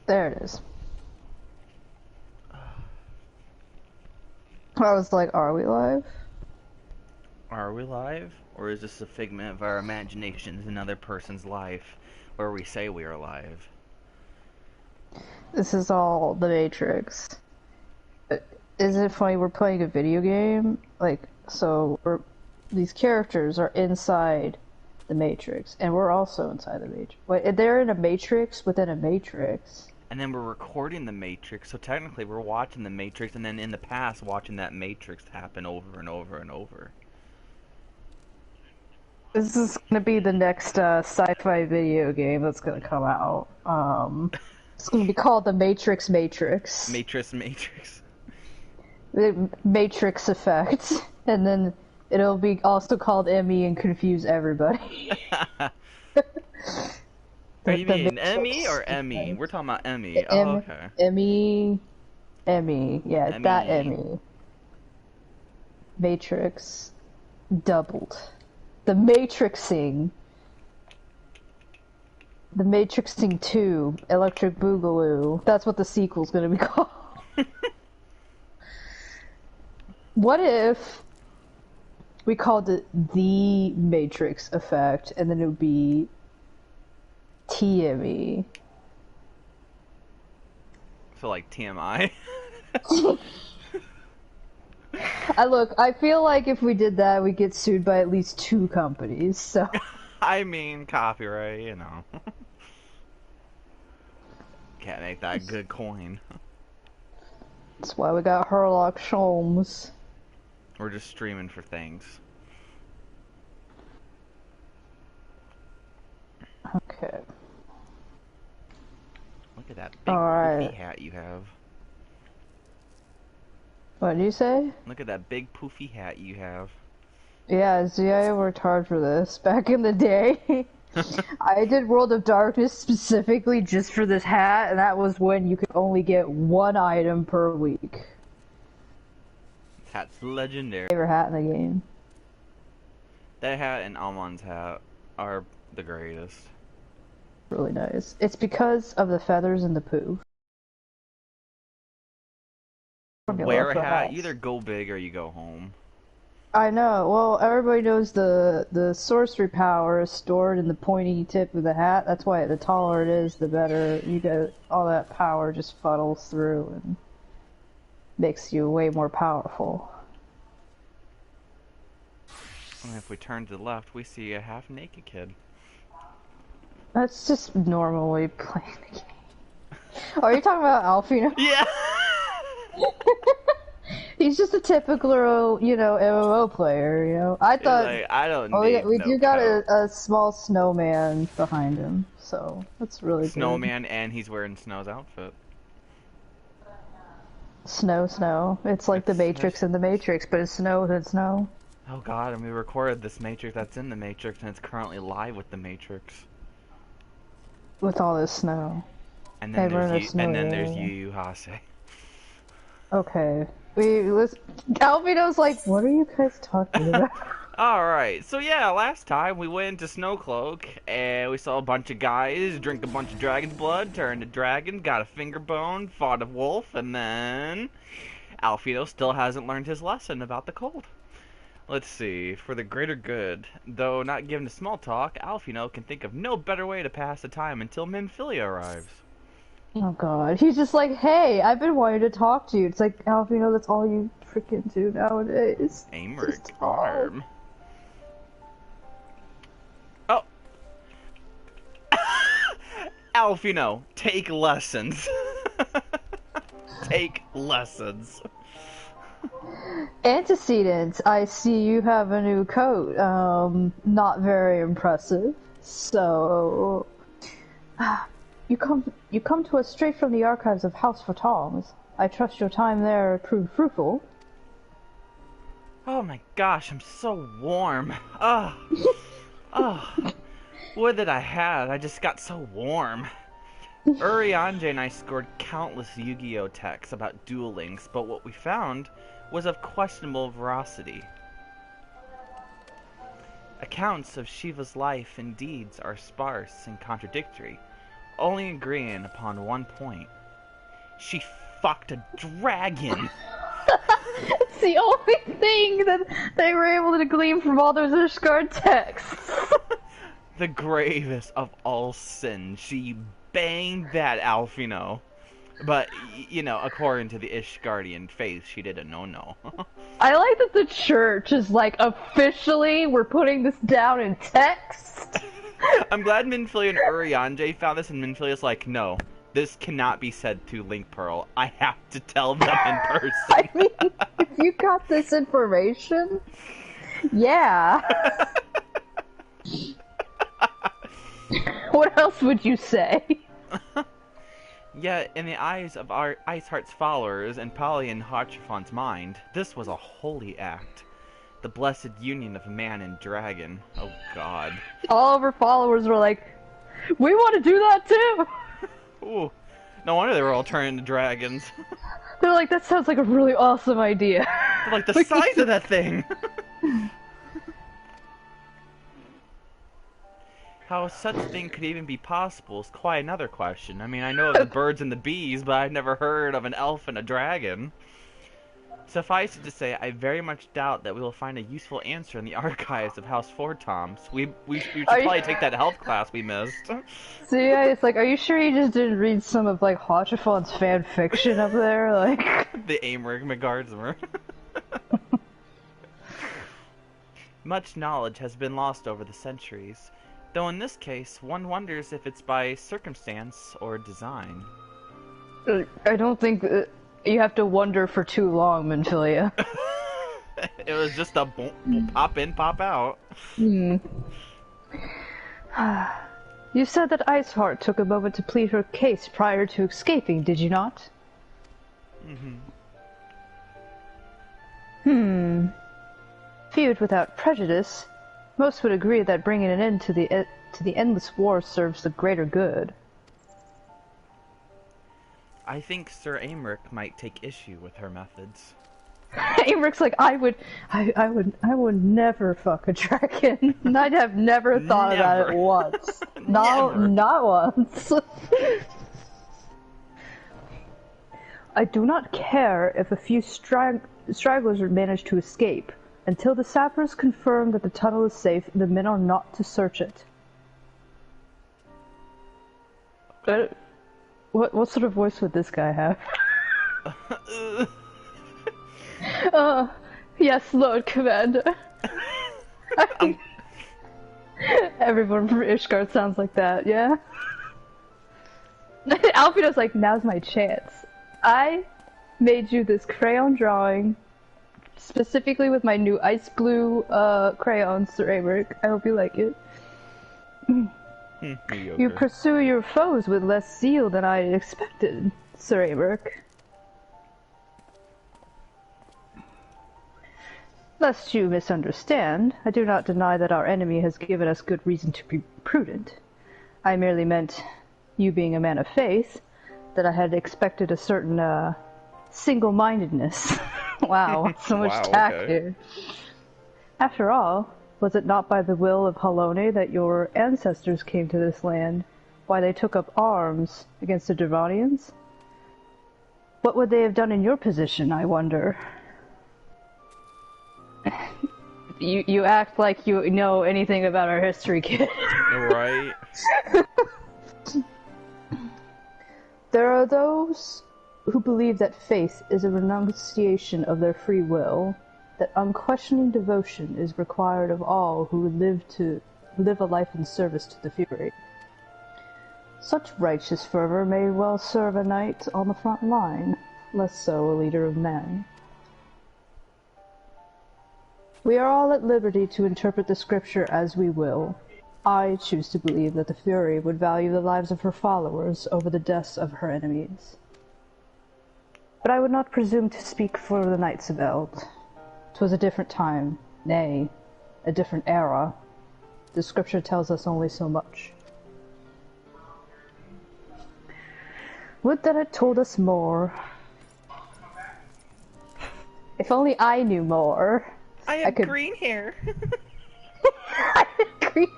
There it is. I was like, are we live? Are we live? Or is this a figment of our imaginations, another person's life, where we say we are live? This is all the Matrix. Isn't it funny we're playing a video game? Like, so these characters are inside the Matrix, and we're also inside the Matrix. Wait, they're in a Matrix within a Matrix. And then we're recording the Matrix, so technically we're watching the Matrix, and then in the past watching that Matrix happen over and over and over. This is gonna be the next sci-fi video game that's gonna come out. It's gonna be called the Matrix Matrix. Matrix. The Matrix Effect. And then it'll be also called Emmy and confuse everybody. Are you mean Emmy or Emmy? We're talking about Emmy. Oh, okay. Emmy. Yeah, Emmy. that Emmy. Matrix. Doubled. The Matrixing. The Matrixing 2. Electric Boogaloo. That's what the sequel's gonna be called. What if we called it the Matrix Effect, and then it would be TME? So like TMI? I feel like if we did that, we'd get sued by at least 2 companies, so... I mean, copyright, you know. Can't make that good coin. That's why we got Herlock Sholmes. We're just streaming for things. Okay. Look at that big poofy hat you have. What did you say? Look at that big poofy hat you have. Yeah, ZI worked hard for this back in the day. I did World of Darkness specifically just for this hat, and that was when you could only get 1 item per week. This hat's legendary. Favorite hat in the game. That hat and Almon's hat are the greatest. Really nice. It's because of the feathers and the poo. Wear a hat, you either go big or you go home. I know. Well, everybody knows the sorcery power is stored in the pointy tip of the hat. That's why the taller it is, the better you get. All that power just funnels through and makes you way more powerful. And if we turn to the left, we see a half-naked kid. That's just normally playing the game. Are you talking about Alfino? Yeah! He's just a typical, you know, MMO player, you know. I thought... Like, I don't need we no do got coat. a small snowman behind him, so that's really Snowman, and he's wearing Snow's outfit. good. Snow. It's like the Matrix in the Matrix, but it's snow within snow. Oh god, and we recorded this Matrix that's in the Matrix, and it's currently live with the Matrix. With all this snow. And then there's snow. Yu Hase. Okay. Alvino's like, what are you guys talking about? Alright, so yeah, last time we went into Snowcloak, and we saw a bunch of guys drink a bunch of dragon's blood, turned to dragon, got a finger bone, fought a wolf, and then... Alfino still hasn't learned his lesson about the cold. Let's see, for the greater good, though not given to small talk, Alfino can think of no better way to pass the time until Minfilia arrives. Oh god. He's just like, hey, I've been wanting to talk to you. It's like, Alfino, that's all you freaking do nowadays. Aymeric arm. Oh! Alfino, take lessons. Take lessons. Antecedents, I see you have a new coat. Not very impressive. So, you come to us straight from the archives of House Fatals. I trust your time there proved fruitful. Oh my gosh, I'm so warm. What did I have? I just got so warm. Urianje and I scored countless Yu-Gi-Oh! Texts about duel links, but what we found was of questionable veracity. Accounts of Shiva's life and deeds are sparse and contradictory, only agreeing upon one point. She fucked a dragon. It's the only thing that they were able to glean from all those Ishgard texts. The gravest of all sins. She banged that Alfino. But, you know, according to the Ishgardian faith, she did a no-no. I like that the church is like, officially, we're putting this down in text. I'm glad Minfilia and Urianger found this, and Minfilia's like, no, this cannot be said to Link Pearl. I have to tell them in person. I mean, if you got this information, yeah. What else would you say? Yet, in the eyes of our Iceheart's followers and Polly and Hachifon's mind, this was a holy act. The blessed union of man and dragon. Oh god. All of her followers were like, we want to do that too! Ooh. No wonder they were all turning into dragons. They're like, that sounds like a really awesome idea. They're like, the size of that thing! How such a thing could even be possible is quite another question. I mean, I know of the birds and the bees, but I've never heard of an elf and a dragon. Suffice it to say, I very much doubt that we will find a useful answer in the archives of House Fortoms. We should probably take that health class we missed. So yeah, it's like, are you sure you just didn't read some of, like, Hachifon's fan fiction up there? Like... The Aemeric McGardsmer. Much knowledge has been lost over the centuries. Though in this case, one wonders if it's by circumstance or design. I don't think you have to wonder for too long, Minfilia. It was just a pop in, pop out. You said that Iceheart took a moment to plead her case prior to escaping, did you not? Viewed without prejudice, most would agree that bringing an end to the endless war serves the greater good. I think Sir Aemeric might take issue with her methods. Aemeric's like, I would never fuck a dragon. I'd have never thought about it once. Not once. I do not care if a few stragglers manage to escape. Until the sappers confirm that the tunnel is safe, the men are not to search it. What sort of voice would this guy have? Yes, Lord Commander. Everyone from Ishgard sounds like that, yeah? Alfino's like, now's my chance. I made you this crayon drawing, specifically with my new ice blue crayons, Sir Aemeric. I hope you like it. You pursue your foes with less zeal than I expected, Sir Aemeric. Lest you misunderstand, I do not deny that our enemy has given us good reason to be prudent. I merely meant, you being a man of faith, that I had expected a certain, single-mindedness. Wow, so much tact here. After all, was it not by the will of Halone that your ancestors came to this land? Why they took up arms against the Durranians? What would they have done in your position, I wonder? You act like you know anything about our history, kid. Right. There are those who believe that faith is a renunciation of their free will, that unquestioning devotion is required of all who would live a life in service to the Fury. Such righteous fervor may well serve a knight on the front line, less so a leader of men. We are all at liberty to interpret the scripture as we will. I choose to believe that the Fury would value the lives of her followers over the deaths of her enemies. But I would not presume to speak for the Knights of Eld. 'Twas a different time, nay, a different era. The scripture tells us only so much. Would that it told us more. If only I knew more. I have green hair. I have green...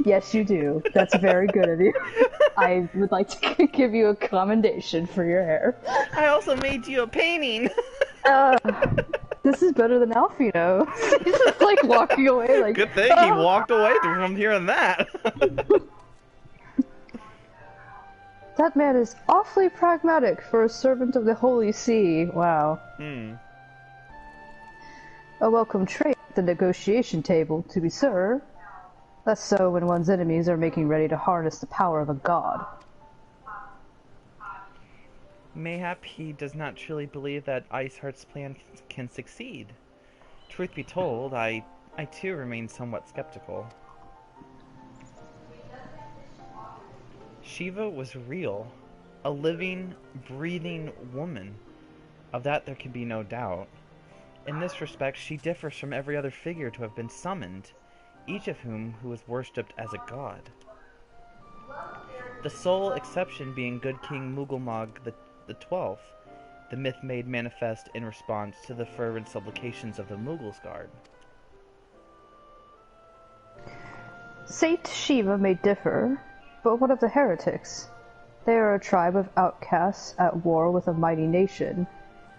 Yes, you do. That's very good of you. I would like to give you a commendation for your hair. I also made you a painting. Uh, this is better than Alfino. He's just like walking away like, Good thing he walked away from hearing that. That man is awfully pragmatic for a servant of the Holy See. Wow. A welcome trait at the negotiation table, to be sure. Less so when one's enemies are making ready to harness the power of a god. Mayhap he does not truly believe that Iceheart's plan can succeed. Truth be told, I too remain somewhat skeptical. Shiva was real. A living, breathing woman. Of that there can be no doubt. In this respect, she differs from every other figure to have been summoned, each of whom who was worshipped as a god. The sole exception being good King Mughal the 12th, the myth made manifest in response to the fervent supplications of the Mughals guard. Saint Shiva may differ, but what of the heretics? They are a tribe of outcasts at war with a mighty nation,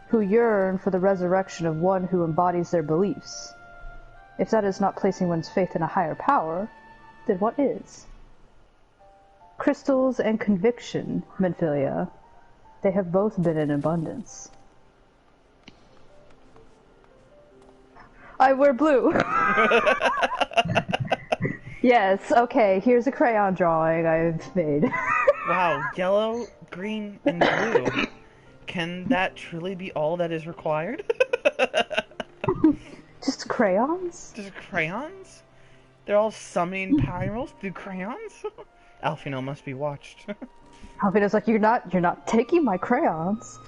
who yearn for the resurrection of one who embodies their beliefs. If that is not placing one's faith in a higher power, then what is? Crystals and conviction, Menphilia. They have both been in abundance. I wear blue. Yes, okay, here's a crayon drawing I've made. Wow, yellow, green, and blue. Can that truly be all that is required? Just crayons? Just crayons? They're all summoning Pyrals through crayons? Alfino must be watched. Alfino's like, you're not taking my crayons.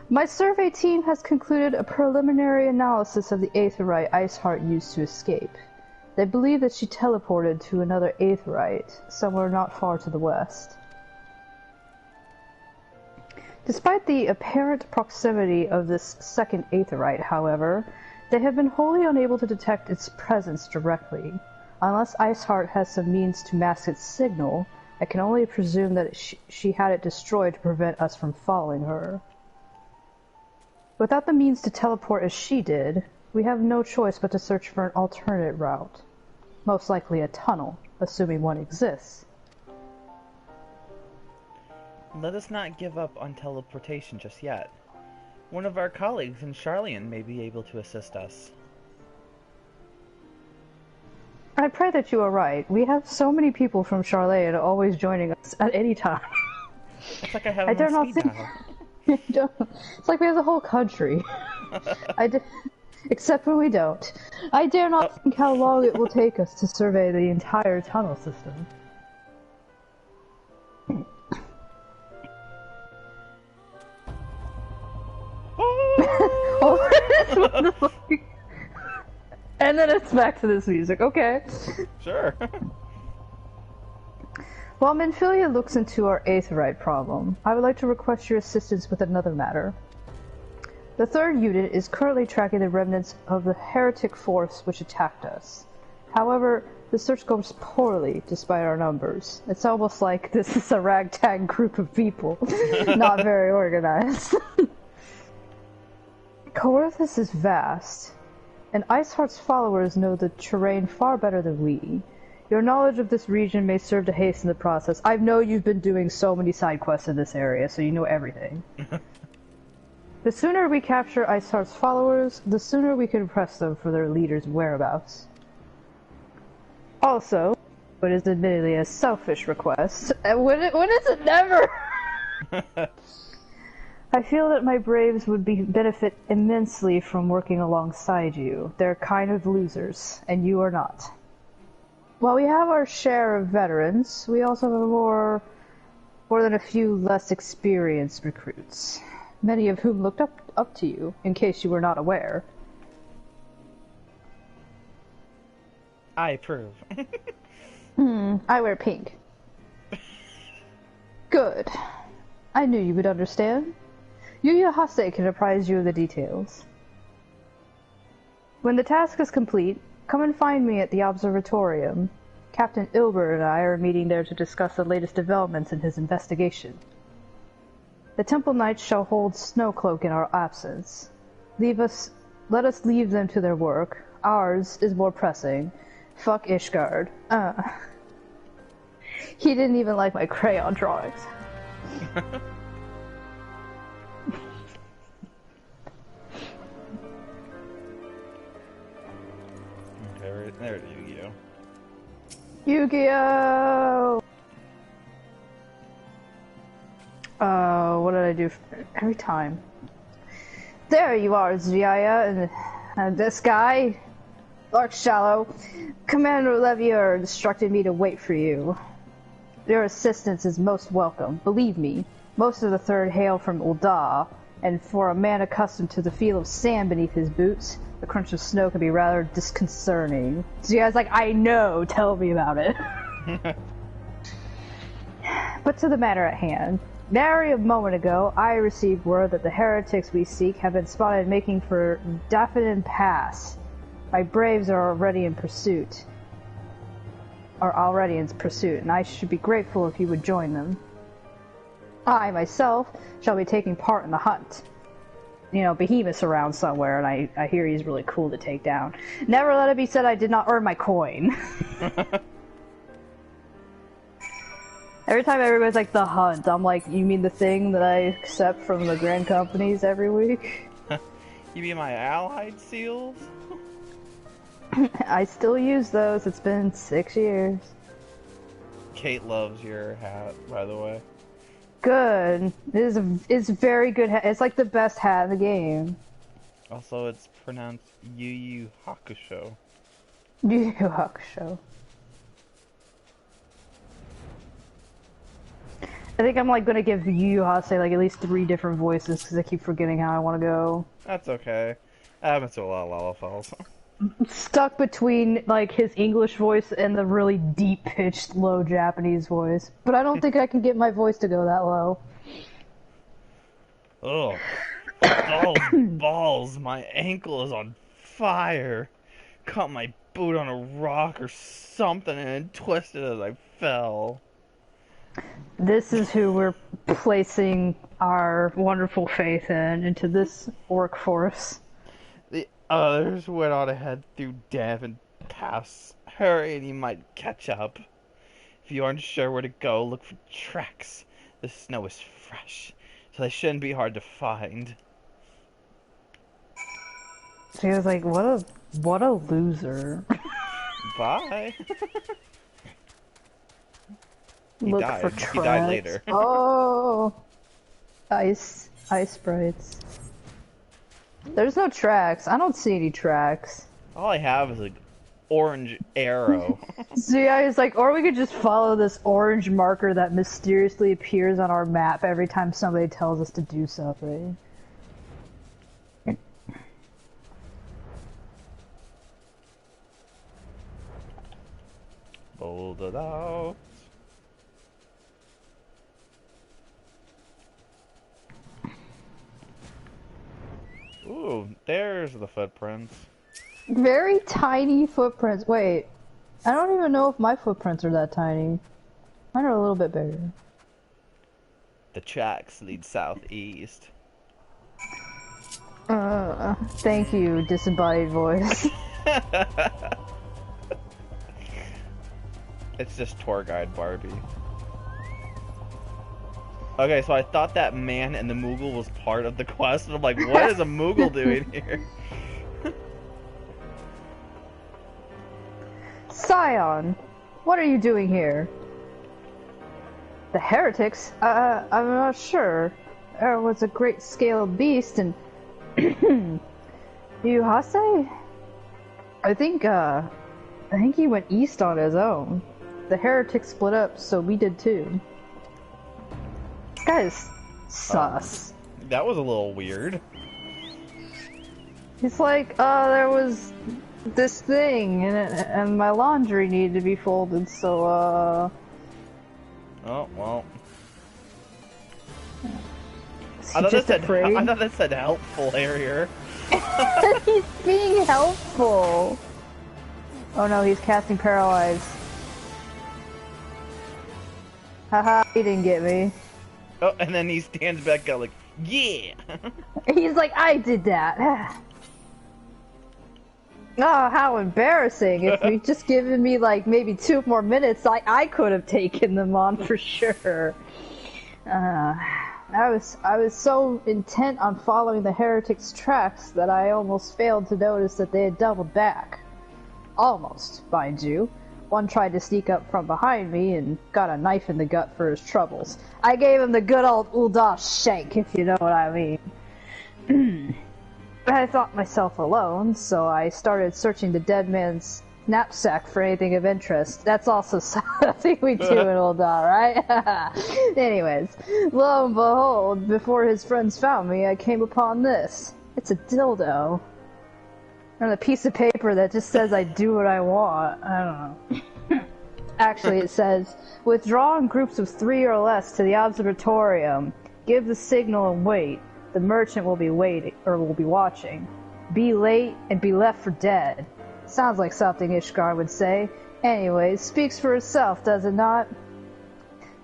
My survey team has concluded a preliminary analysis of the Aetheryte Iceheart used to escape. They believe that she teleported to another Aetheryte, somewhere not far to the west. Despite the apparent proximity of this second Aetheryte, however, they have been wholly unable to detect its presence directly. Unless Iceheart has some means to mask its signal, I can only presume that she had it destroyed to prevent us from following her. Without the means to teleport as she did, we have no choice but to search for an alternate route. Most likely a tunnel, assuming one exists. Let us not give up on teleportation just yet. One of our colleagues in Charlian may be able to assist us. I pray that you are right. We have so many people from Charlian always joining us at any time. It's like I have them on speed dial. It's like we have the whole country. Except when we don't. I dare not think how long it will take us to survey the entire tunnel system. And then it's back to this music, okay. Sure. While Menphilia looks into our Aetheryte problem, I would like to request your assistance with another matter. The third unit is currently tracking the remnants of the heretic force which attacked us. However, the search goes poorly despite our numbers. It's almost like this is a ragtag group of people, not very organized. Coerthus is vast, and Iceheart's followers know the terrain far better than we. Your knowledge of this region may serve to hasten the process. I know you've been doing so many side quests in this area, so you know everything. The sooner we capture Iceheart's followers, the sooner we can press them for their leader's whereabouts. Also, it is admittedly a selfish request, and when is it never? I feel that my braves would benefit immensely from working alongside you. They're kind of losers, and you are not. While we have our share of veterans, we also have more than a few less experienced recruits, many of whom looked up to you, in case you were not aware. I approve. I wear pink. Good. I knew you would understand. Yuya Hase can apprise you of the details. When the task is complete, Come and find me at the observatorium. Captain Ilbert and I are meeting there to discuss the latest developments in his investigation. The Temple Knights shall hold Snowcloak in our absence. Let us leave them to their work. Ours is more pressing. Fuck Ishgard. He didn't even like my crayon drawings. Okay, there's Yu-Gi-Oh! Yu-Gi-Oh! What did I do every time? There you are, Zviaya, and this guy, Lark Shallow. Commander Levier instructed me to wait for you. Your assistance is most welcome. Believe me, most of the Third hail from Ul'dah, and for a man accustomed to the feel of sand beneath his boots, the crunch of snow can be rather disconcerting. Zviaya's like, I know, tell me about it. But to the matter at hand. Nary a moment ago, I received word that the heretics we seek have been spotted making for Daffodin Pass. My braves are already in pursuit. And I should be grateful if you would join them. I, myself, shall be taking part in the hunt. You know, Behemoth's around somewhere, and I hear he's really cool to take down. Never let it be said I did not earn my coin. Every time everybody's like, the hunt, I'm like, you mean the thing that I accept from the grand companies every week? You mean my allied seals? I still use those, it's been 6 years. Kate loves your hat, by the way. Good. It's a very good hat. It's like the best hat in the game. Also, it's pronounced Yu Yu Hakusho. Yu Yu Hakusho. I think I'm like gonna give Yu Yu Hakusho like at least 3 different voices because I keep forgetting how I want to go. That's okay. That happens to a lot of Lalafels. Stuck between like his English voice and the really deep-pitched, low Japanese voice. But I don't think I can get my voice to go that low. Oh, balls! My ankle is on fire. Caught my boot on a rock or something and it twisted as I fell. This is who we're placing our wonderful faith in, into this orc force. The others went on ahead through Davin Pass. Hurry and you might catch up. If you aren't sure where to go, look for tracks. The snow is fresh, so they shouldn't be hard to find. She was like, what a loser. Bye. He Look died. for tracks. He died later. Oh, ice sprites. There's no tracks. I don't see any tracks. All I have is an orange arrow. So yeah, it's like, or we could just follow this orange marker that mysteriously appears on our map every time somebody tells us to do something. Hold it out. Ooh, there's the footprints. Very tiny footprints. Wait, I don't even know if my footprints are that tiny. Mine are a little bit bigger. The tracks lead southeast. Thank you, disembodied voice. It's just tour guide Barbie. Okay, so I thought that man and the Moogle was part of the quest, and I'm like, what is a Moogle doing here? Scion, what are you doing here? The heretics? I'm not sure. There was a great scaled beast and... Yuhase? I think he went east on his own. The heretics split up, so we did too. This guy is sus. That was a little weird. He's like, there was this thing, and my laundry needed to be folded, so, Oh, well. I thought that said helpful earlier. He's being helpful. Oh no, he's casting Paralyze. Haha, he didn't get me. Oh, and then he stands back up like, yeah! He's like, I did that. Oh, how embarrassing. If you'd just given me like maybe 2 more minutes, I could have taken them on for sure. I was so intent on following the heretics' tracks that I almost failed to notice that they had doubled back. Almost, mind you. One tried to sneak up from behind me and got a knife in the gut for his troubles. I gave him the good old Uldah shank, if you know what I mean. I thought myself alone, so I started searching the dead man's knapsack for anything of interest. That's also something we do in Uldah, right? Anyways, lo and behold, before his friends found me, I came upon this. It's a dildo. And a piece of paper that just says I do what I want. I don't know. Actually, it says, withdraw in groups of 3 or less to the observatorium. Give the signal and wait. The merchant will be waiting, or will be watching. Be late and be left for dead. Sounds like something Ishgard would say. Anyways, speaks for itself, does it not?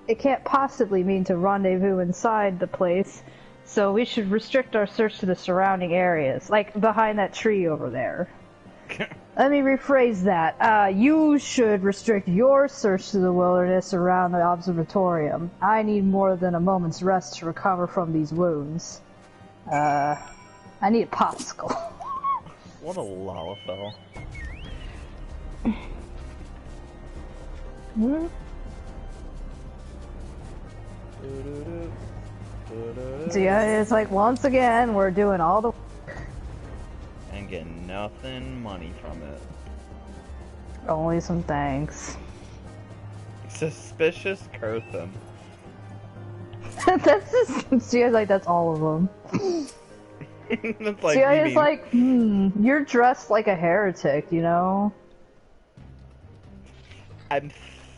It can't possibly mean to rendezvous inside the place, so we should restrict our search to the surrounding areas, like behind that tree over there. Let me rephrase that. You should restrict your search to the wilderness around the observatorium. I need more than a moment's rest to recover from these wounds. I need a popsicle. What a lollifell. Hmm? So yeah, it's like once again we're doing all the And getting nothing money from it. only some thanks. Suspicious Kurtham. That's just see, like that's all of them. That's like See, it's mean, like, you're dressed like a heretic, you know? I'm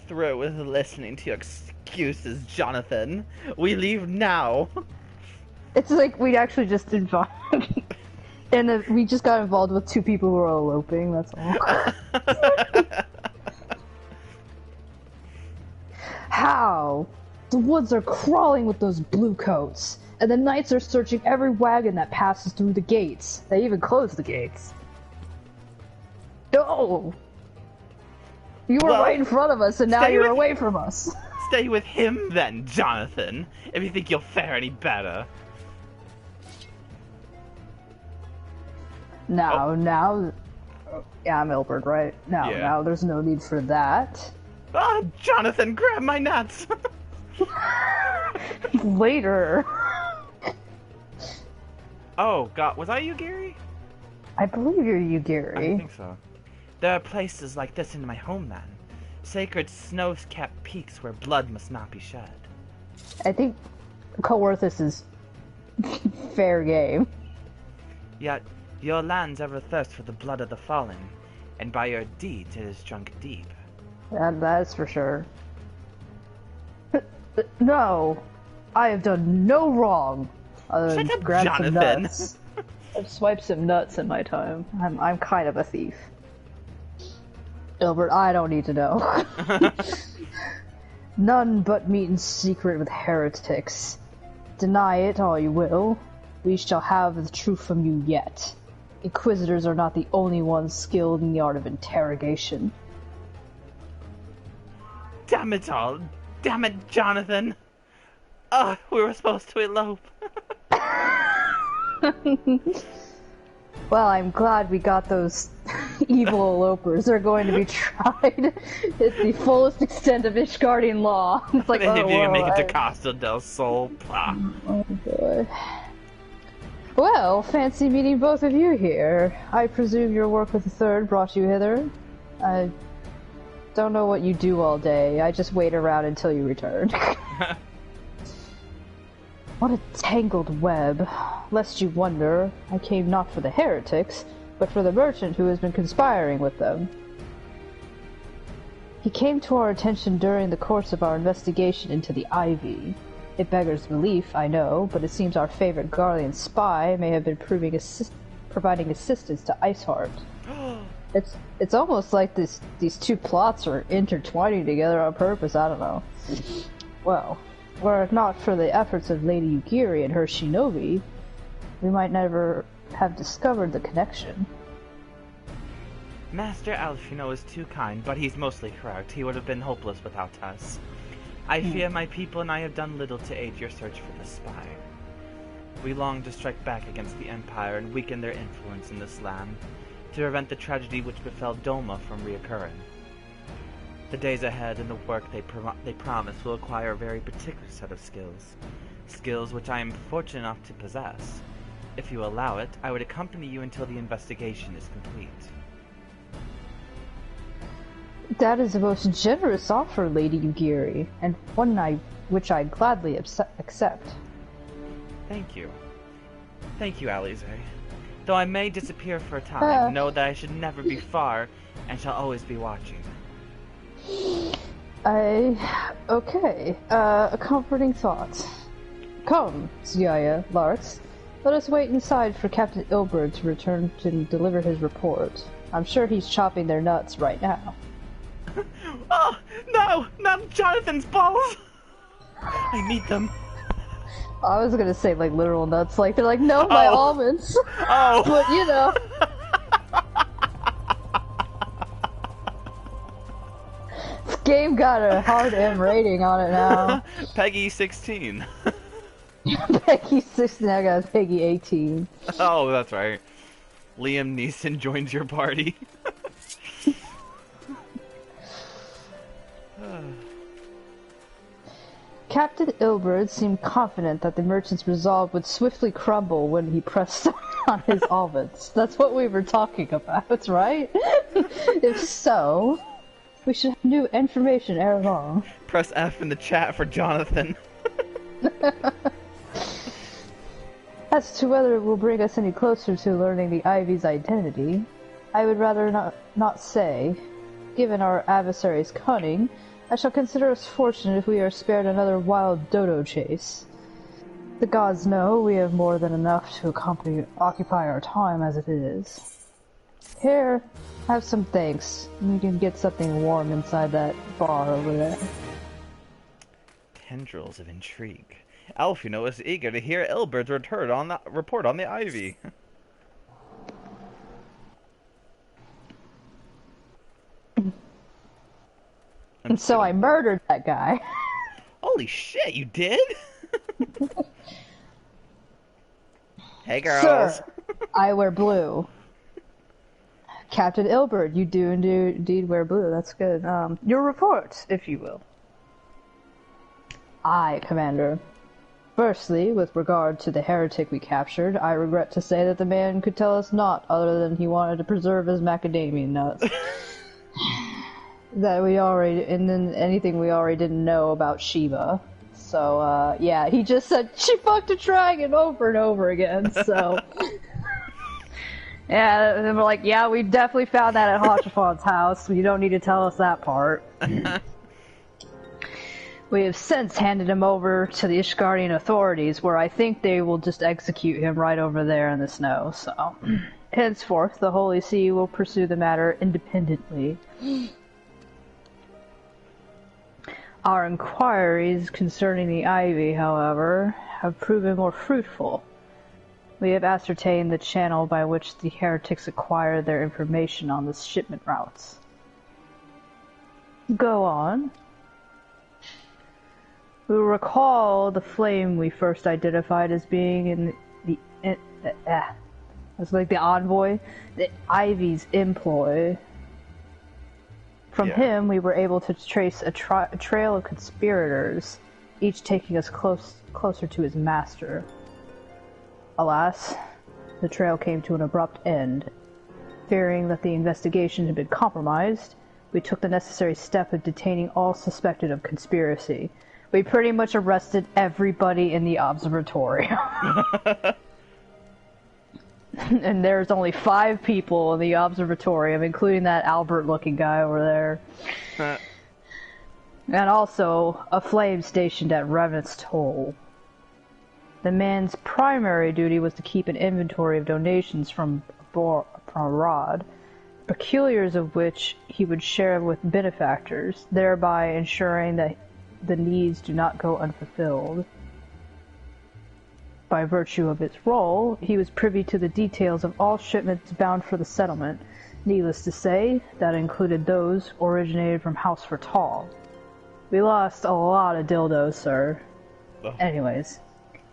through with listening to your excuses, Jonathan. We leave now. It's like we actually just involved, and we just got involved with 2 people who were eloping. That's all. How? The woods are crawling with those blue coats, and the knights are searching every wagon that passes through the gates. They even closed the gates. No! You were right in front of us, and now you're away from us. Stay with him then, Jonathan, if you think you'll fare any better. Now, yeah, I'm Ilbert, right? Yeah. Now, there's no need for that. Ah, Jonathan, grab my nuts! Later. Oh, God, was I you, Gary? I believe you're you, Gary. I think so. There are places like this in my homeland. Sacred snow-capped peaks where blood must not be shed. I think Coerthus is fair game. Yet, your lands ever thirst for the blood of the fallen, and by your deeds it is drunk deep. That's for sure. No, I have done no wrong. Shut up, Grab some Jonathan. nuts. I've swiped some nuts in my time. I'm kind of a thief. Albert, I don't need to know. None but meet in secret with heretics. Deny it all you will. We shall have the truth from you yet. Inquisitors are not the only ones skilled in the art of interrogation. Damn it all! Damn it, Jonathan! Ugh, we were supposed to elope. Well, I'm glad we got those evil elopers. They're going to be tried at the fullest extent of Ishgardian law. It's like, If you can make it to I... Costa del Sol. Oh boy. Well, fancy meeting both of you here. I presume your work with the Third brought you hither. I don't know what you do all day. I just wait around until you return. What a tangled web. Lest you wonder, I came not for the heretics, but for the merchant who has been conspiring with them. He came to our attention during the course of our investigation into the Ivy. It beggars belief, I know, but it seems our favorite Garlean spy may have been providing assistance to Iceheart. It's almost like these two plots are intertwining together on purpose. I don't know. Well, were it not for the efforts of Lady Yugiri and her shinobi, we might never have discovered the connection. Master Alfino is too kind, but he's mostly correct. He would have been hopeless without us. I fear my people and I have done little to aid your search for the spy. We long to strike back against the Empire and weaken their influence in this land, to prevent the tragedy which befell Doma from reoccurring. The days ahead and the work they promise will acquire a very particular set of skills. Skills which I am fortunate enough to possess. If you allow it, I would accompany you until the investigation is complete. That is a most generous offer, Lady Yugiri, and one which I gladly accept. Thank you. Thank you, Alize. Though I may disappear for a time, know that I should never be far, and shall always be watching. Okay. A comforting thought. Come, Ziyaya, Larks. Let us wait inside for Captain Ilbert to return to deliver his report. I'm sure he's chopping their nuts right now. Oh, no! Not Jonathan's balls! I need them. I was gonna say, like, literal nuts. Like, they're like, no, my almonds. Oh! But, you know. This game got a hard M rating on it now. Peggy 16. Peggy 16, I got Peggy 18. Oh, that's right. Liam Neeson joins your party. Captain Ilbert seemed confident that the merchant's resolve would swiftly crumble when he pressed on his almonds. That's what we were talking about, right? If so, we should have new information ere long. Press F in the chat for Jonathan. As to whether it will bring us any closer to learning the Ivy's identity, I would rather not say. Given our adversary's cunning, I shall consider us fortunate if we are spared another wild dodo chase. The gods know we have more than enough to occupy our time as it is. Here, have some thanks. You can get something warm inside that bar over there. Tendrils of intrigue. Alfino is eager to hear Ilbert's report on the Ivy. And so I murdered that guy. Holy shit, you did? Hey, girls. Sir, I wear blue. Captain Ilbert, you do indeed wear blue. That's good. Your report, if you will. Aye, Commander. Firstly, with regard to the heretic we captured, I regret to say that the man could tell us naught other than he wanted to preserve his macadamia nuts. And then anything we already didn't know about Shiva. So, yeah, he just said, she fucked a dragon over and over again, so. Yeah, and we're like, yeah, we definitely found that at Hachifon's house. You don't need to tell us that part. We have since handed him over to the Ishgardian authorities, where I think they will just execute him right over there in the snow, so. Henceforth, the Holy See will pursue the matter independently. Our inquiries concerning the Ivy, however, have proven more fruitful. We have ascertained the channel by which the heretics acquire their information on the shipment routes. Go on. We will recall the flame we first identified as being in it's like the envoy, the Ivy's employ. From him, we were able to trace a trail of conspirators, each taking us closer to his master. Alas, the trail came to an abrupt end. Fearing that the investigation had been compromised, we took the necessary step of detaining all suspected of conspiracy. We pretty much arrested everybody in the observatory. And there's only 5 people in the observatorium, including that Albert-looking guy over there. And also, a flame stationed at Revenant's Toll. The man's primary duty was to keep an inventory of donations from abroad, peculiars of which he would share with benefactors, thereby ensuring that the needs do not go unfulfilled. By virtue of its role, he was privy to the details of all shipments bound for the settlement. Needless to say, that included those originated from House Fertal. We lost a lot of dildos, sir. Anyways,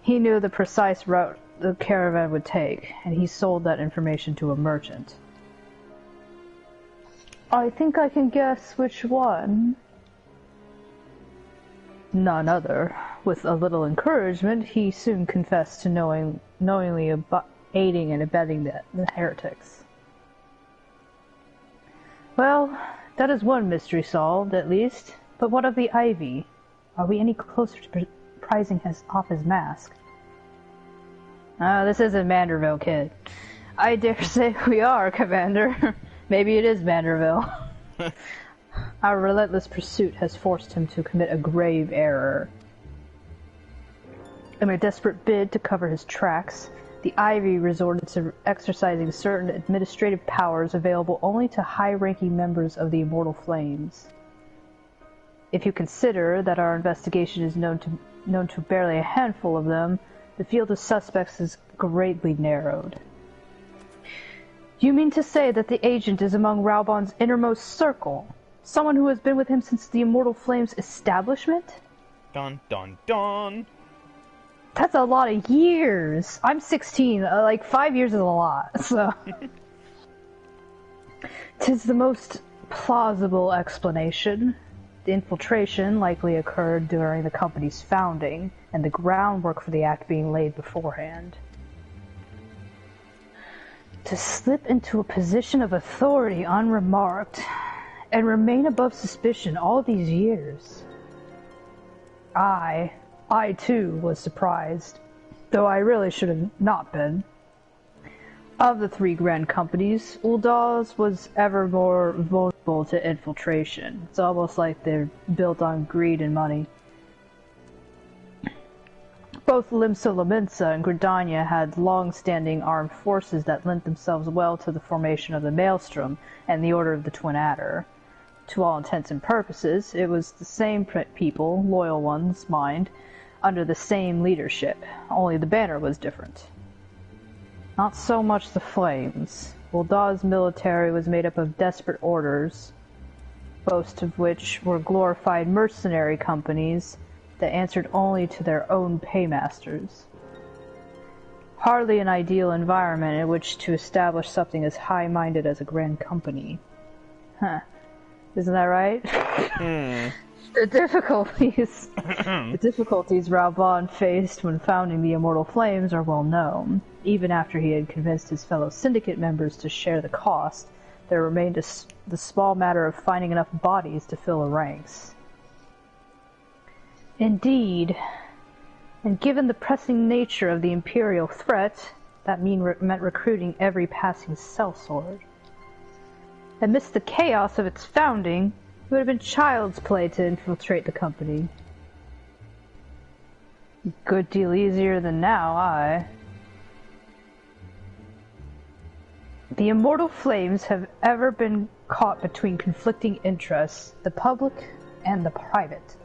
he knew the precise route the caravan would take, and he sold that information to a merchant. I think I can guess which one. None other. With a little encouragement, he soon confessed to knowingly aiding and abetting the heretics. Well, that is one mystery solved, at least. But what of the Ivy? Are we any closer to prizing off his mask? This isn't Manderville, kid. I dare say we are, Commander. Maybe it is Manderville. Our relentless pursuit has forced him to commit a grave error. In a desperate bid to cover his tracks, the Ivy resorted to exercising certain administrative powers available only to high-ranking members of the Immortal Flames. If you consider that our investigation is known to barely a handful of them, the field of suspects is greatly narrowed. You mean to say that the agent is among Raubon's innermost circle? Someone who has been with him since the Immortal Flames establishment? Dun dun dun! That's a lot of years! I'm 16, like 5 years is a lot, so... 'Tis the most plausible explanation. The infiltration likely occurred during the company's founding, and the groundwork for the act being laid beforehand. To slip into a position of authority unremarked, and remain above suspicion all these years. I too was surprised, though I really should have not been. Of the three grand companies, Uldaz was ever more vulnerable to infiltration. It's almost like they're built on greed and money. Both Limsa Laminsa and Gridania had long-standing armed forces that lent themselves well to the formation of the Maelstrom and the Order of the Twin Adder. To all intents and purposes, it was the same people, loyal ones, mind, under the same leadership, only the banner was different. Not so much the Flames. Uldaz's military was made up of desperate orders, most of which were glorified mercenary companies that answered only to their own paymasters. Hardly an ideal environment in which to establish something as high-minded as a grand company. Huh. Isn't that right? The difficulties Raubon faced when founding the Immortal Flames are well known. Even after he had convinced his fellow syndicate members to share the cost, there remained the small matter of finding enough bodies to fill the ranks. Indeed, and given the pressing nature of the Imperial threat, that meant recruiting every passing sellsword. Amidst the chaos of its founding, it would have been child's play to infiltrate the company. A good deal easier than now, aye. The Immortal Flames have ever been caught between conflicting interests, the public and the private.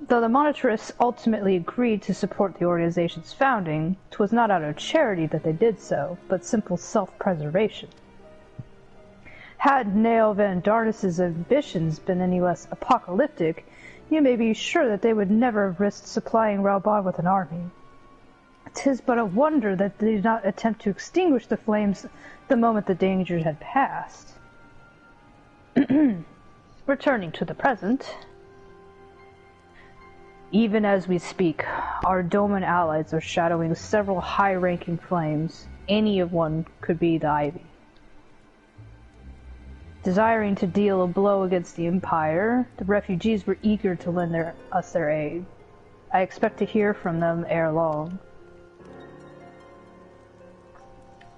Though the Monitarists ultimately agreed to support the organization's founding, 'twas not out of charity that they did so, but simple self-preservation. Had Nael Van Darnus's ambitions been any less apocalyptic, you may be sure that they would never have risked supplying Raubon with an army. 'Tis but a wonder that they did not attempt to extinguish the flames the moment the danger had passed. Returning to the present. Even as we speak, our Doman allies are shadowing several high-ranking flames. Any of one could be the Ivy. Desiring to deal a blow against the Empire, the refugees were eager to lend us their aid. I expect to hear from them ere long.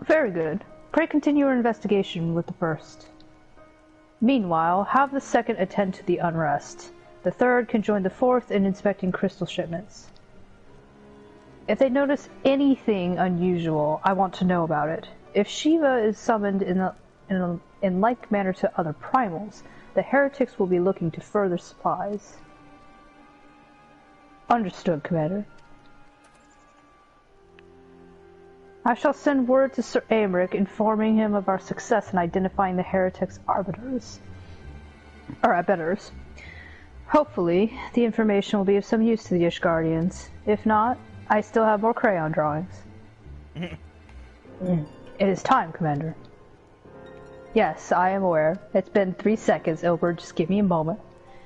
Very good. Pray continue your investigation with the first. Meanwhile, have the second attend to the unrest. The third can join the fourth in inspecting crystal shipments. If they notice anything unusual, I want to know about it. If Shiva is summoned in in like manner to other primals, the heretics will be looking to further supplies. Understood, Commander. I shall send word to Sir Aymeric informing him of our success in identifying the heretics' abettors. Hopefully, the information will be of some use to the Ishgardians. If not, I still have more crayon drawings. It is time, Commander. Yes, I am aware. It's been 3 seconds, Ilbert. Just give me a moment.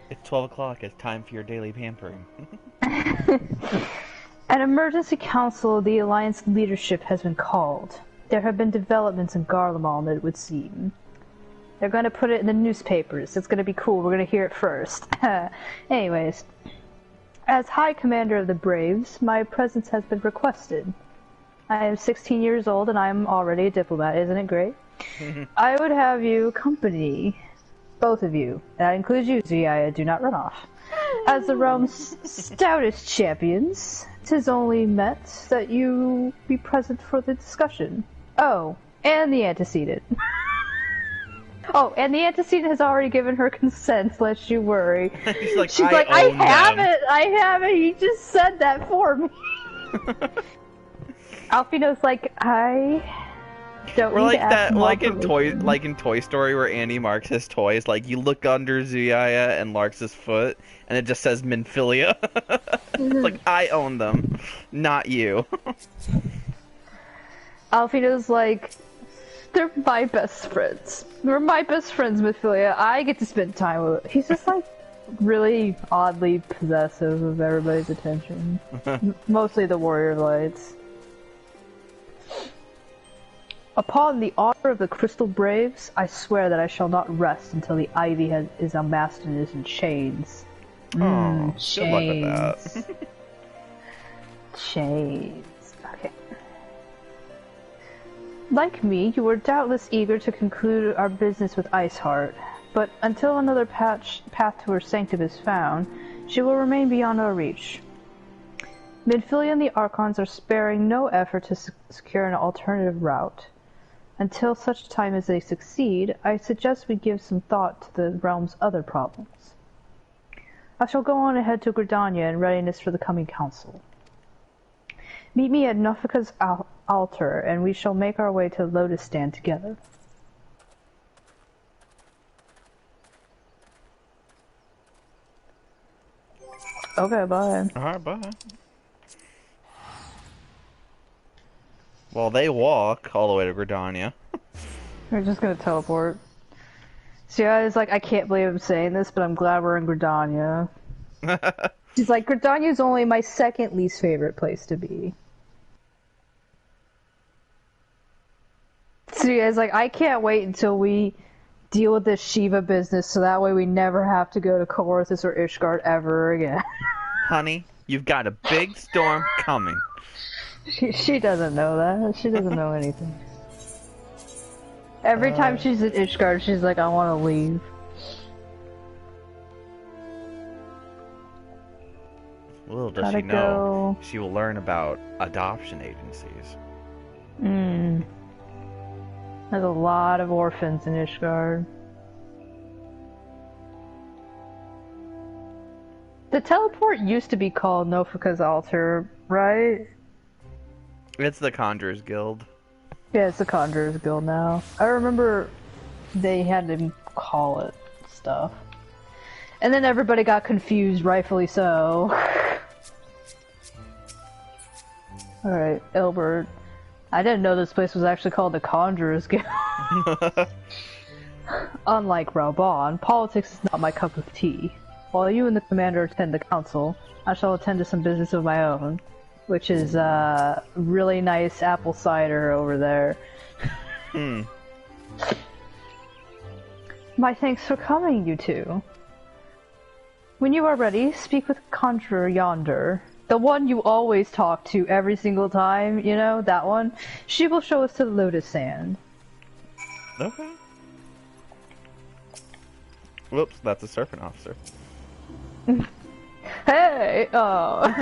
It's 12 o'clock. It's time for your daily pampering. An emergency council of the Alliance leadership has been called. There have been developments in Garlemald, it would seem. They're going to put it in the newspapers. It's going to be cool. We're going to hear it first. Anyways, as High Commander of the Braves, my presence has been requested. I am 16 years old and I am already a diplomat. Isn't it great? I would have you accompany both of you. That includes you, Ziaya. Do not run off. As the realm's stoutest champions, 'tis only met that you be present for the discussion. Oh, and the antecedent. Oh, and the antecedent has already given her consent, lest you worry. She's like, I have it, he just said that for me. Alfino's like, I don't We're need like to ask that, more like in Toy Story, where Andy marks his toys. Like you look under Ziaya and Larx's foot, and it just says Minfilia. It's like I own them, not you. Alfino's like, they're my best friends. They're my best friends, Minfilia. I get to spend time with it. He's just like really oddly possessive of everybody's attention. Mostly the Warrior Lights. Upon the honor of the Crystal Braves, I swear that I shall not rest until the ivy is unmasked and is in chains. Oh, Chains. good luck with that. Chains. Okay. Like me, you were doubtless eager to conclude our business with Iceheart, but until another path to her sanctum is found, she will remain beyond our reach. Minfilia and the Archons are sparing no effort to secure an alternative route. Until such time as they succeed, I suggest we give some thought to the realm's other problems. I shall go on ahead to Gridania in readiness for the coming council. Meet me at Nofika's altar, and we shall make our way to Lotus Stand together. Okay, bye. Alright, bye. Well, they walk all the way to Gridania. We're just gonna teleport. See, I was like, I can't believe I'm saying this, but I'm glad we're in Gridania. She's like, Gridania's only my second least favorite place to be. See, I was like, I can't wait until we deal with this Shiva business, so that way we never have to go to Coerthus or Ishgard ever again. Honey, you've got a big storm coming. She doesn't know that. She doesn't know anything. Every time she's at Ishgard, she's like, I want to leave. Little does she know, she will learn about adoption agencies. There's a lot of orphans in Ishgard. The teleport used to be called Nofika's Altar, right? It's the Conjurers Guild. Yeah, it's the Conjurers Guild now. I remember they had to call it stuff. And then everybody got confused, rightfully so. Alright, Elbert. I didn't know this place was actually called the Conjurers Guild. Unlike Raubon, politics is not my cup of tea. While you and the commander attend the council, I shall attend to some business of my own. Which is, really nice apple cider over there. My thanks for coming, you two. When you are ready, speak with Conjurer yonder. The one you always talk to every single time, you know, that one. She will show us to the Lotus Sand. Okay. Whoops, that's a serpent officer. Hey! Oh.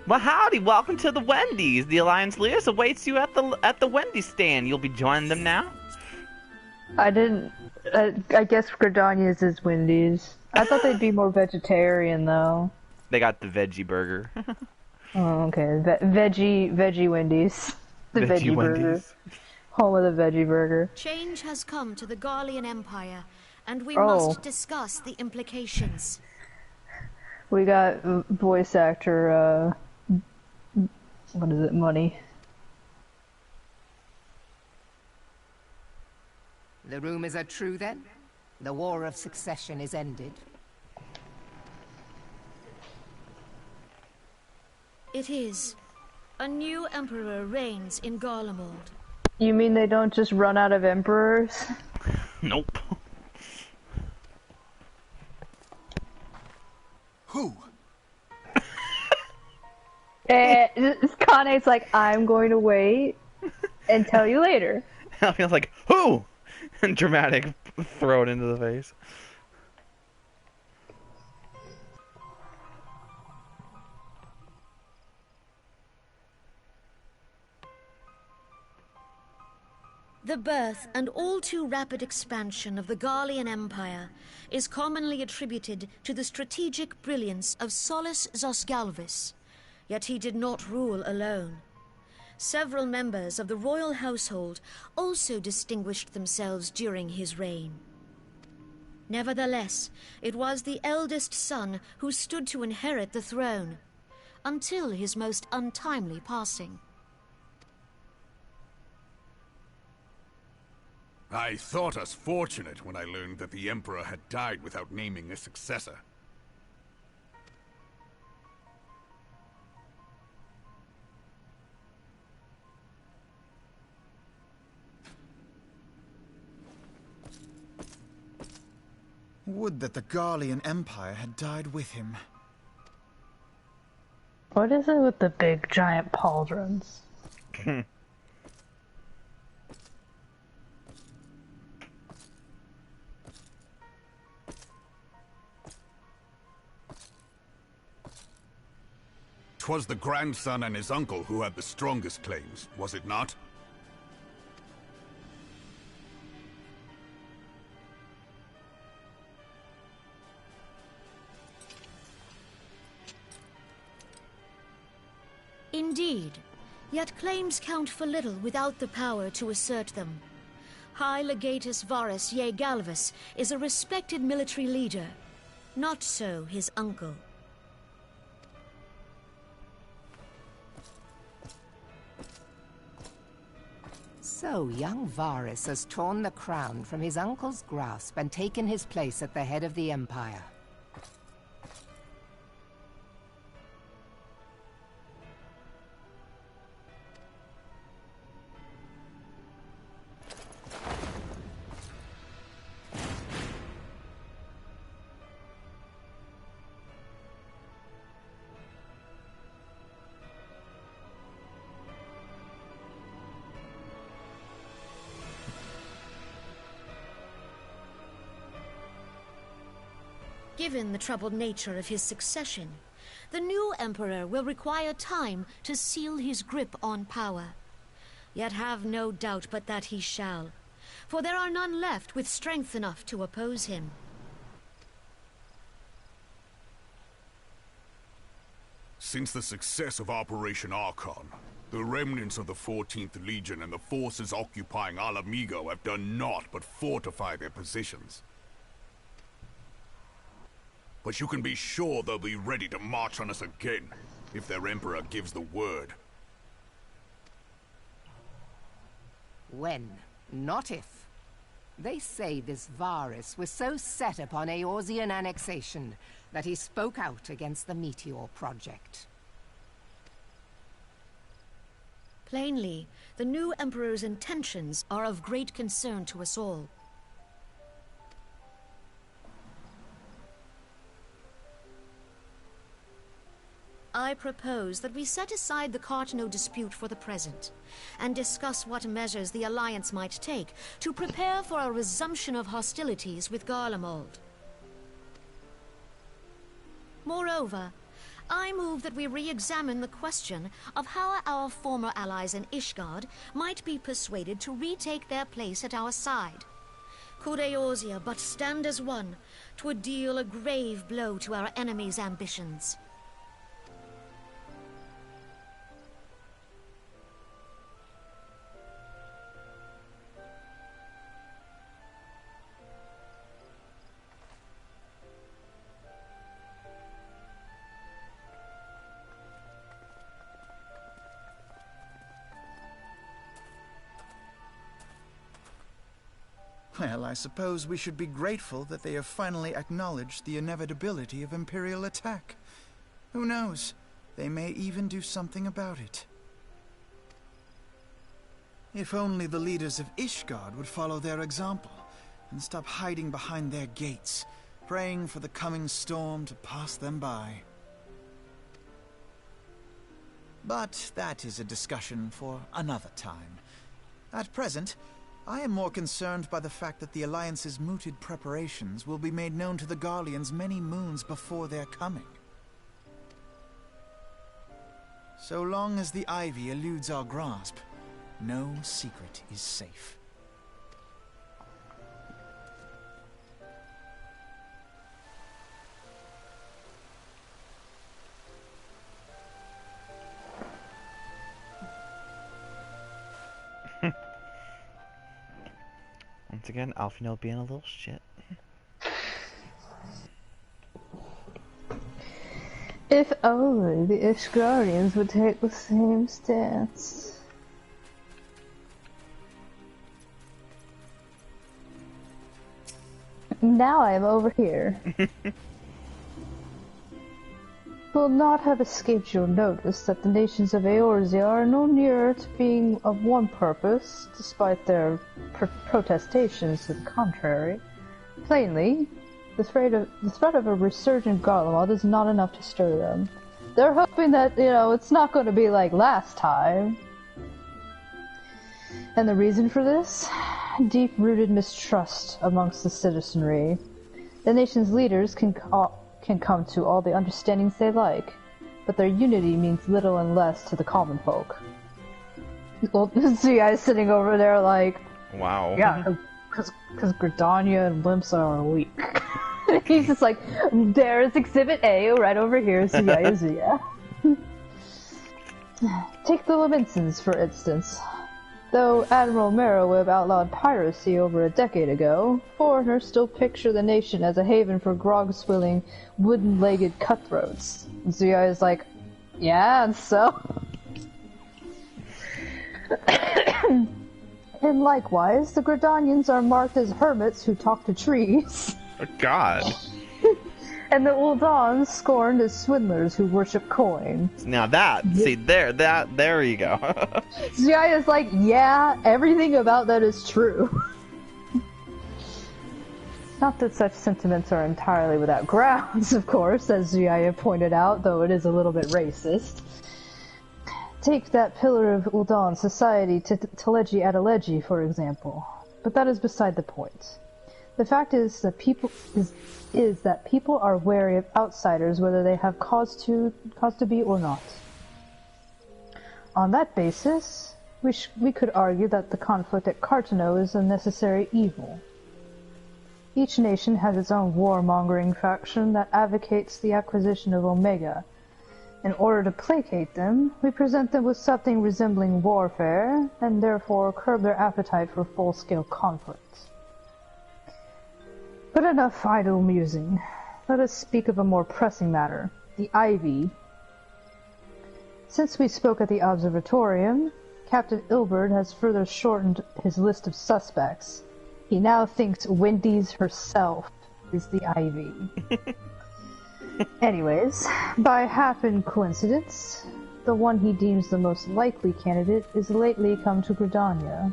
Well, howdy! Welcome to the Wendy's. The Alliance Leaders awaits you at the Wendy's stand. You'll be joining them now. I didn't. I guess Gridania's is Wendy's. I thought they'd be more vegetarian though. They got the veggie burger. Oh, okay. Veggie Wendy's. The Veggie veggie burger. Wendy's. Home of the veggie burger. Change has come to the Garlean Empire, and we Oh. must discuss the implications. We got voice actor, what is it, Money. The rumors are true, then? The War of Succession is ended? It is. A new emperor reigns in Garlemald. You mean they don't just run out of emperors? Nope. Who? Kane's like, I'm going to wait and tell you later. I feel like, who? And dramatic, throw it into the face. The birth and all too rapid expansion of the Garlean Empire is commonly attributed to the strategic brilliance of Solus Zosgalvis, yet he did not rule alone. Several members of the royal household also distinguished themselves during his reign. Nevertheless, it was the eldest son who stood to inherit the throne, until his most untimely passing. I thought us fortunate when I learned that the Emperor had died without naming a successor. Would that the Garlean Empire had died with him. What is it with the big giant pauldrons? 'Twas the grandson and his uncle who had the strongest claims, was it not? Indeed, yet claims count for little without the power to assert them. High Legatus Varus Ye Galvus is a respected military leader. Not so his uncle. So young Varus has torn the crown from his uncle's grasp and taken his place at the head of the Empire. Given the troubled nature of his succession, the new emperor will require time to seal his grip on power. Yet have no doubt but that he shall, for there are none left with strength enough to oppose him. Since the success of Operation Archon, the remnants of the 14th Legion and the forces occupying Alamigo have done naught but fortify their positions. But you can be sure they'll be ready to march on us again, if their Emperor gives the word. When, not if. They say this Varus was so set upon Eorzean annexation that he spoke out against the Meteor Project. Plainly, the new emperor's intentions are of great concern to us all. I propose that we set aside the Cartno dispute for the present, and discuss what measures the Alliance might take to prepare for a resumption of hostilities with Garlemald. Moreover, I move that we re-examine the question of how our former allies in Ishgard might be persuaded to retake their place at our side. Could Eorzea but stand as one, 'twould deal a grave blow to our enemy's ambitions. Well, I suppose we should be grateful that they have finally acknowledged the inevitability of Imperial attack. Who knows? They may even do something about it. If only the leaders of Ishgard would follow their example and stop hiding behind their gates, praying for the coming storm to pass them by. But that is a discussion for another time. At present, I am more concerned by the fact that the Alliance's mooted preparations will be made known to the Garleans many moons before their coming. So long as the Ivy eludes our grasp, no secret is safe. Once again, Alfino being a little shit. If only the Ishgardians would take the same stance. Now I am over here. Will not have escaped your notice that the nations of Eorzea are no nearer to being of one purpose, despite their protestations to the contrary. Plainly, the threat of a resurgent Garlemald is not enough to stir them. They're hoping that, it's not going to be like last time. And the reason for this? Deep-rooted mistrust amongst the citizenry. The nation's leaders can come to all the understandings they like, but their unity means little and less to the common folk. Well, this guy is sitting over there like, wow. Yeah, because Gridania and Limsa are weak. He's just like, there's Exhibit A right over here, Zia. Take the Leminsons, for instance. Though Admiral Merowib outlawed piracy over a decade ago, foreigners still picture the nation as a haven for grog-swilling, wooden-legged cutthroats. Zia is like, yeah, and so? And likewise, the Gridanians are marked as hermits who talk to trees. Oh, God. And the Uldans scorned as swindlers who worship coins. Now there you go. Zia is like, yeah, everything about that is true. Not that such sentiments are entirely without grounds, of course, as Zia pointed out, though it is a little bit racist. Take that pillar of Uldan society to Teleji Adeleji, for example. But that is beside the point. The fact is that people are wary of outsiders, whether they have cause to be or not. On that basis, we could argue that the conflict at Cartano is a necessary evil. Each nation has its own warmongering faction that advocates the acquisition of Omega. In order to placate them, we present them with something resembling warfare, and therefore curb their appetite for full-scale conflict. But enough idle musing. Let us speak of a more pressing matter, the Ivy. Since we spoke at the Observatorium, Captain Ilberd has further shortened his list of suspects. He now thinks Wendy's herself is the Ivy. Anyways, by happen coincidence, the one he deems the most likely candidate is lately come to Gridania.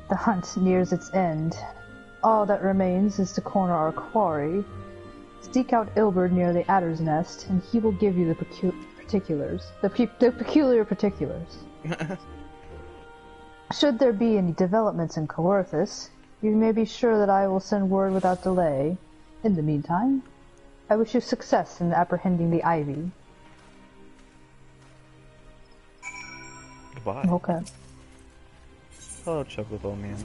The hunt nears its end. All that remains is to corner our quarry. Seek out Ilberd near the Adder's Nest, and he will give you the particulars. The peculiar particulars. Should there be any developments in Coerthus, you may be sure that I will send word without delay. In the meantime, I wish you success in apprehending the Ivy. Goodbye. Okay. Hello, Chocobo Man.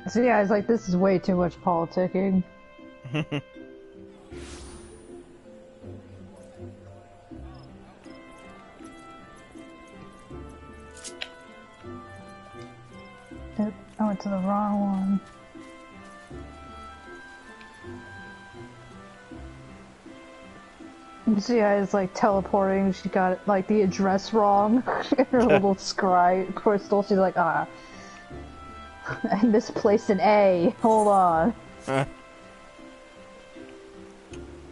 So yeah, it's like, this is way too much politicking. Nope, I went to the wrong one. So yeah, it's like teleporting, she got like the address wrong in her little scry crystal. She's like, I misplaced an A, hold on.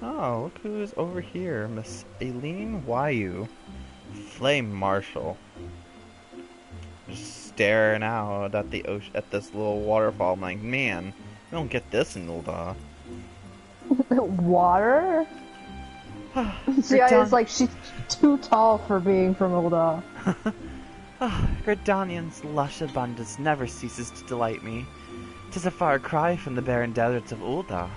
Oh, look who's over here. Miss Aileen Wayu. Flame Marshal. Just staring out at the ocean, at this little waterfall. I'm like, man, we don't get this in Ul'dah. Water? See, it's like she's too tall for being from Ul'dah. Gridanian's lush abundance never ceases to delight me. 'Tis a far cry from the barren deserts of Ul'dah.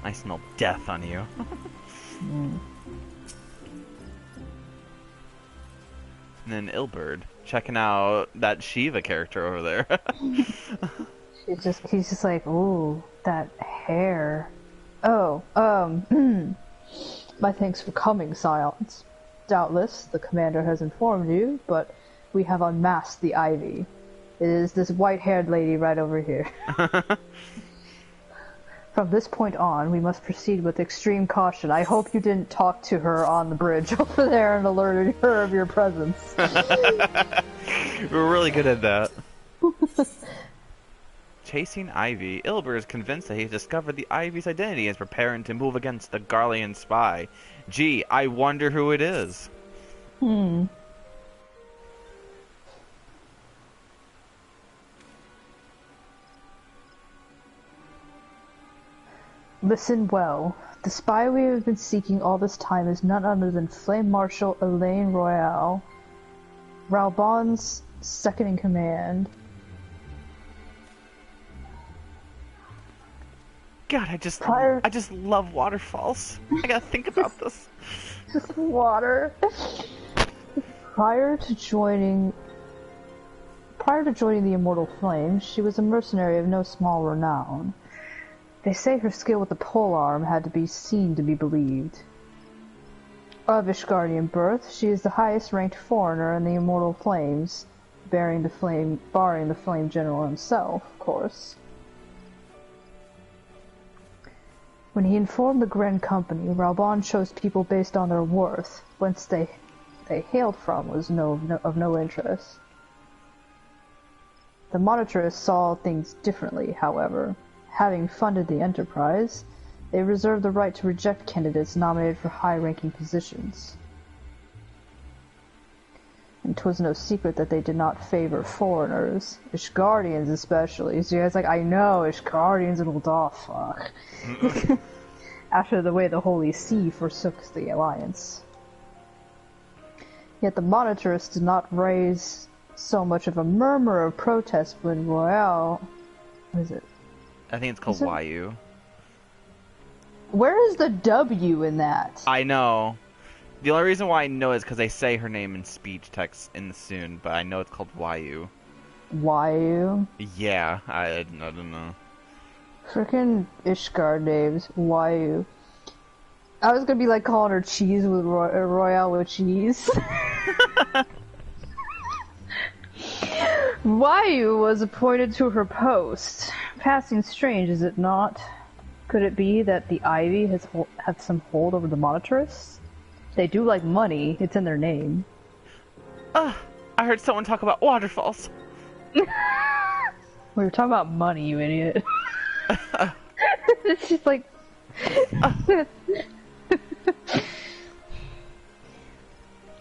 I smell death on you. And then Ilberd, checking out that Shiva character over there. He's just like, ooh, that hair. Oh, my thanks for coming, Scions. Doubtless, the commander has informed you, but we have unmasked the Ivy. It is this white-haired lady right over here. From this point on, we must proceed with extreme caution. I hope you didn't talk to her on the bridge over there and alerted her of your presence. We're really good at that. Chasing Ivy, Ilber is convinced that he's discovered the Ivy's identity and is preparing to move against the Garlean spy. Gee, I wonder who it is. Listen well. The spy we have been seeking all this time is none other than Flame Marshal Elaine Royale, Raubon's second-in-command. God, I just love waterfalls. I gotta think about this. Just water. Prior to joining the Immortal Flames, she was a mercenary of no small renown. They say her skill with the polearm had to be seen to be believed. Of Ishgardian birth, she is the highest-ranked foreigner in the Immortal Flames, barring the Flame General himself, of course. When he informed the Grand Company, Raubon chose people based on their worth. Whence they hailed from was of no interest. The Monitorists saw things differently, however. Having funded the enterprise, they reserved the right to reject candidates nominated for high-ranking positions. And 'twas no secret that they did not favor foreigners, Ishgardians especially. So you guys like, I know, Ishgardians and Ul'dah, fuck. After the way the Holy See forsook the Alliance. Yet the Monitorists did not raise so much of a murmur of protest when Royale... What is it? I think it's called Wayu. Where is the W in that? I know. The only reason why I know is because they say her name in speech text in the Soon, but I know it's called Wayu. Wayu? Yeah, I don't know. Frickin' Ishgard names. Wayu. I was gonna be like calling her cheese with Royale with cheese. Wayu was appointed to her post. Passing strange, is it not? Could it be that the Ivy has had some hold over the Monitorists? They do like money, it's in their name. I heard someone talk about waterfalls. We were talking about money, you idiot. It's just like...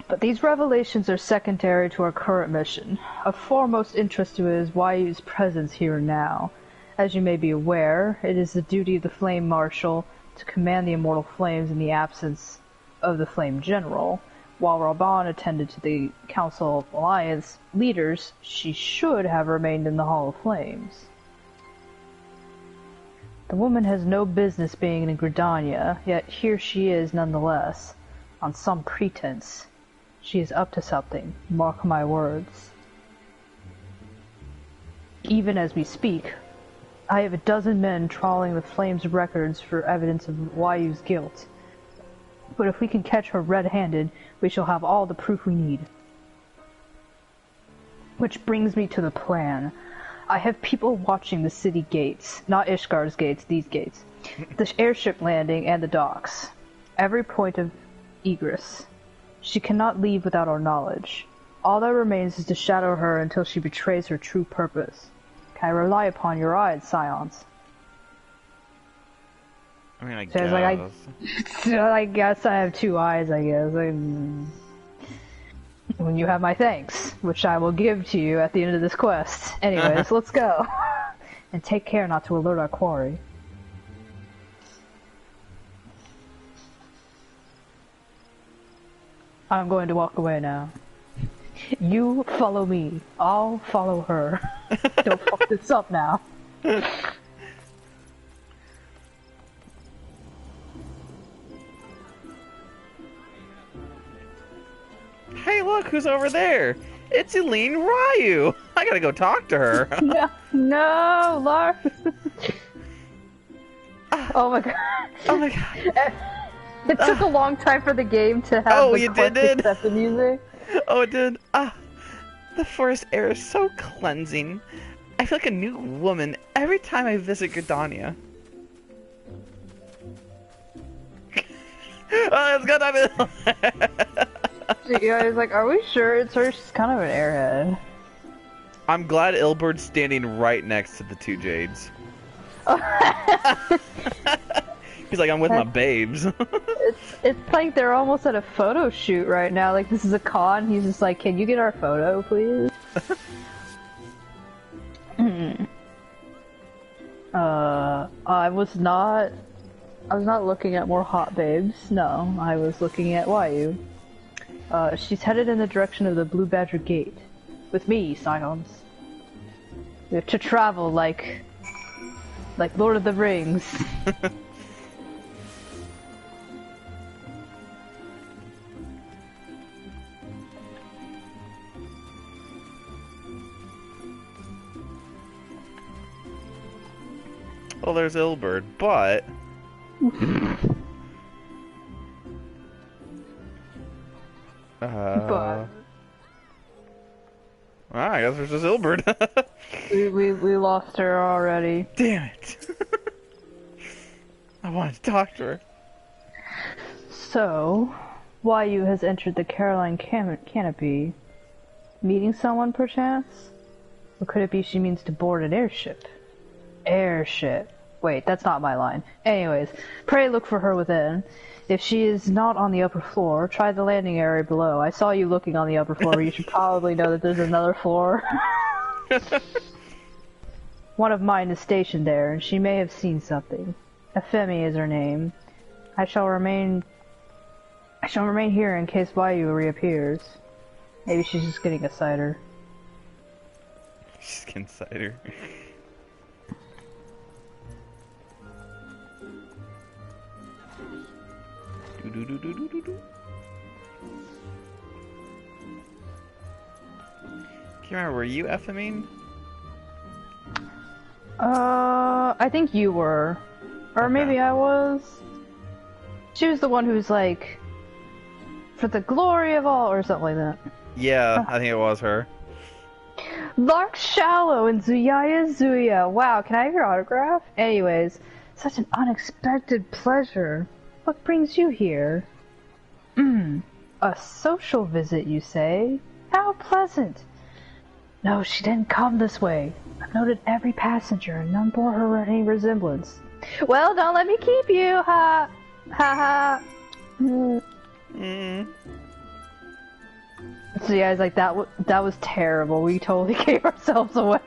But these revelations are secondary to our current mission. Of foremost interest to it is Wayu's presence here and now. As you may be aware, it is the duty of the Flame Marshal to command the Immortal Flames in the absence of the Flame General. While Raubon attended to the Council of Alliance leaders, she should have remained in the Hall of Flames. The woman has no business being in Gridania, yet here she is nonetheless, on some pretense. She is up to something, mark my words. Even as we speak, I have a dozen men trawling the Flame's records for evidence of Wayu's guilt. But if we can catch her red-handed, we shall have all the proof we need. Which brings me to the plan. I have people watching the city gates. Not Ishgar's gates, these gates. The airship landing and the docks. Every point of egress. She cannot leave without our knowledge. All that remains is to shadow her until she betrays her true purpose. Can I rely upon your eyes, Scions? I mean, I So guess. I guess I have two eyes, I guess. When you have my thanks, which I will give to you at the end of this quest. Anyways, let's go. And take care not to alert our quarry. I'm going to walk away now. You follow me. I'll follow her. Don't fuck this up now. Hey, look, who's over there? It's Eileen Ryu. I gotta go talk to her. No, Lars. Oh my god. Oh my god. It took a long time for the game to have the quest accepted music. Oh, it did. The forest air is so cleansing. I feel like a new woman every time I visit Gridania. Oh, it's good. Yeah, I was like, are we sure it's her? She's kind of an airhead. I'm glad Ilbert's standing right next to the two Jades. He's like, I'm with my babes. It's like they're almost at a photo shoot right now. Like, this is a con. He's just like, can you get our photo, please? I was not looking at more hot babes. No, I was looking at Wayu. She's headed in the direction of the Blue Badger Gate. With me, Scions. We have to travel like Lord of the Rings. Well, there's Ilbert, but... But... I guess there's just Ilbert. we lost her already. Damn it. I wanted to talk to her. So, Wayu has entered the Caroline canopy. Meeting someone, perchance? Or could it be she means to board an airship? Airship. Wait, that's not my line. Anyways, pray look for her within. If she is not on the upper floor, try the landing area below. I saw you looking on the upper floor. You should probably know that there's another floor. One of mine is stationed there, and she may have seen something. Ephemi is her name. I shall remain here in case Wayu reappears. Maybe she's just getting a cider. She's getting cider. Do do do do do do. Can't remember, were you Ephemine? I think you were. Or Okay. maybe I was. She was the one who was like, for the glory of all, or something like that. Yeah, I think it was her. Lark Shallow and Zuyaya Zuya. Wow, can I have your autograph? Anyways, such an unexpected pleasure. What brings you here? A social visit, you say? How pleasant. No, she didn't come this way. I've noted every passenger, and none bore her any resemblance. Well, don't let me keep you, ha! Ha ha! So yeah, I was like, that was terrible. We totally gave ourselves away.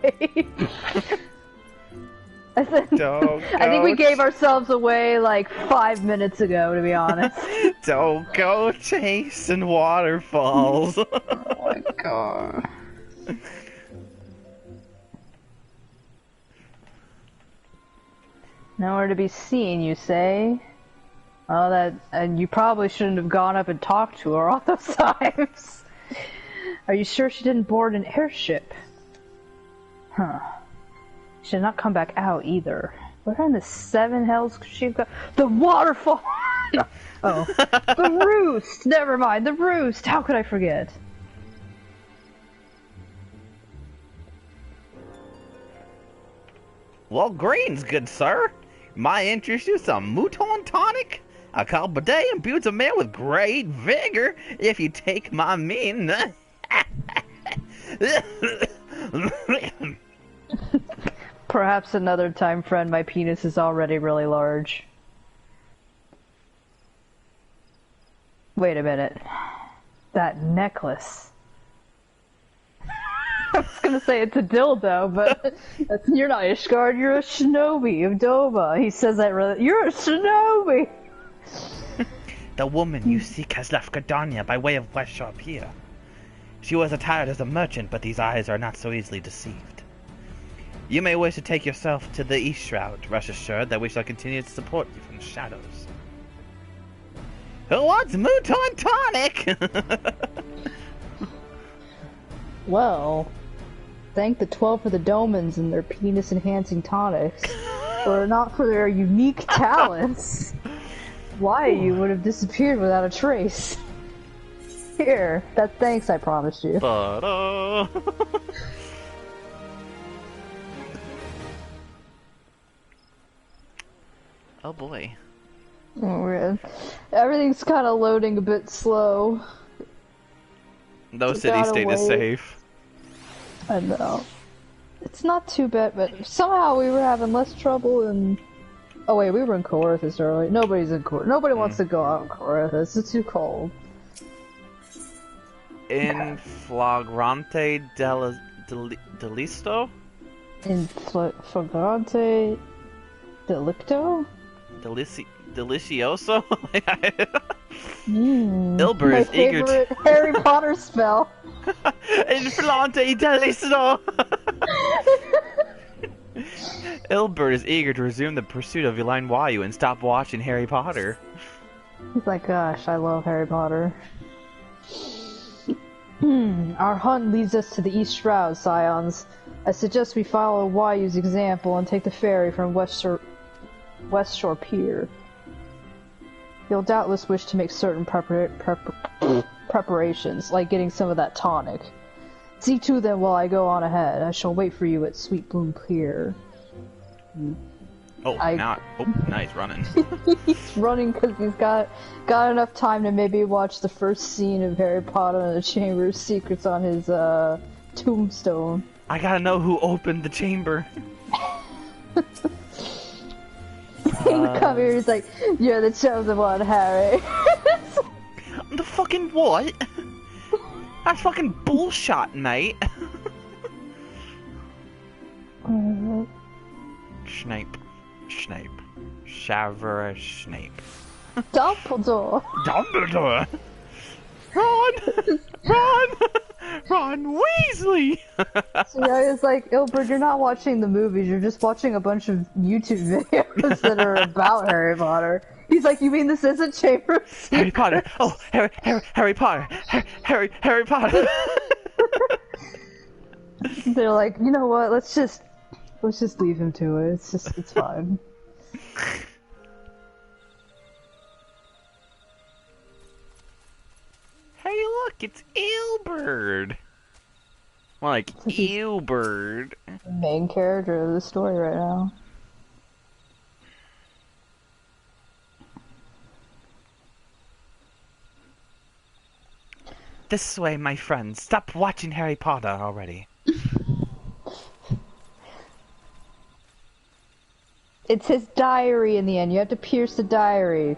I think we gave ourselves away like 5 minutes ago, to be honest. Don't go chasing waterfalls. Oh my god. Nowhere to be seen, you say? Oh, and you probably shouldn't have gone up and talked to her all those times. Are you sure she didn't board an airship? Huh. Should not come back out either. Where in the seven hells could she go? The waterfall! No. Oh. The roost! Never mind, the roost! How could I forget? Well, greens, good sir. Might introduce you some mouton tonic? A bidet imbues a man with great vigor if you take my mean. Perhaps another time, friend. My penis is already really large. Wait a minute. That necklace. I was gonna say it's a dildo, but you're not Ishgard, you're a shinobi of Doma. He says that really. You're a shinobi! The woman you seek has left Gardania by way of West Sharpier. She was attired as a merchant, but these eyes are not so easily deceived. You may wish to take yourself to the East Shroud. Rest assured that we shall continue to support you from the shadows. Who wants mouton tonic? Well, thank the 12 for the Domans and their penis-enhancing tonics. Were it not for their unique talents, why you would have disappeared without a trace. Here, that thanks I promised you. Oh boy. Oh, weird. Everything's kind of loading a bit slow. No city state is safe. I know. It's not too bad, but somehow we were having less trouble in... Oh wait, we were in Coerthus earlier. Nobody's in Coerthus. Nobody wants to go out in Coerthus. It's too cold. In Flagrante Delisto? In Flagrante Delicto? Delicioso? Ilber My is eager favorite to... Harry Potter spell. In Flante Delisto! Ilbert is eager to resume the pursuit of Elaine Wayu and stop watching Harry Potter. He's like, gosh, I love Harry Potter. Our hunt leads us to the East Shroud, Scions. I suggest we follow Wayu's example and take the ferry from West Shore Pier. You'll doubtless wish to make certain preparations, like getting some of that tonic. See to them while I go on ahead. I shall wait for you at Sweet Bloom Pier. Oh, nice running. He's running because he's got enough time to maybe watch the first scene of Harry Potter and the Chamber of Secrets on his tombstone. I gotta know who opened the chamber. Come here, he's like, you're the chosen one, Harry. The fucking what? That's fucking bullshit, mate. Snape. Severus Snape. Dumbledore. Ron Weasley. So yeah, it's like, Ilbert, you're not watching the movies, you're just watching a bunch of YouTube videos that are about Harry Potter. He's like, you mean this isn't Chamber of Secrets? Harry Potter. Oh, Harry Potter. Harry Potter. They're like, you know what? Let's just leave him to it. It's fine. Hey, look, it's Ilbert. More like Ilbert. The main character of the story right now. This way, my friends. Stop watching Harry Potter already. It's his diary in the end. You have to pierce the diary.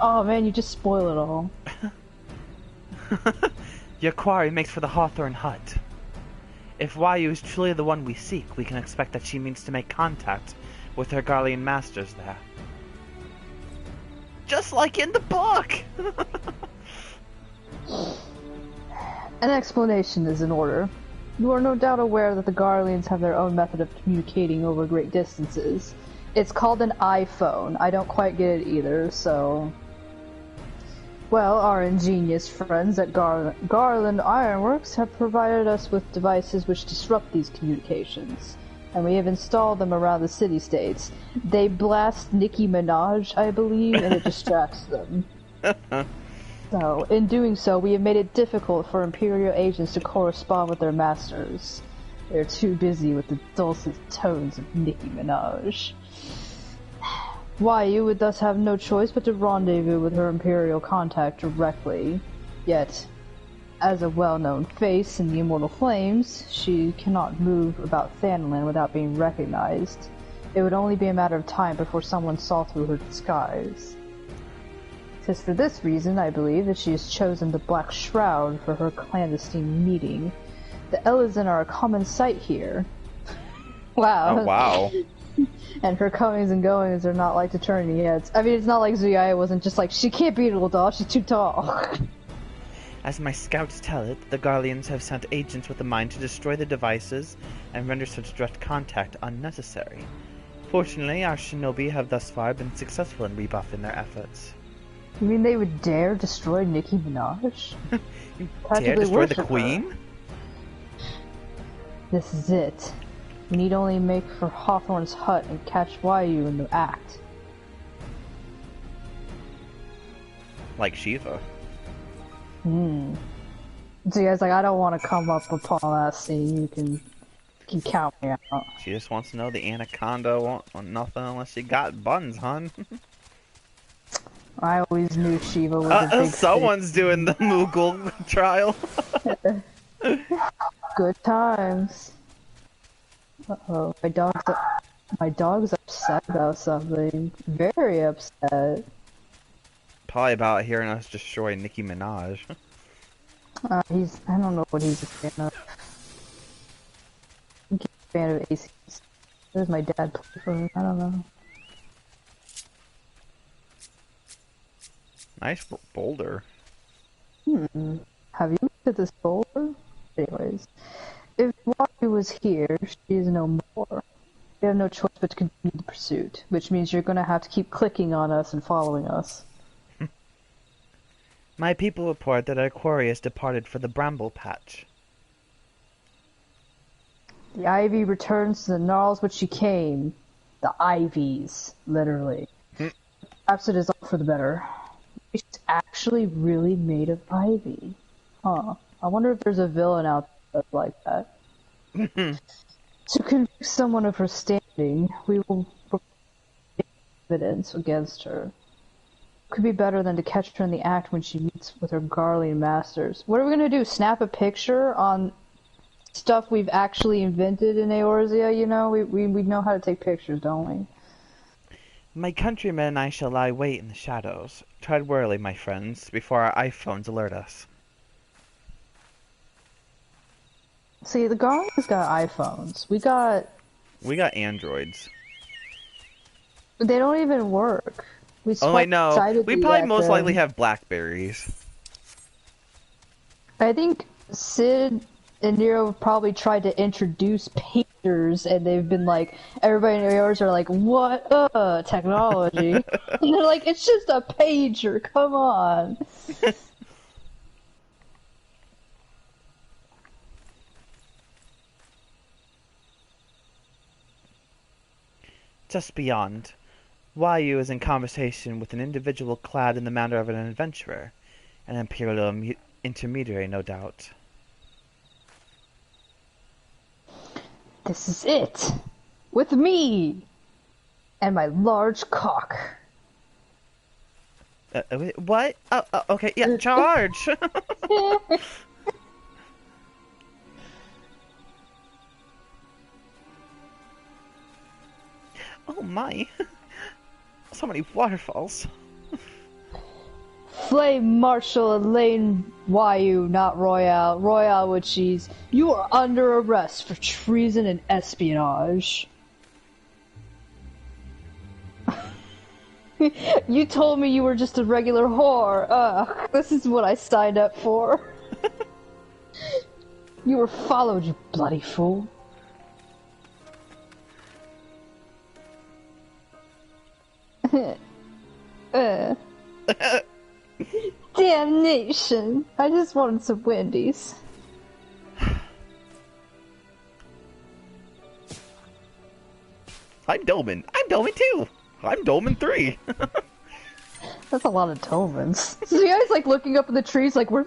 Oh man, you just spoil it all. Your quarry makes for the Hawthorne hut. If Wayu is truly the one we seek, we can expect that she means to make contact with her Garlean masters there. Just like in the book! An explanation is in order. You are no doubt aware that the Garleans have their own method of communicating over great distances. It's called an iPhone. I don't quite get it either, so... Well, our ingenious friends at Garland Ironworks have provided us with devices which disrupt these communications. and we have installed them around the city-states. They blast Nicki Minaj, I believe, and it distracts them. So, in doing so, we have made it difficult for Imperial agents to correspond with their masters. They're too busy with the dulcet tones of Nicki Minaj. Why, you would thus have no choice but to rendezvous with her Imperial contact directly. Yet, as a well-known face in the Immortal Flames, she cannot move about Thanalan without being recognized. It would only be a matter of time before someone saw through her disguise. 'Tis for this reason, I believe, that she has chosen the Black Shroud for her clandestine meeting. The Elysian are a common sight here. Wow. Oh, wow. And her comings and goings are not like deterring heads. I mean, it's not like Zuyaya wasn't just like, she can't be a little doll, she's too tall. As my scouts tell it, the Garleans have sent agents with a mind to destroy the devices and render such direct contact unnecessary. Fortunately, our shinobi have thus far been successful in rebuffing their efforts. You mean they would dare destroy Nicki Minaj? You dare destroy the Queen? This is it. We need only make for Hawthorne's hut and catch Wayu in the act. Like Shiva. So you guys like, I don't want to come up upon that scene. You can count me out. She just wants to know the anaconda want nothing unless she got buns, hon. I always knew Shiva was a big someone's doing the Moogle trial. Good times. Uh-oh, my dog's upset about something. Very upset. Probably about hearing us destroy Nicki Minaj. I don't know what he's a fan of. He's a fan of ACs. There's my dad play for him, I don't know. Nice boulder. Have you looked at this boulder? Anyways, if Waki was here, she is no more. We have no choice but to continue the pursuit, which means you're gonna have to keep clicking on us and following us. My people report that Aquarius departed for the Bramble Patch. The ivy returns to the gnarls which she came. The ivies, literally. Perhaps it is all for the better. She's actually really made of ivy. Huh. I wonder if there's a villain out there that's like that. To convict someone of her standing, we will report evidence against her. Could be better than to catch her in the act when she meets with her Garlean masters. What are we gonna do? Snap a picture on stuff we've actually invented in Eorzea? You know, we know how to take pictures, don't we? My countrymen and I shall lie wait in the shadows. Tread warily, my friends, before our iPhones alert us. See, the Garleans got iPhones. We got Androids. They don't even work. Oh, I know. We probably most likely have Blackberries. I think Sid and Nero have probably tried to introduce pagers, and they've been like, everybody in yours are like, what technology? And they're like, it's just a pager, come on. Just beyond, Wayu is in conversation with an individual clad in the manner of an adventurer, an Imperial intermediary, no doubt. This is it! With me! And my large cock. What? Oh, okay, yeah, charge! Oh my! So many waterfalls. Flame Marshal Elaine Wayu, not Royale. Royale with cheese. You are under arrest for treason and espionage. You told me you were just a regular whore. Ugh, this is what I signed up for. You were followed, you bloody fool. Damnation! I just wanted some Wendy's. I'm Dolman. I'm Dolman too. I'm Dolman 3. That's a lot of Tomans. So you guys like looking up in the trees, like where'd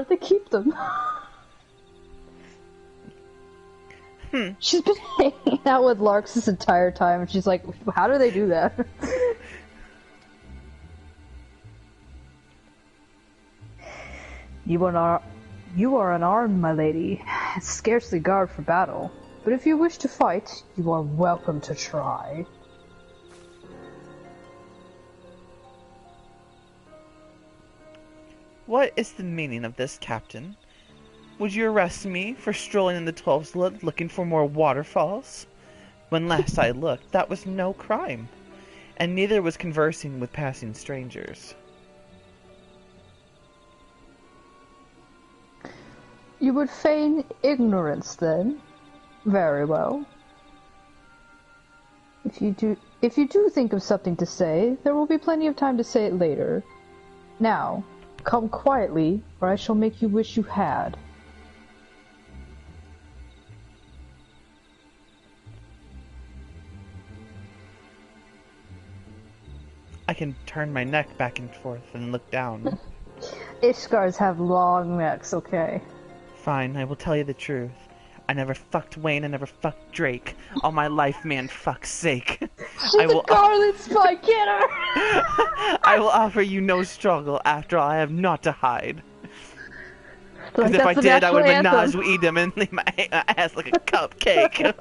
they keep them? She's been hanging out with Larks this entire time, and she's like, how do they do that? You are unarmed, my lady. It's scarcely guard for battle. But if you wish to fight, you are welcome to try. What is the meaning of this, Captain? Would you arrest me for strolling in the 12's Wood looking for more waterfalls? When last I looked, that was no crime, and neither was conversing with passing strangers. You would feign ignorance, then? Very well. If you do think of something to say, there will be plenty of time to say it later. Now, come quietly, or I shall make you wish you had. I can turn my neck back and forth and look down. Ishgars have long necks, okay? Fine, I will tell you the truth. I never fucked Wayne, I never fucked Drake. All my life, man, fuck's sake. She's a Garland spy, get her! I will offer you no struggle. After all, I have naught to hide. Because if I did, I would menage with them and leave my ass like a cupcake.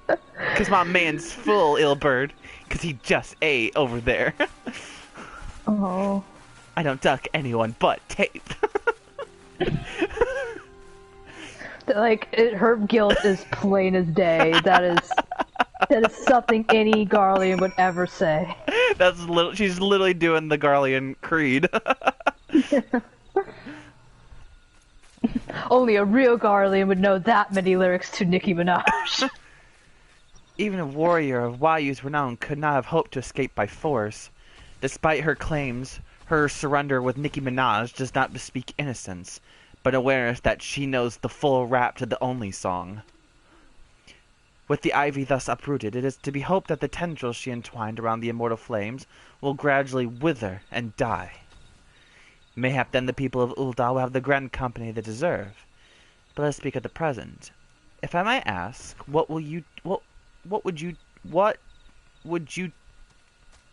Because my man's full, Illbird. Because he just ate over there. Oh. I don't duck anyone but tape. Like, her guilt is plain as day. That is something any Garlean would ever say. She's literally doing the Garlean creed. Only a real Garlean would know that many lyrics to Nicki Minaj. Even a warrior of Wayu's renown could not have hoped to escape by force. Despite her claims, her surrender with Nicki Minaj does not bespeak innocence, but awareness that she knows the full rap to the only song. With the ivy thus uprooted, it is to be hoped that the tendrils she entwined around the immortal flames will gradually wither and die. Mayhap then the people of Ul'dah will have the grand company they deserve. But let's speak of the present. If I might ask, what would you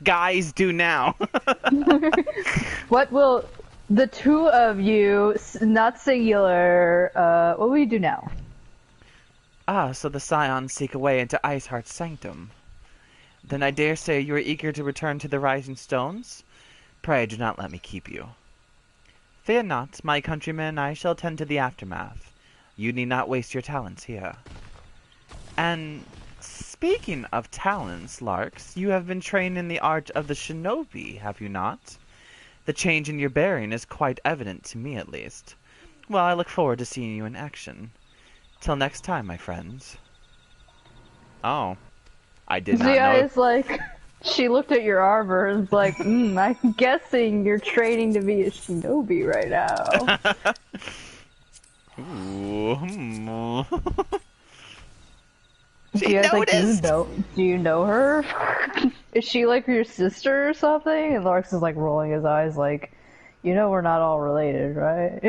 guys do now? What will the two of you, not singular, what will you do now? Ah, so the Scions seek a way into Iceheart's sanctum. Then I dare say you are eager to return to the Rising Stones? Pray do not let me keep you. Fear not, my countrymen and I shall tend to the aftermath. You need not waste your talents here. And speaking of talents, Larks, you have been trained in the art of the shinobi, have you not? The change in your bearing is quite evident to me, at least. Well, I look forward to seeing you in action. Till next time, my friends. Oh. I did not know. It's like, she looked at your armor and was like, I'm guessing you're training to be a shinobi right now. Ooh. She noticed! Like, do you know her? Is she like your sister or something? And Larks is like rolling his eyes like, you know we're not all related, right?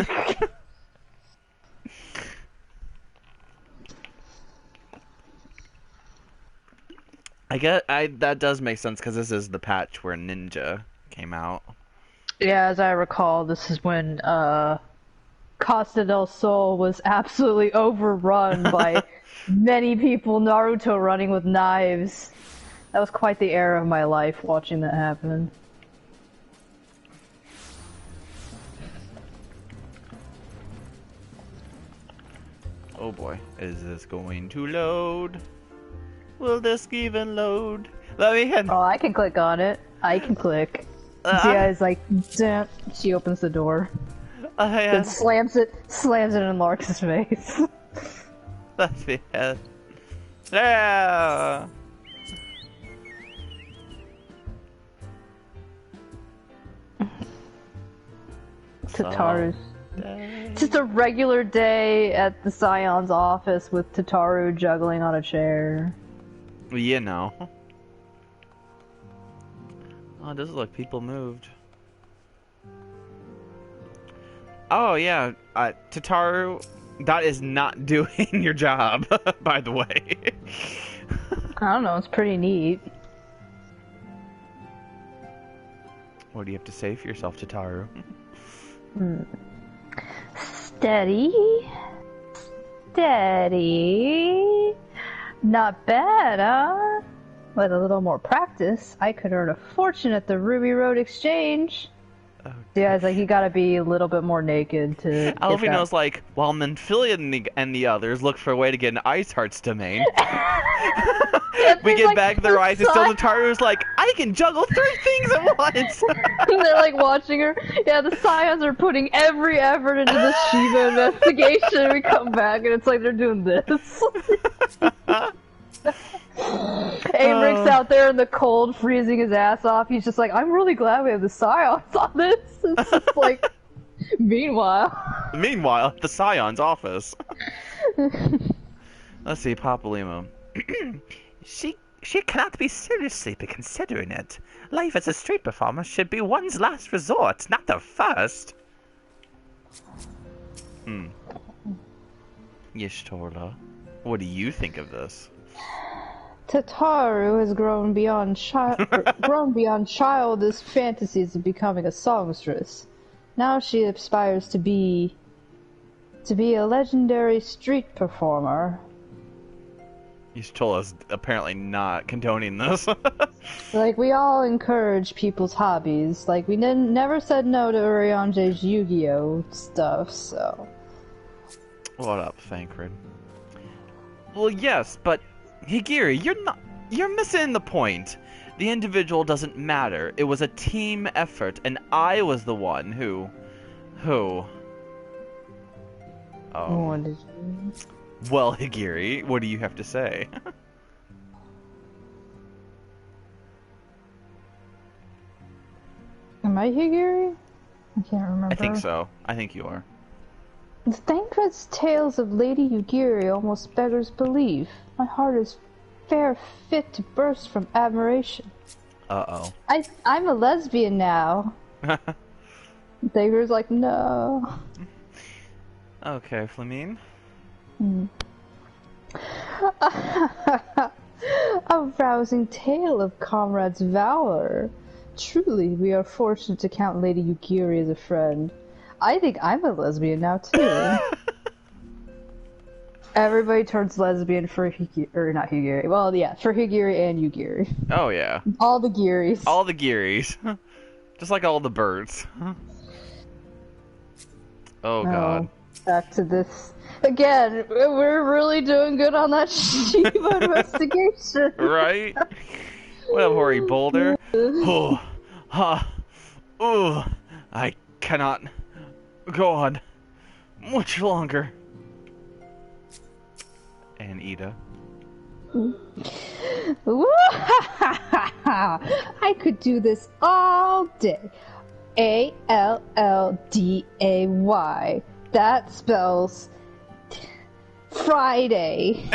That does make sense because this is the patch where Ninja came out. Yeah, as I recall, this is when Costa del Sol was absolutely overrun by many people Naruto running with knives. That was quite the era of my life watching that happen. Oh boy, is this going to load? Will this even load? Let me in. Oh, I can click on it. I can click. Zia is like, damn. She opens the door. Then slams it in Larks' face. That's me. Yeah. Tataru's. Just a regular day at the Scion's office with Tataru juggling on a chair. You know. Oh, it does look like people moved. Oh, yeah. Tataru, that is not doing your job, by the way. I don't know, it's pretty neat. What do you have to say for yourself, Tataru? Steady. Steady. Not bad, huh? With a little more practice, I could earn a fortune at the Ruby Road Exchange. Okay. Yeah, it's like you gotta be a little bit more naked to. Alvino's like, while Menphilia and the others look for a way to get an Ice Heart's domain. We get like, back their eyes, and still Tataru's like, I can juggle 3 things at once! They're like watching her. Yeah, the Scions are putting every effort into the Shiva investigation. We come back, and it's like they're doing this. Amrick's out there in the cold, freezing his ass off. He's just like, I'm really glad we have the Scions on this. It's just like, meanwhile. Meanwhile, at the Scion's office. Let's see, Papalimo. She cannot be seriously considering it. Life as a street performer should be one's last resort, not their first. Yishtorla, what do you think of this? Tataru has grown beyond childish fantasies of becoming a songstress. Now she aspires to be a legendary street performer. Yishtola's apparently not condoning this. Like, we all encourage people's hobbies. Like, we never said no to Urionje's Yu-Gi-Oh! Stuff, so... What up, Thancred? Well, yes, but Higiri, you're missing the point. The individual doesn't matter. It was a team effort, and I was the one who... Oh. What did you... Well, Higiri, what do you have to say? Am I Higiri? I can't remember. I think so. I think you are. Thancred's tales of Lady Yugiri almost beggars belief. My heart is fair fit to burst from admiration. Uh-oh. I'm a lesbian now. Thancred's like, no. Okay, Flamine. A rousing tale of comrades' valor. Truly, we are fortunate to count Lady Yugiri as a friend. I think I'm a lesbian now, too. Everybody turns lesbian for Higiri, or not Higiri. Well, yeah, for Higiri and Yugiri. Oh, yeah. All the Giris. All the Giris. Just like all the birds. Oh, God. Back to this. Again, we're really doing good on that Shiva investigation. Right? What up, Hori Boulder? Oh, ha, ooh, I cannot go on much longer. And Ida. I could do this all day. A-L-L-D-A-Y. That spells Friday.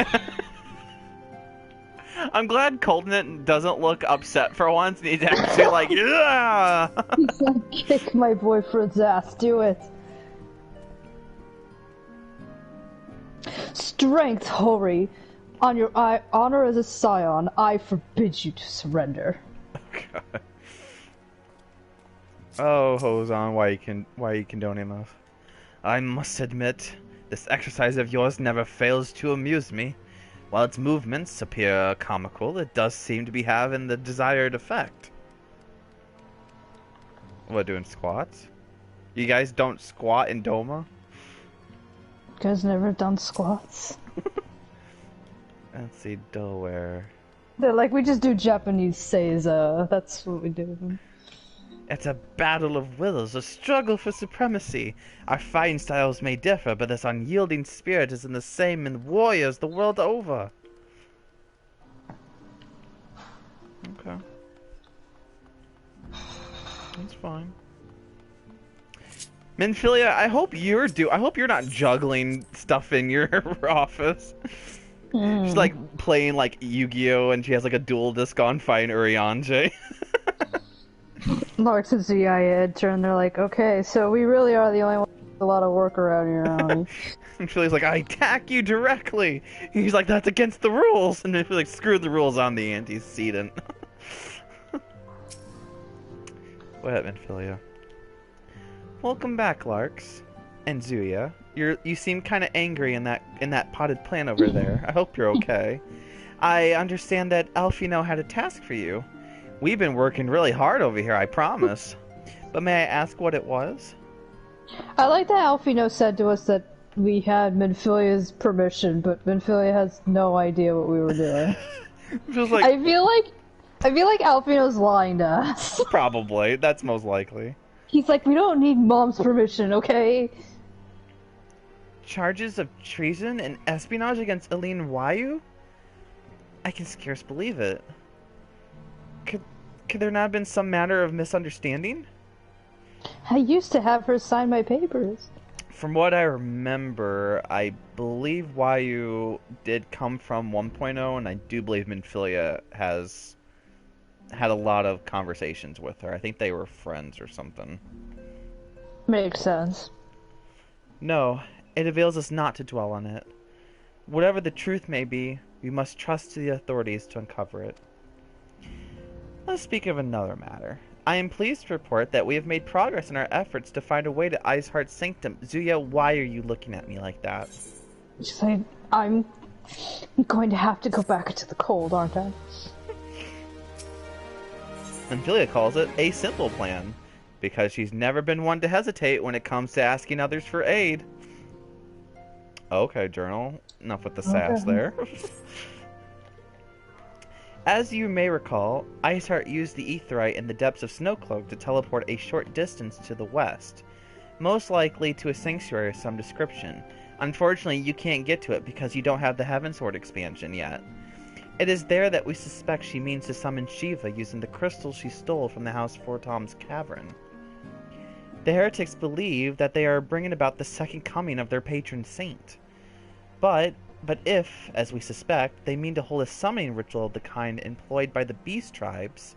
I'm glad Coldnet doesn't look upset for once, and he's actually like, yeah! He's like, kick my boyfriend's ass, do it. Strength, Hori. On your honor as a scion, I forbid you to surrender. God. Oh, Hozan, why you condoning this? I must admit, this exercise of yours never fails to amuse me. While its movements appear comical, it does seem to be having the desired effect. What, doing squats? You guys don't squat in Doma? You guys never done squats? Let's see, Delaware. They're like, we just do Japanese seiza. That's what we do. It's a battle of wills, a struggle for supremacy. Our fighting styles may differ, but this unyielding spirit is in the same in warriors the world over. Okay. That's fine. Menphilia, I hope you're not juggling stuff in your office. She's Mm. like playing like Yu-Gi-Oh, and she has like a dual disc on fighting Urianger. Larks and CIA turn. They're like, okay, so we really are the only ones with a lot of work around here, aren't we? And Philly's like, I attack you directly. He's like, that's against the rules. And then Philly's like, screw the rules, I'm the antecedent. What happened, Philia? Welcome back, Larks. And Zuya. You seem kinda angry in that potted plant over there. I hope you're okay. I understand that Alfino had a task for you. We've been working really hard over here, I promise. But may I ask what it was? I like that Alfino said to us that we had Minfilia's permission, but Minfilia has no idea what we were doing. Feels like I feel like Alfino's lying to us. probably. That's most likely. He's like, we don't need Mom's permission, okay? Charges of treason and espionage against Aline Wayu? I can scarce believe it. Could there not have been some matter of misunderstanding? I used to have her sign my papers. From what I remember, I believe Wayu did come from 1.0, and I do believe Minfilia has had a lot of conversations with her. I think they were friends or something. Makes sense. No, it avails us not to dwell on it. Whatever the truth may be, we must trust to the authorities to uncover it. Let's speak of another matter. I am pleased to report that we have made progress in our efforts to find a way to Iceheart's sanctum. Zuya, why are you looking at me like that? She's like, I'm going to have to go back into the cold, aren't I? Amphilia calls it a simple plan, because she's never been one to hesitate when it comes to asking others for aid. Okay, Journal. Enough with the sass there. As you may recall, Iceheart used the Aetheryte in the depths of Snowcloak to teleport a short distance to the west, most likely to a sanctuary of some description. Unfortunately, you can't get to it because you don't have the Heavensward expansion yet. It is there that we suspect she means to summon Shiva using the crystals she stole from the House Fortom's cavern. The heretics believe that they are bringing about the second coming of their patron saint. But if, as we suspect, they mean to hold a summoning ritual of the kind employed by the beast tribes,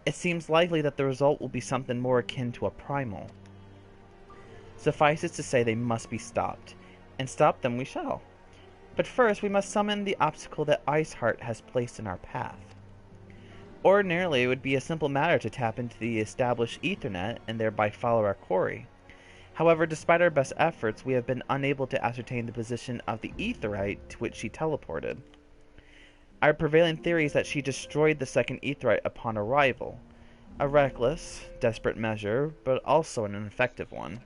it seems likely that the result will be something more akin to a primal. Suffice it to say they must be stopped, and stop them we shall. But first we must summon the obstacle that Iceheart has placed in our path. Ordinarily it would be a simple matter to tap into the established Ethernet and thereby follow our quarry. However, despite our best efforts, we have been unable to ascertain the position of the Aetheryte to which she teleported. Our prevailing theory is that she destroyed the second Aetheryte upon arrival. A reckless, desperate measure, but also an ineffective one.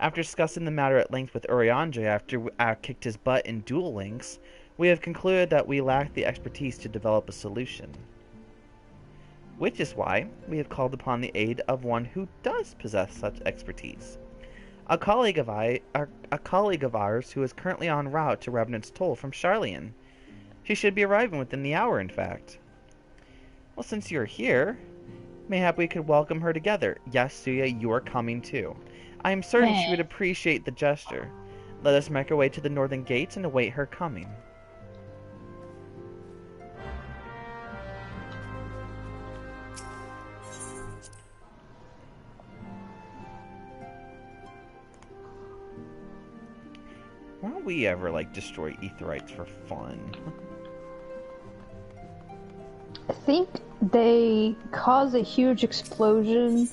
After discussing the matter at length with Urianger after I kicked his butt in Duel Links, we have concluded that we lack the expertise to develop a solution. Which is why we have called upon the aid of one who does possess such expertise. A colleague of ours who is currently en route to Revenant's Toll from Charlian. She should be arriving within the hour, in fact. Well, since you're here, mayhap we could welcome her together. Yes, Suya, you're coming too. I am certain she would appreciate the gesture. Let us make our way to the northern gates and await her coming. Why don't we ever, like, destroy Aetherites for fun? I think they cause a huge explosion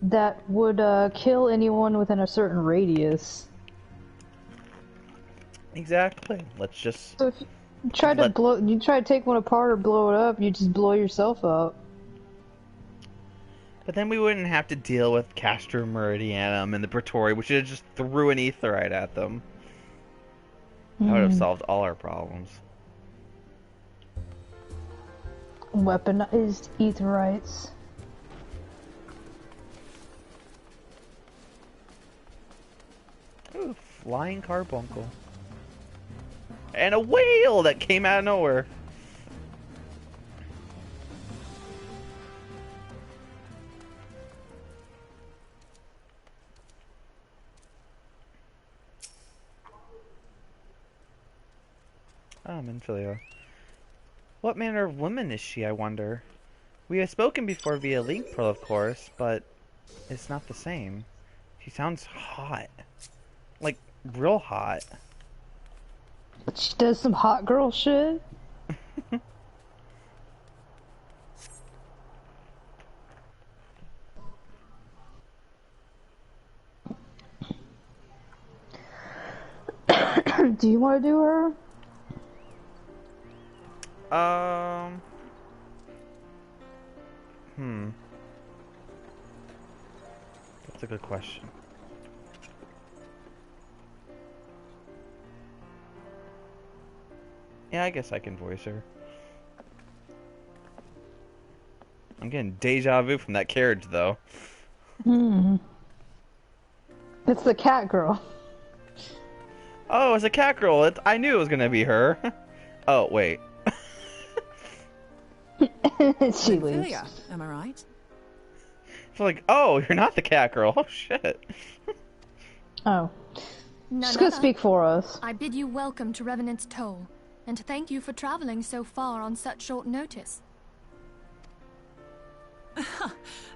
that would kill anyone within a certain radius. Exactly. Let's just... So if you try to take one apart or blow it up, you just blow yourself up. But then we wouldn't have to deal with Castor Meridianum and the Praetorian. We should have just threw an Aetherite at them. That would have solved all our problems. Weaponized Aetherites. Ooh, flying carbuncle. And a whale that came out of nowhere. Minfilia. What manner of woman is she, I wonder? We have spoken before via link pearl, of course, but it's not the same. She sounds hot. Like, real hot. She does some hot girl shit. Do you want to do her? That's a good question. Yeah, I guess I can voice her. I'm getting deja vu from that carriage, though. It's the cat girl. Oh, it's a cat girl. I knew it was gonna be her. Oh, wait. She leaves. Minfilia, am I right? It's like, oh, you're not the cat girl. Oh, shit. Oh. None She's gonna other. speak for us. I bid you welcome to Revenant's Toll, and to thank you for traveling so far on such short notice.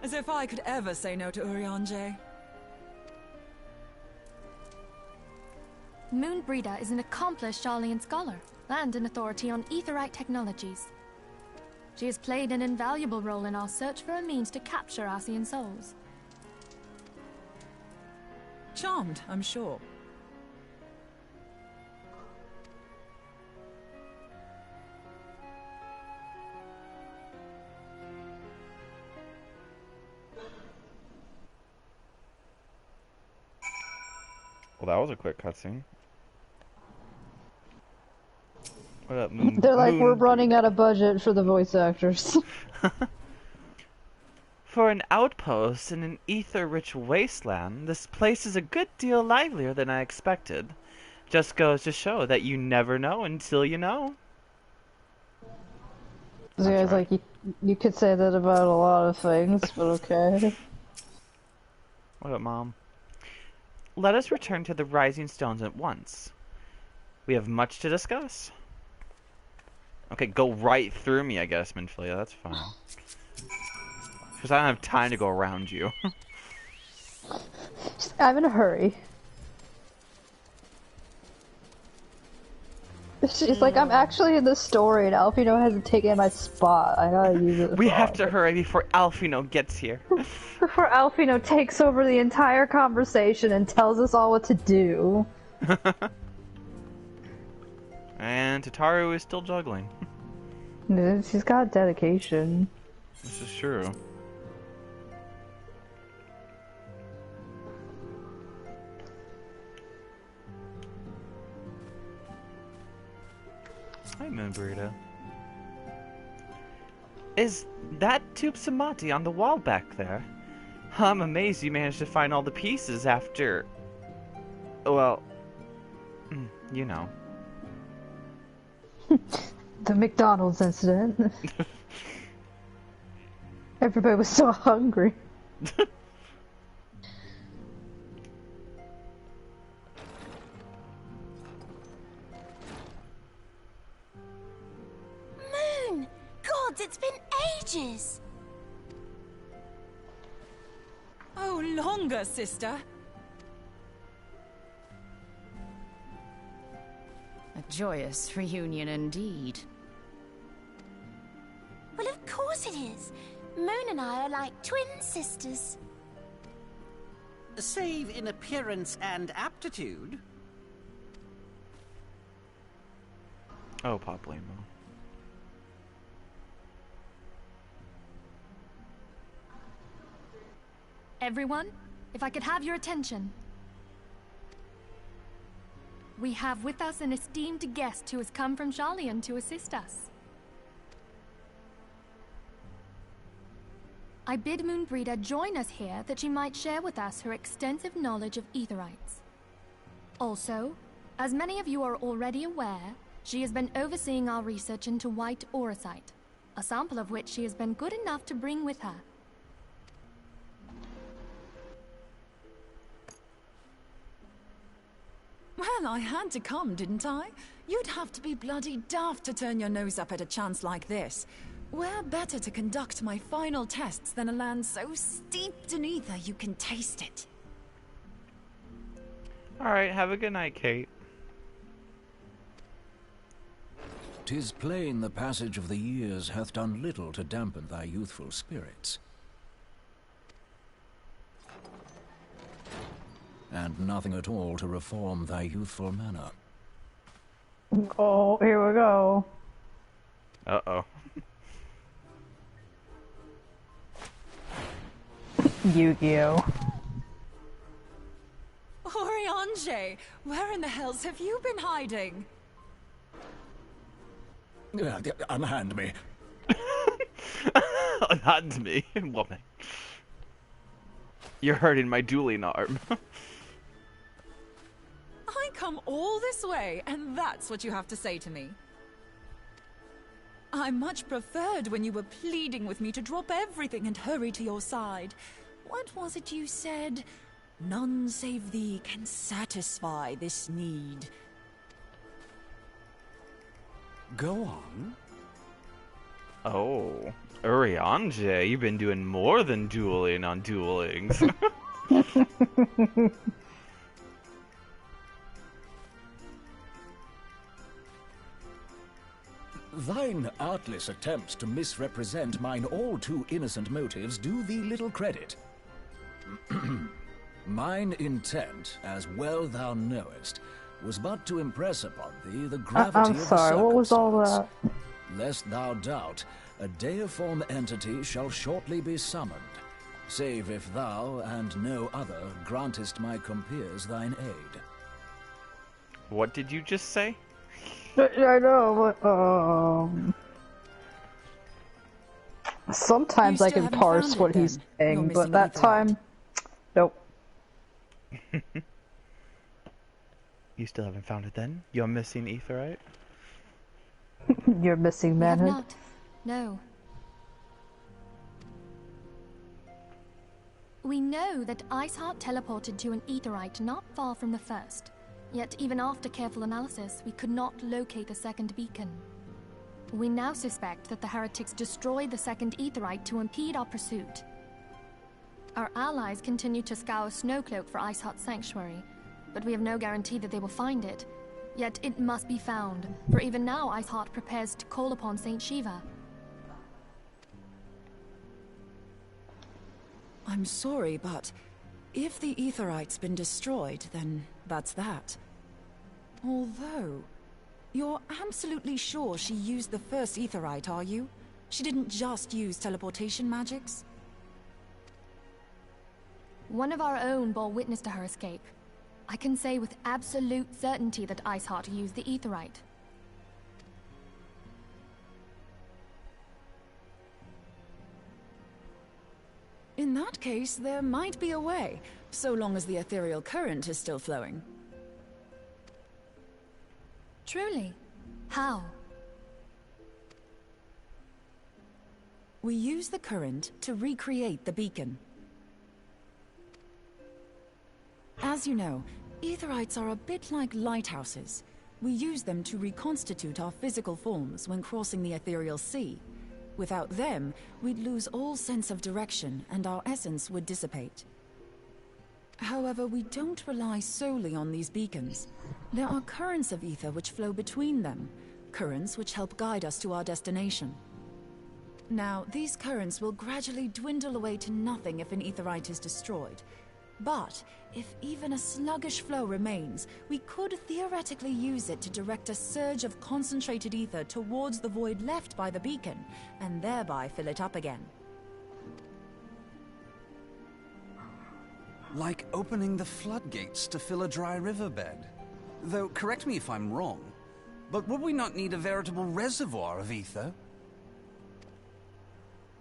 As if I could ever say no to Urianger. Moonbreeder is an accomplished Sharlayan scholar and an authority on aetherite technologies. She has played an invaluable role in our search for a means to capture Ascian souls. Charmed, I'm sure. Well, that was a quick cutscene. What up, Moon? They're like, we're running out of budget for the voice actors. For an outpost in an ether-rich wasteland, this place is a good deal livelier than I expected. Just goes to show that you never know until you know. So guys, right. like, you could say that about a lot of things, but okay. What up, Mom? Let us return to the Rising Stones at once. We have much to discuss. Okay, go right through me, I guess, Minfilia. That's fine. Because I don't have time to go around you. I'm in a hurry. She's like, I'm actually in the story, and Alfino hasn't taken my spot. I gotta use it. We have to hurry before Alfino gets here. Before Alfino takes over the entire conversation and tells us all what to do. And Tataru is still juggling. She's got dedication. This is true. Hi, Moonburrito. Is that Tube Samati on the wall back there? I'm amazed you managed to find all the pieces after... Well... You know. The McDonald's incident. Everybody was so hungry. Moon! Gods, it's been ages! Oh, longer, sister. A joyous reunion indeed. Well, of course it is. Moon and I are like twin sisters. Save in appearance and aptitude. Oh, Pop Lamo. Everyone, if I could have your attention. We have with us an esteemed guest who has come from Sharlayan to assist us. I bid Moonbreeder join us here that she might share with us her extensive knowledge of aetherites. Also, as many of you are already aware, she has been overseeing our research into white auracite, a sample of which she has been good enough to bring with her. Well, I had to come, didn't I? You'd have to be bloody daft to turn your nose up at a chance like this. Where better to conduct my final tests than a land so steeped in ether you can taste it? Alright, have a good night, Kate. 'Tis plain the passage of the years hath done little to dampen thy youthful spirits. And nothing at all to reform thy youthful manner. Oh, here we go. Uh-oh. Yu-Gi-Oh! Oriange, where in the hells have you been hiding? Unhand me. Unhand me, woman. You're hurting my dueling arm. I come all this way, and that's what you have to say to me. I much preferred when you were pleading with me to drop everything and hurry to your side. What was it you said? None save thee can satisfy this need. Go on. Oh, Urianger, you've been doing more than dueling on duelings. Thine artless attempts to misrepresent mine all too innocent motives do thee little credit. Mine intent, as well thou knowest, was but to impress upon thee the gravity I'm of sorry, the what was all circumstance. that? Lest thou doubt, a deiform entity shall shortly be summoned, save if thou and no other grantest my compeers thine aid. What did you just say? I know, but sometimes You I still can haven't parse found it, what he's then? saying, You're but missing that Aetherite. time, nope. You still haven't found it then? You're missing Aetherite? You're missing We have manhood. not. No. We know that Iceheart teleported to an Aetherite not far from the first. Yet even after careful analysis, we could not locate the second beacon. We now suspect that the heretics destroyed the second Aetherite to impede our pursuit. Our allies continue to scour Snowcloak for Iceheart's sanctuary, but we have no guarantee that they will find it. Yet it must be found, for even now Iceheart prepares to call upon Saint Shiva. I'm sorry, but if the Aetherite's been destroyed, then that's that. Although, you're absolutely sure she used the first Aetherite, are you? She didn't just use teleportation magics? One of our own bore witness to her escape. I can say with absolute certainty that Iceheart used the Aetherite. In that case, there might be a way, so long as the ethereal current is still flowing. Truly? How? We use the current to recreate the beacon. As you know, Aetherites are a bit like lighthouses. We use them to reconstitute our physical forms when crossing the ethereal sea. Without them, we'd lose all sense of direction and our essence would dissipate. However, we don't rely solely on these beacons. There are currents of ether which flow between them, currents which help guide us to our destination. Now, these currents will gradually dwindle away to nothing if an Aetherite is destroyed. But if even a sluggish flow remains, we could theoretically use it to direct a surge of concentrated ether towards the void left by the beacon, and thereby fill it up again. Like opening the floodgates to fill a dry riverbed. Though, correct me if I'm wrong, but would we not need a veritable reservoir of ether?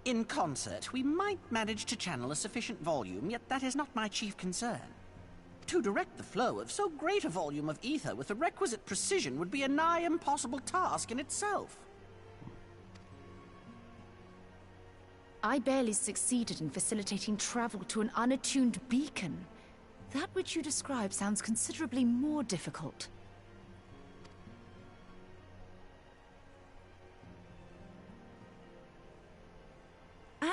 In concert, we might manage to channel a sufficient volume, yet that is not my chief concern. To direct the flow of so great a volume of ether with the requisite precision would be a nigh impossible task in itself. I barely succeeded in facilitating travel to an unattuned beacon. That which you describe sounds considerably more difficult.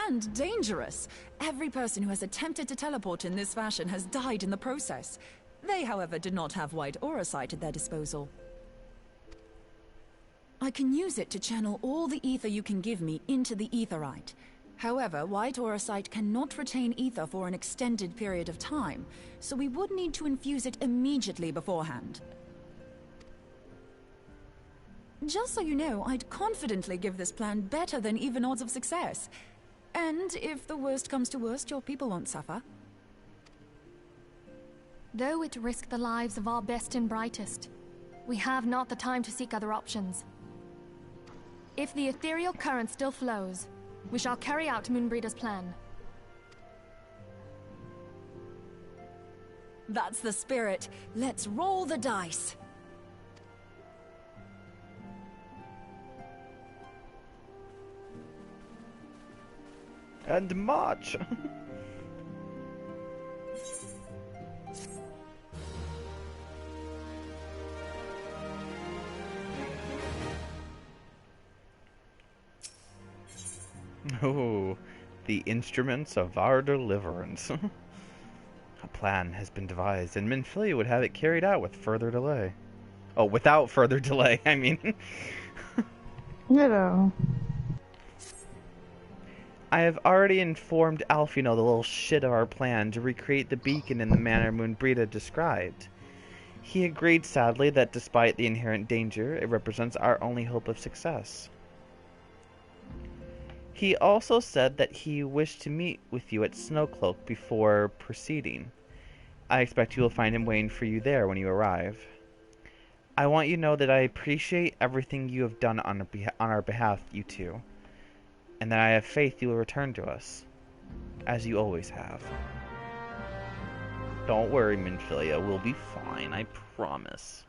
and dangerous. Every person who has attempted to teleport in this fashion has died in the process. They, however, did not have white aura sight at their disposal. I can use it to channel all the ether you can give me into the aetherite. However, white aura sight cannot retain ether for an extended period of time, so we would need to infuse it immediately beforehand. Just so you know, I'd confidently give this plan better than even odds of success. And if the worst comes to worst, your people won't suffer. Though it risk the lives of our best and brightest, we have not the time to seek other options. If the ethereal current still flows, we shall carry out Moonbreeder's plan. That's the spirit. Let's roll the dice. And march! Oh, the instruments of our deliverance. A plan has been devised, and Minfilia would have it carried out with further delay. Oh, without further delay, I mean. You know. I have already informed Alfino, the little shit, of our plan to recreate the beacon in the manner Moonbrita described. He agreed sadly that despite the inherent danger, it represents our only hope of success. He also said that he wished to meet with you at Snowcloak before proceeding. I expect you will find him waiting for you there when you arrive. I want you to know that I appreciate everything you have done on our behalf, you two, and that I have faith you will return to us, as you always have. Don't worry, Minfilia, we'll be fine, I promise.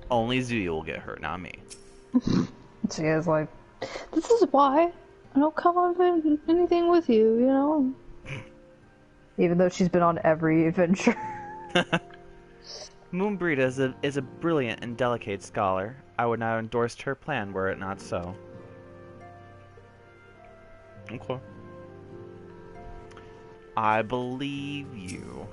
Only Zuya will get hurt, not me. She is like, this is why I don't come on anything with you, you know? Even though she's been on every adventure. Moonbrita is a brilliant and delicate scholar. I would not have endorsed her plan were it not so. Okay. I believe you.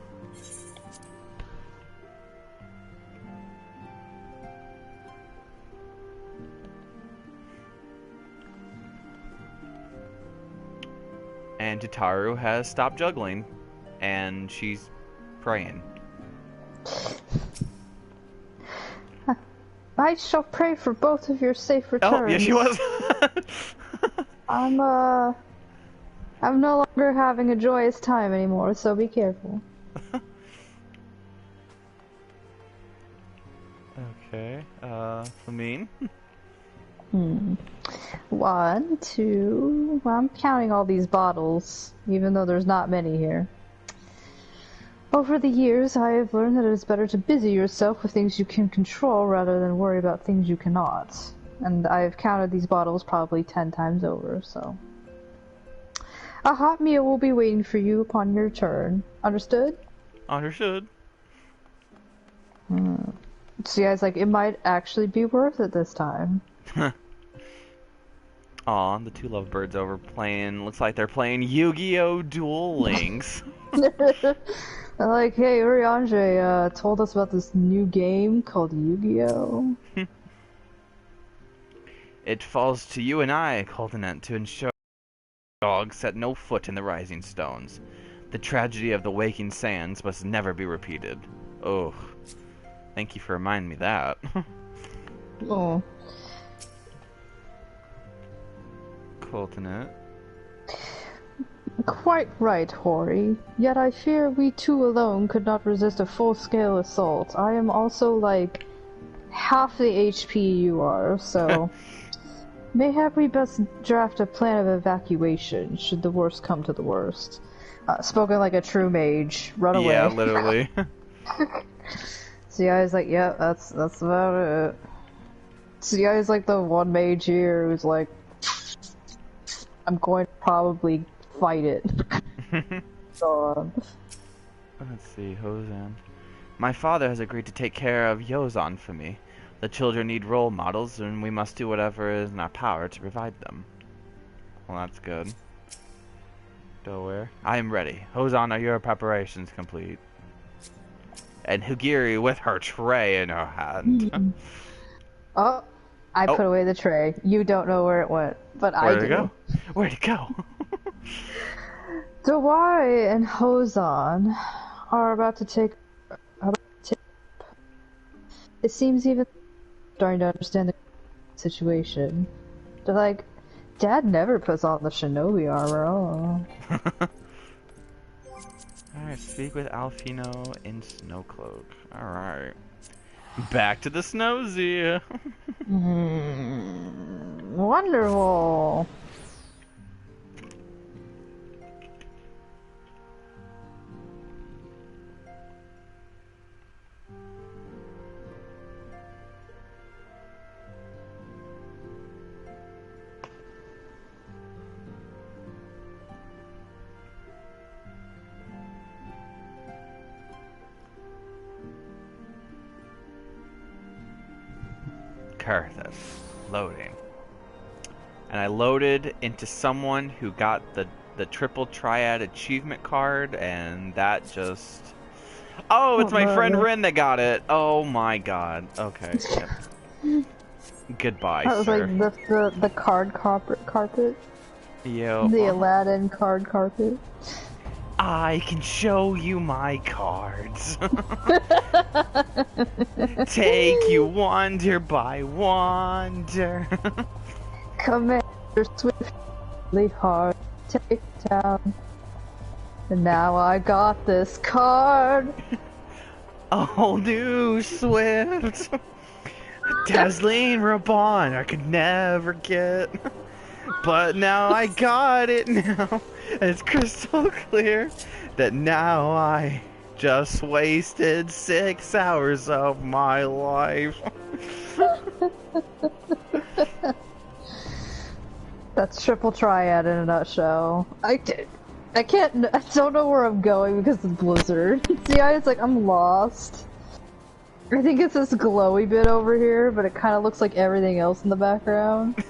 And Tataru has stopped juggling, and she's praying. I shall pray for both of your safe returns. Oh, yeah, she was. I'm no longer having a joyous time anymore, so be careful. Okay, Flamine? 1, 2... Well, I'm counting all these bottles, even though there's not many here. Over the years, I have learned that it is better to busy yourself with things you can control rather than worry about things you cannot. And I have counted these bottles probably 10 times over, so... A hot meal will be waiting for you upon your return. Understood? Understood. So yeah, it's like, it might actually be worth it this time. Aw, the two lovebirds over playing, looks like they're playing Yu-Gi-Oh! Duel Links. They're like, hey, Urianger told us about this new game called Yu-Gi-Oh! It falls to you and I, Coltonette, to ensure dogs set no foot in the Rising Stones. The tragedy of the Waking Sands must never be repeated. Oh, thank you for reminding me that. Oh. Coltonette. Quite right, Hori. Yet I fear we two alone could not resist a full-scale assault. I am also, like, half the HP you are, so... Mayhap we best draft a plan of evacuation, should the worst come to the worst. Spoken like a true mage. Run away. Yeah, literally. So yeah, he's like, yeah, that's about it. So yeah, he's like the one mage here who's like, I'm going to probably fight it. So, Let's see, Hozan. My father has agreed to take care of Yozan for me. The children need role models, and we must do whatever is in our power to provide them. Well, that's good. Delaware. I am ready. Hozan, are your preparations complete? And Hugiri with her tray in her hand. Oh, I put away the tray. You don't know where it went, but I do. Where'd it go? Where'd it go? Dawai and Hozan are about to take. It seems even starting to understand the situation. They're like, Dad never puts on the shinobi armor. Oh. Alright, speak with Alfino in Snowcloak. Alright. Back to the Snowsy. Wonderful. Karthus. Loading. And I loaded into someone who got the triple triad achievement card, and that just... Oh, it's my friend Rin that got it. Oh my god. Okay. Yep. Goodbye, That was sir. like the card carpet. Yo. The Aladdin card carpet. I can show you my cards. Take you wonder by wonder. Commander swiftly hard take down. And now I got this card. All new Swift. Dazzling Raban I could never get. But now I got it now. It's crystal clear that now I just wasted 6 hours of my life. That's triple triad in a nutshell. I don't know where I'm going because of Blizzard. See, it's like I'm lost. I think it's this glowy bit over here, but it kind of looks like everything else in the background.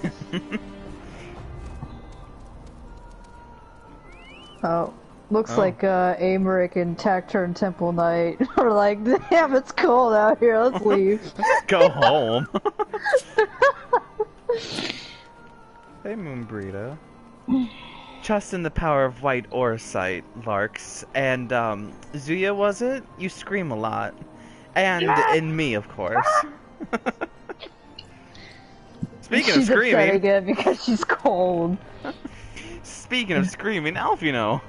Oh, looks like Amaric and Tacturn Temple Knight are like, damn, it's cold out here, let's leave. Let's go home. Hey, Moonbreeda. Trust in the power of white oresight, Larks. And, Zuya, was it? You scream a lot. And in me, of course. Speaking of screaming... She's upset again because she's cold. Speaking of screaming, Alfino.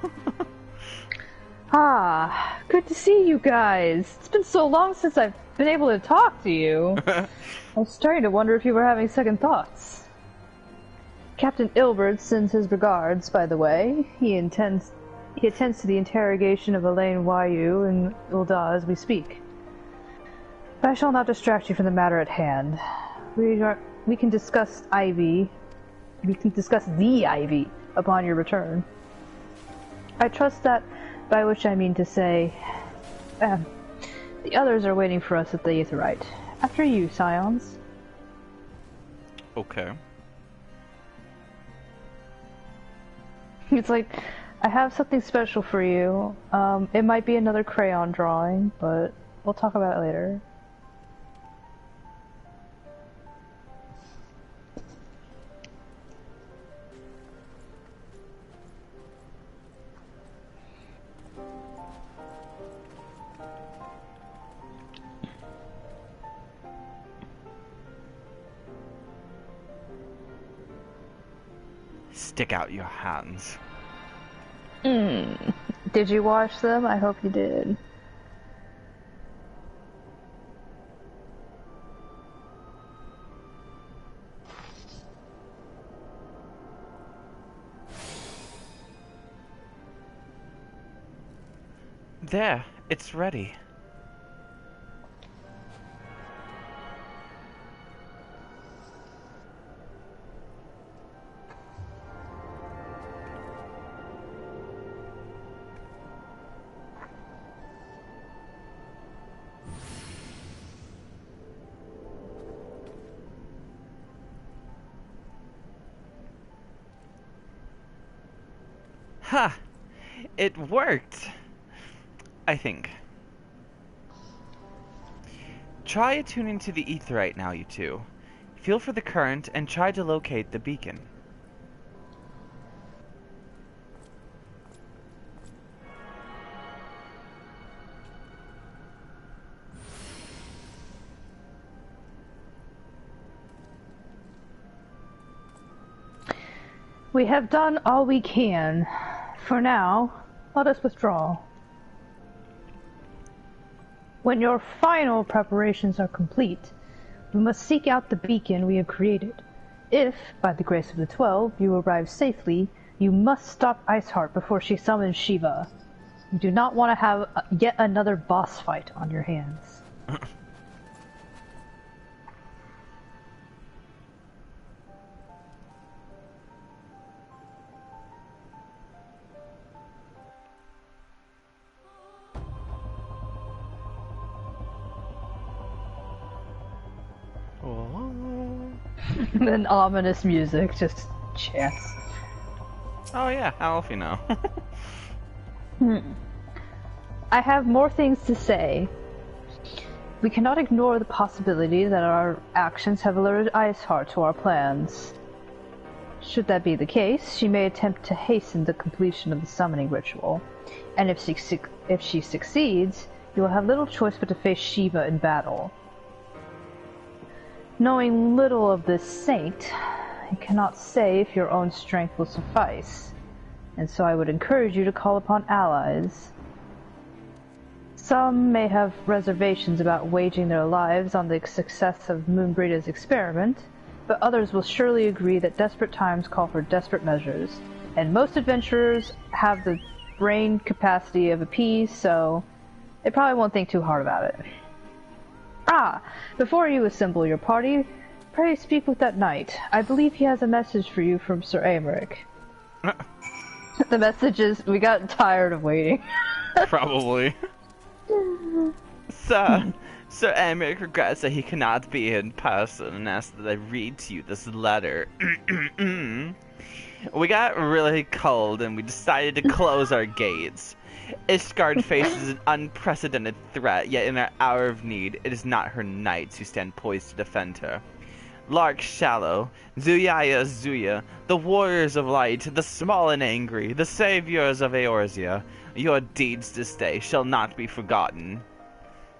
Ah, good to see you guys. It's been so long since I've been able to talk to you. I was starting to wonder if you were having second thoughts. Captain Ilbert sends his regards, by the way. He attends to the interrogation of Elaine Wayu and Ulda as we speak. But I shall not distract you from the matter at hand. We can discuss Ivy. We can discuss the Ivy upon your return. I trust that, by which I mean to say, the others are waiting for us at the Aetheryte. After you, Scions. Okay. It's like, I have something special for you. It might be another crayon drawing, but we'll talk about it later. Stick out your hands. Did you watch them? I hope you did. There, it's ready. Ha! It worked, I think. Try attuning to the aetheryte now, you two. Feel for the current and try to locate the beacon. We have done all we can. For now, let us withdraw. When your final preparations are complete, we must seek out the beacon we have created. If, by the grace of the 12, you arrive safely, you must stop Iceheart before she summons Shiva. You do not want to have yet another boss fight on your hands. Then ominous music just chants. Oh yeah, how else you know? I have more things to say. We cannot ignore the possibility that our actions have alerted Iceheart to our plans. Should that be the case, she may attempt to hasten the completion of the summoning ritual, and if she succeeds, you will have little choice but to face Shiva in battle. Knowing little of this saint, I cannot say if your own strength will suffice, and so I would encourage you to call upon allies. Some may have reservations about waging their lives on the success of Moonbreeda's experiment, but others will surely agree that desperate times call for desperate measures, and most adventurers have the brain capacity of a pea, so they probably won't think too hard about it. Ah, before you assemble your party, pray speak with that knight. I believe he has a message for you from Sir Aymeric. The message is, we got tired of waiting. Probably. Sir Aymeric regrets that he cannot be in person and asks that I read to you this letter. We got really cold and we decided to close our gates. Ishgard faces an unprecedented threat, yet in our hour of need, it is not her knights who stand poised to defend her. Lark Shallow, Zuyaya Zuya, the warriors of light, the small and angry, the saviors of Eorzea, your deeds this day shall not be forgotten.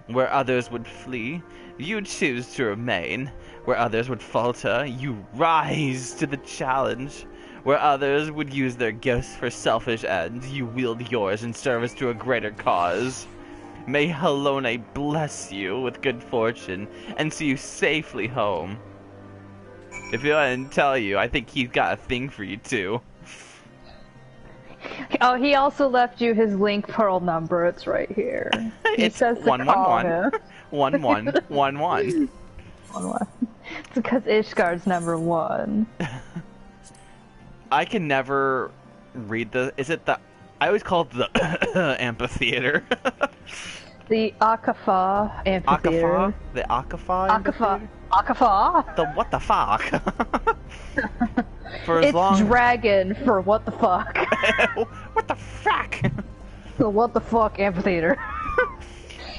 Where others would flee, you choose to remain. Where others would falter, you rise to the challenge. Where others would use their gifts for selfish ends, you wield yours in service to a greater cause. May Halone bless you with good fortune and see you safely home. If I didn't tell you, I think he's got a thing for you too. Oh, he also left you his link pearl number. It's right here. He It's says to 111 call 1111. It's because Ishgard's number 1. I can never read the. Is it the? I always call it the amphitheater. The Akafa amphitheater. Akafa? The Akafa amphitheater? Akafa? The what the fuck? For as It's long. dragon for what the fuck. What the fuck? The what the fuck amphitheater.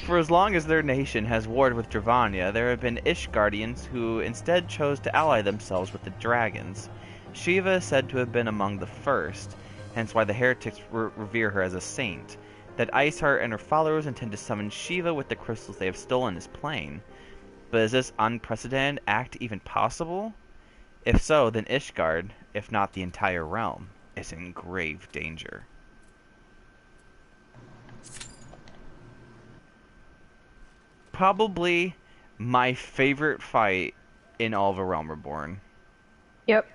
For as long as their nation has warred with Dravania, there have been Ishgardians who instead chose to ally themselves with the dragons. Shiva is said to have been among the first, hence why the heretics revere her as a saint. That Iceheart and her followers intend to summon Shiva with the crystals they have stolen is plain. But is this unprecedented act even possible? If so, then Ishgard, if not the entire realm, is in grave danger. Probably my favorite fight in all of A Realm Reborn. Yep.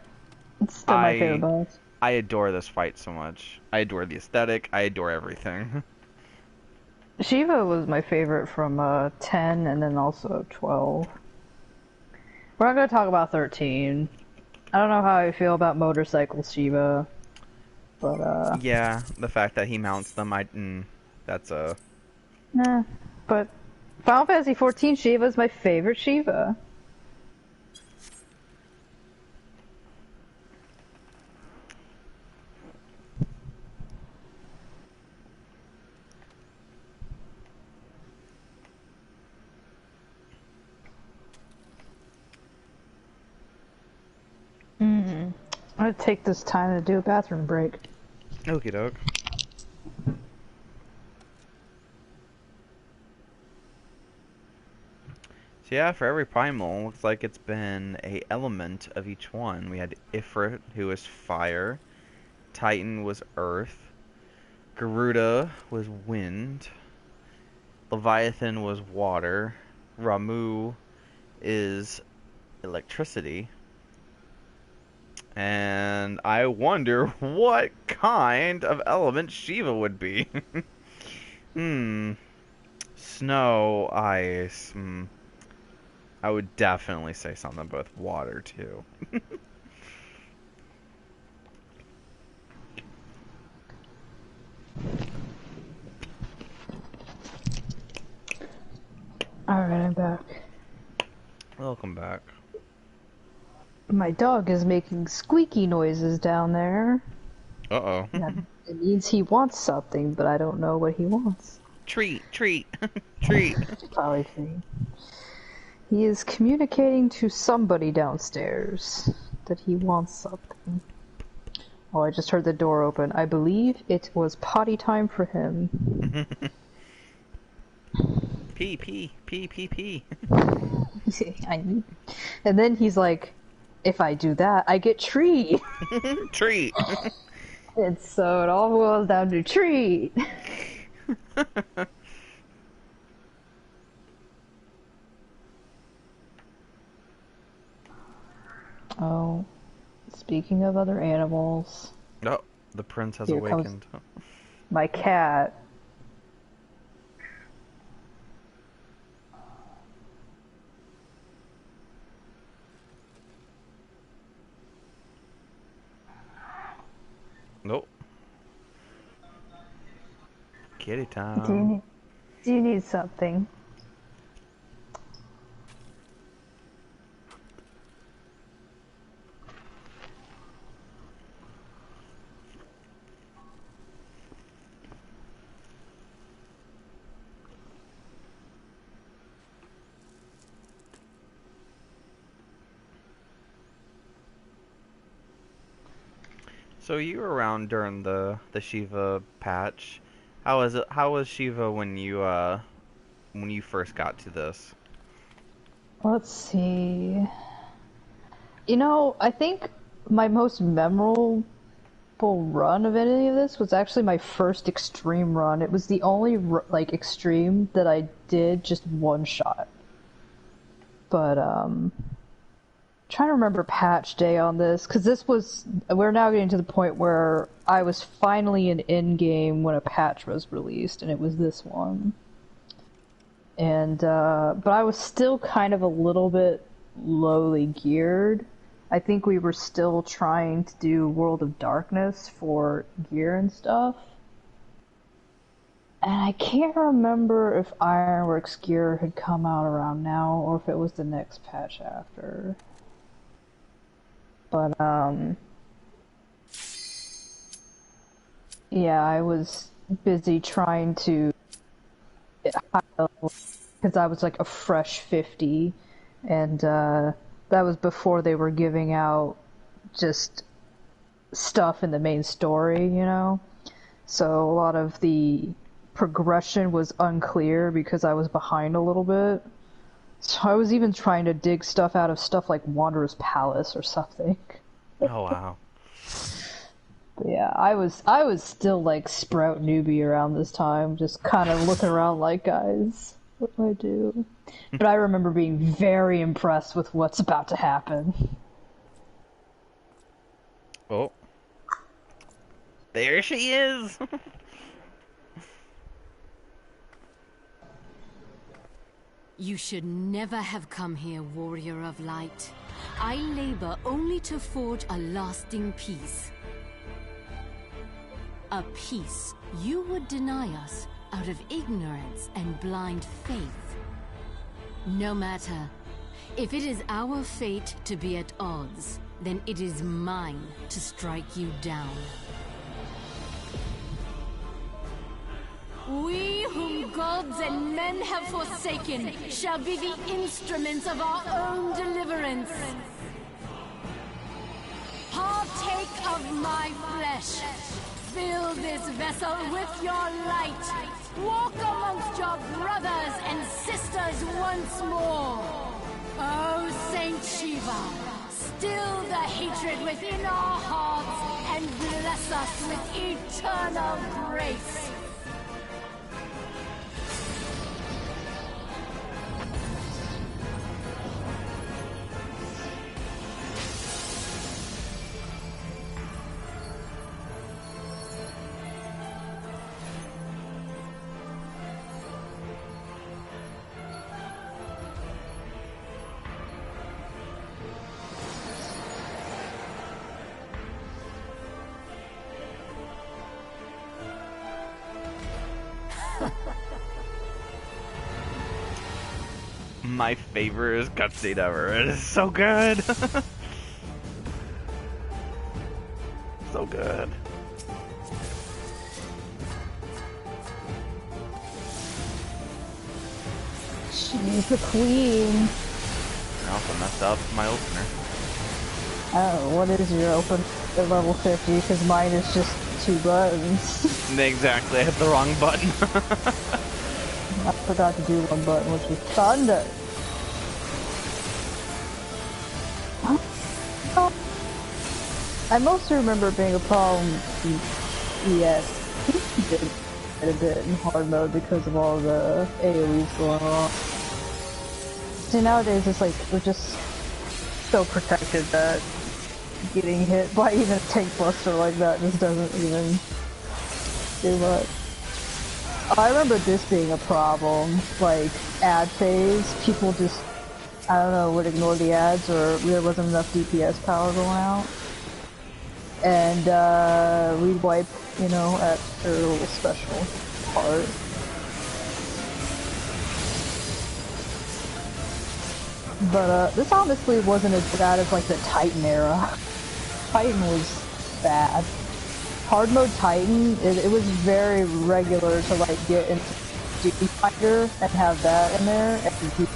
It's still my favorite boss. I adore this fight so much. I adore the aesthetic. I adore everything. Shiva was my favorite from 10 and then also 12. We're not going to talk about 13. I don't know how I feel about motorcycle Shiva, but yeah, the fact that he mounts them, that's a... Nah, but Final Fantasy 14 Shiva is my favorite Shiva. gonna take this time to do a bathroom break. Okie doke. So yeah, for every primal, looks like it's been a element of each one. We had Ifrit, who was fire. Titan was earth. Garuda was wind. Leviathan was water. Ramu is electricity. And I wonder what kind of element Shiva would be. Snow, ice. I would definitely say something with water, too. Alright, I'm back. Welcome back. My dog is making squeaky noises down there. Uh-oh. It means he wants something, but I don't know what he wants. Treat, treat, treat. Probably treat. He is communicating to somebody downstairs that he wants something. Oh, I just heard the door open. I believe it was potty time for him. Pee, pee, pee, pee, pee. And then he's like, if I do that, I get treat. Treat. And so it all boils down to treat. Oh, speaking of other animals. Oh, the prince has Here awakened. My cat. Nope. Kitty time. Do you need something? So you were around during the Shiva patch. How was it? How was Shiva when you first got to this? Let's see. You know, I think my most memorable run of any of this was actually my first extreme run. It was the only like extreme that I did just one shot. But trying to remember patch day on this, because we're now getting to the point where I was finally in in-game when a patch was released, and it was this one. And, but I was still kind of a little bit lowly geared. I think we were still trying to do World of Darkness for gear and stuff. And I can't remember if Ironworks gear had come out around now, or if it was the next patch after. But, yeah, I was busy trying to get high level, because I was like a fresh 50, and, that was before they were giving out just stuff in the main story, you know? So a lot of the progression was unclear because I was behind a little bit. So I was even trying to dig stuff out of stuff like Wanderer's Palace or something. Oh wow. But yeah, I was still like Sprout newbie around this time, just kind of looking around like, guys, what do I do? But I remember being very impressed with what's about to happen. Oh. There she is! You should never have come here, warrior of light. I labor only to forge a lasting peace. A peace you would deny us out of ignorance and blind faith. No matter. If it is our fate to be at odds, then it is mine to strike you down. We whom gods and men have forsaken shall be the instruments of our own deliverance. Partake of my flesh. Fill this vessel with your light. Walk amongst your brothers and sisters once more. Oh, Saint Shiva, still the hatred within our hearts and bless us with eternal grace. My favorite cutscene ever. It is so good. So good. She's the queen. I also messed up my opener. Oh, what is your open at level 50? Because mine is just 2 buttons. Exactly, I hit the wrong button. I forgot to do one button, which was thunder. I mostly remember being a problem in ES. Did quite a bit in hard mode because of all the AoEs going on. See, nowadays it's like we're just so protected that getting hit by even a tank buster like that just doesn't even do much. I remember this being a problem, like ad phase, people just, I don't know, would ignore the ads or there wasn't enough DPS power going out. And we'd wipe, you know, at their little special part. But this honestly wasn't as bad as like the Titan era. Titan was bad. Hard mode Titan, it was very regular to like get into Duty Fighter and have that in there and keep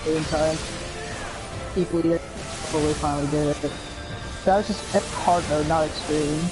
doing time. People either fully finally did it. That was just hard mode, not extreme.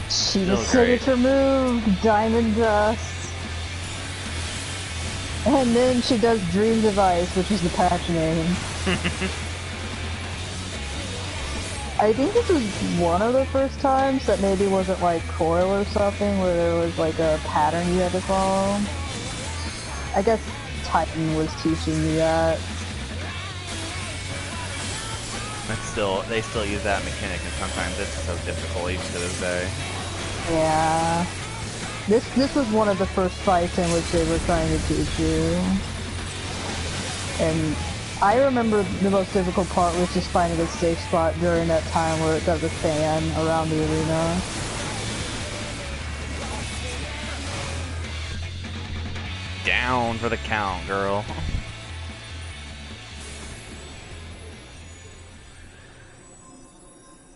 She was signature move, Diamond Dust. And then she does Dream Device, which is the patch name. I think this was one of the first times that maybe wasn't like Coil or something, where there was like a pattern you had to follow. I guess Titan was teaching me that. They still use that mechanic, and sometimes it's so difficult even to this day. Yeah. This was one of the first fights in which they were trying to teach you. And I remember the most difficult part was just finding a safe spot during that time where it does a fan around the arena. Down for the count, girl.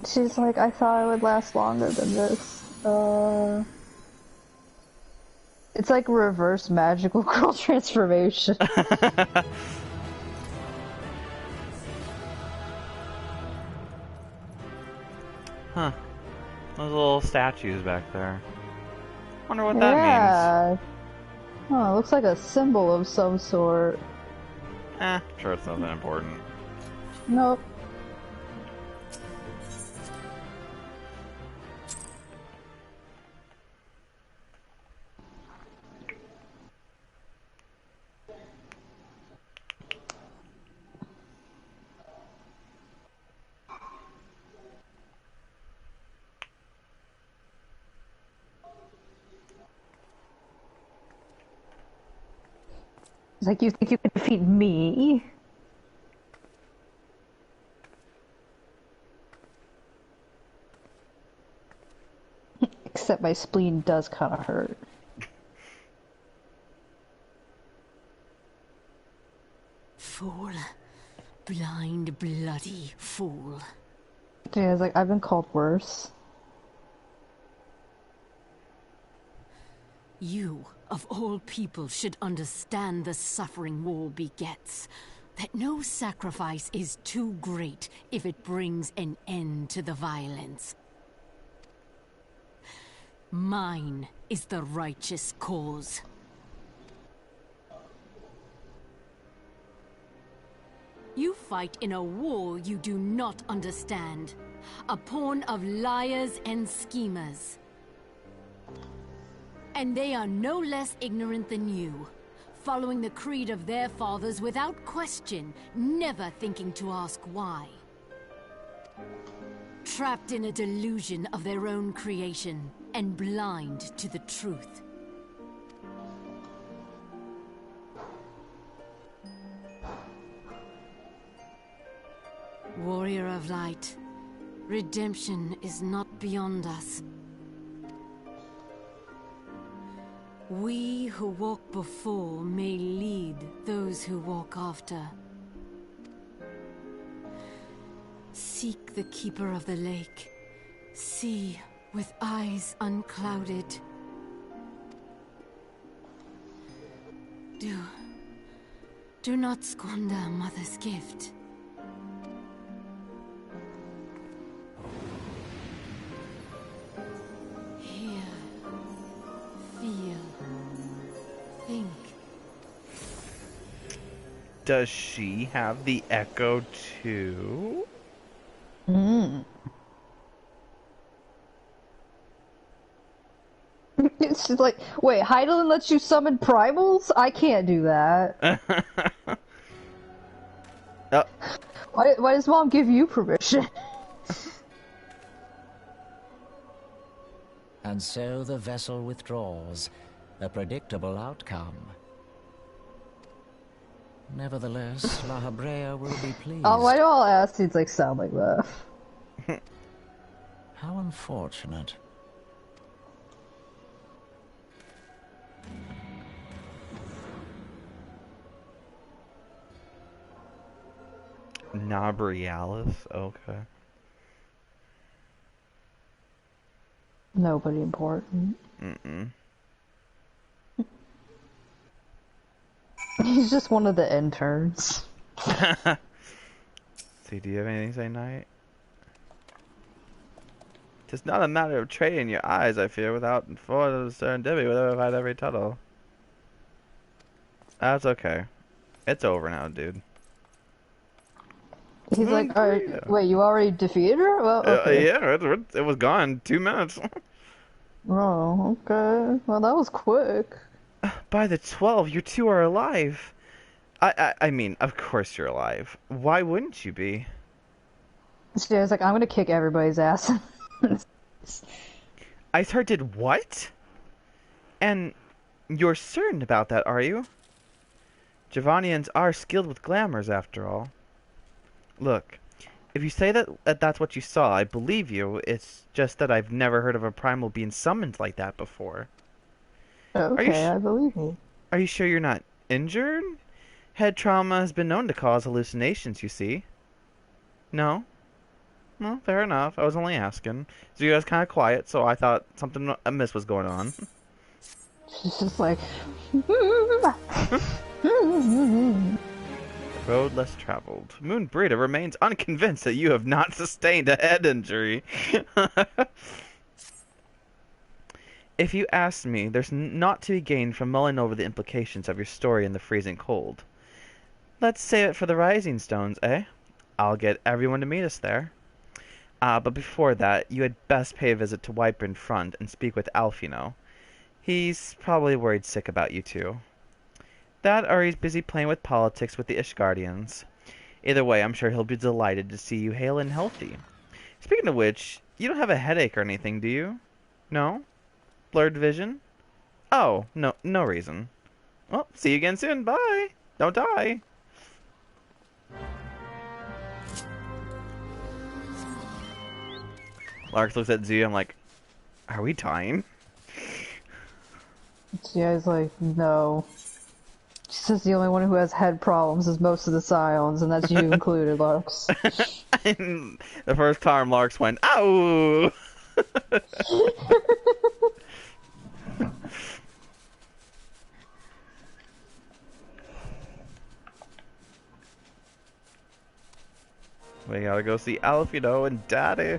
She's like, I thought I would last longer than this. It's like reverse magical girl transformation. Huh. Those little statues back there. Wonder what that means. Oh, it looks like a symbol of some sort. Sure it's nothing important. Nope. It's like, you think you can defeat me? except my spleen does kind of hurt. Fool. Blind, bloody fool. Yeah, it's like, I've been called worse. You, of all people, should understand the suffering war begets. That no sacrifice is too great if it brings an end to the violence. Mine is the righteous cause. You fight in a war you do not understand. A pawn of liars and schemers. And they are no less ignorant than you, following the creed of their fathers without question, never thinking to ask why. Trapped in a delusion of their own creation, and blind to the truth. Warrior of light, redemption is not beyond us. We who walk before may lead those who walk after. Seek the keeper of the lake. See with eyes unclouded. Do not squander Mother's gift. Hear, feel, think. Does she have the echo too? It's just like, wait, Heidelin lets you summon primals? I can't do that. Oh. Why does Mom give you permission? And so the vessel withdraws, a predictable outcome. Nevertheless, La Habrea will be pleased. Oh, why do all acids like sound like that? How unfortunate. Nabrialis? Okay. Nobody important. He's just one of the interns. See, do you have anything to say, Knight? It's not a matter of trading your eyes, I fear, without for serendipity would have had every tuttle. That's okay. It's over now, dude. He's like, alright, wait, you already defeated her? Well, okay. Yeah, it was gone. 2 minutes. Oh, okay. Well, that was quick. By the 12, you two are alive. I mean, of course you're alive. Why wouldn't you be? So I was like, I'm gonna kick everybody's ass. Iceheart did what? And you're certain about that, are you? Javanians are skilled with glamours, after all. Look, if you say that that's what you saw, I believe you. It's just that I've never heard of a primal being summoned like that before. Okay, I believe you. Are you sure you're not injured? Head trauma has been known to cause hallucinations, you see. No? Well, fair enough. I was only asking. So you guys kind of quiet, so I thought something amiss was going on. She's just like... Road less traveled. Moon Brita remains unconvinced that you have not sustained a head injury. If you ask me, there's naught to be gained from mulling over the implications of your story in the freezing cold. Let's save it for the Rising Stones, eh? I'll get everyone to meet us there. But before that, you had best pay a visit to Whiteburn Front and speak with Alfino. He's probably worried sick about you two. That or he's busy playing with politics with the Ishgardians. Either way, I'm sure he'll be delighted to see you hale and healthy. Speaking of which, you don't have a headache or anything, do you? No? Blurred vision? Oh, no reason. Well, see you again soon. Bye. Don't die. Lark looks at Z. I'm like, Are we tying? Guy's like, no. She says the only one who has head problems is most of the Scions, and that's you included, Larks. The first time Larks went, ow! We gotta go see Alfredo and Daddy.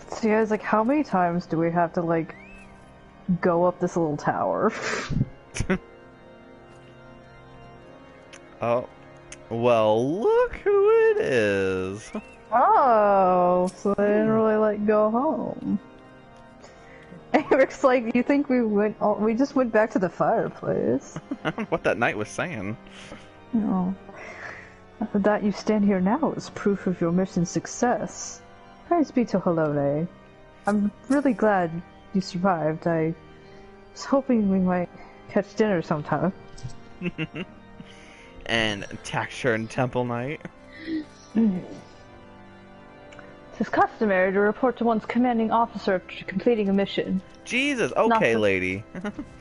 So yeah, it's like, how many times do we have to, like, go up this little tower? Oh. Well, look who it is. Oh, so they didn't really, like, go home. Eric's like, you think we just went back to the fireplace? I don't know what that knight was saying. No. That you stand here now is proof of your mission's success. Praise be to Halone. I'm really glad you survived. I was hoping we might catch dinner sometime. And Taxure and Temple Knight. It is customary to report to one's commanding officer after completing a mission. Jesus, okay, lady.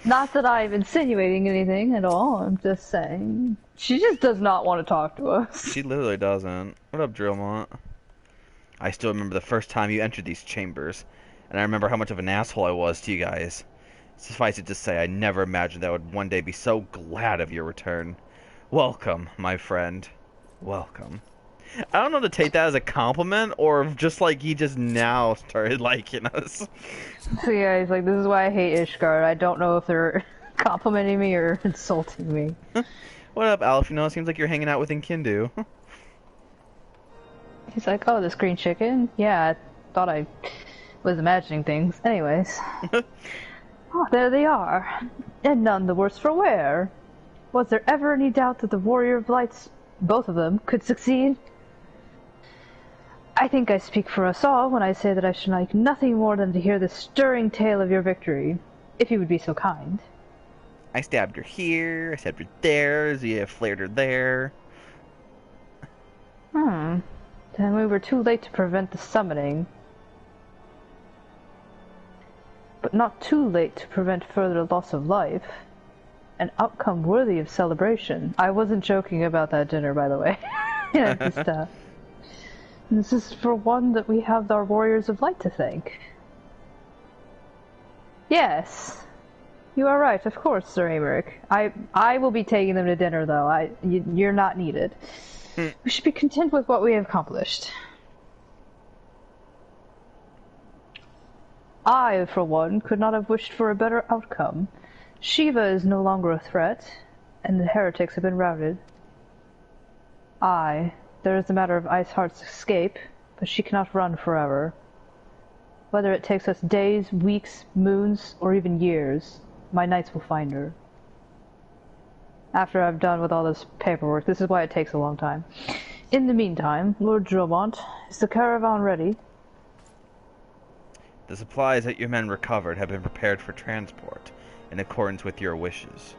Not that I'm insinuating anything at all, I'm just saying. She just does not want to talk to us. She literally doesn't. What up, Drillmont? I still remember the first time you entered these chambers, and I remember how much of an asshole I was to you guys. Suffice it to say, I never imagined that I would one day be so glad of your return. Welcome, my friend. Welcome. I don't know to take that as a compliment, or just like he just now started liking us. So yeah, he's like, this is why I hate Ishgard. I don't know if they're complimenting me or insulting me. What up, Alf? You know, it seems like you're hanging out with Nkindu. He's like, oh, this green chicken? Yeah, I thought I was imagining things. Anyways. Oh, there they are. And none the worse for wear. Was there ever any doubt that the Warrior of Lights, both of them, could succeed? I think I speak for us all when I say that I should like nothing more than to hear the stirring tale of your victory, if you would be so kind. I stabbed her here, I stabbed her there, Zia flared her there. Then we were too late to prevent the summoning. But not too late to prevent further loss of life. An outcome worthy of celebration. I wasn't joking about that dinner, by the way. Yeah, just, this is for one that we have our Warriors of Light to thank. Yes. You are right, of course, Sir Americ. I will be taking them to dinner, though. You're not needed. We should be content with what we have accomplished. I, for one, could not have wished for a better outcome. Shiva is no longer a threat, and the heretics have been routed. There is the matter of Iceheart's escape, but she cannot run forever. Whether it takes us days, weeks, moons, or even years, my knights will find her. After I've done with all this paperwork, this is why it takes a long time. In the meantime, Lord Dromont, is the caravan ready? The supplies that your men recovered have been prepared for transport, in accordance with your wishes.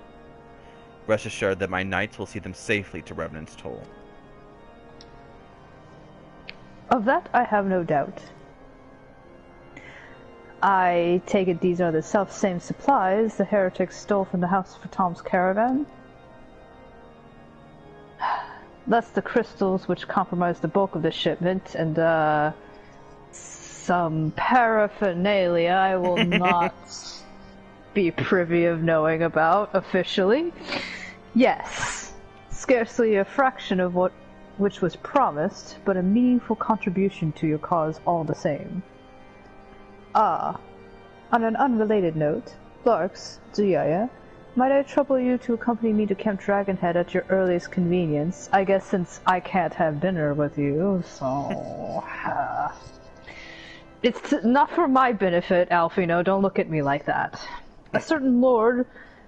Rest assured that my knights will see them safely to Revenant's Toll. Of that I have no doubt. I take it these are the self-same supplies the heretics stole from the house for Tom's caravan? Thus the crystals which compromised the bulk of the shipment, and, some paraphernalia I will not be privy of knowing about officially. Yes, scarcely a fraction of which was promised, but a meaningful contribution to your cause all the same. On an unrelated note, Larks, Zuyaya, might I trouble you to accompany me to Camp Dragonhead at your earliest convenience? I guess since I can't have dinner with you, so... It's not for my benefit, Alfino, don't look at me like that. A certain lord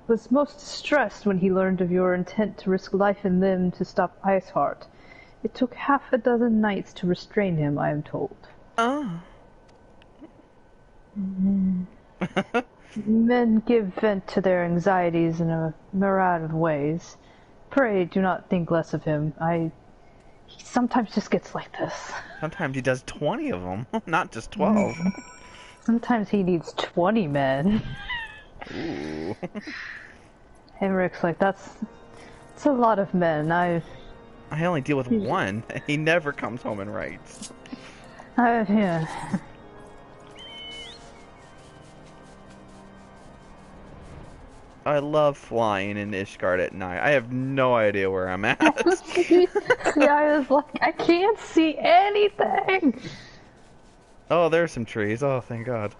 was most distressed when he learned of your intent to risk life and limb to stop Iceheart. It took half a dozen knights to restrain him, I am told. Oh. Men give vent to their anxieties in a myriad of ways. Pray do not think less of him. He sometimes just gets like this. Sometimes he does 20 of them, not just 12. Sometimes he needs 20 men. Ooh. Emmerich, like, that's a lot of men. I only deal with one. He never comes home and writes. Yeah. I love flying in Ishgard at night. I have no idea where I'm at. Yeah, I was like, I can't see anything. Oh, there's some trees. Oh, thank God.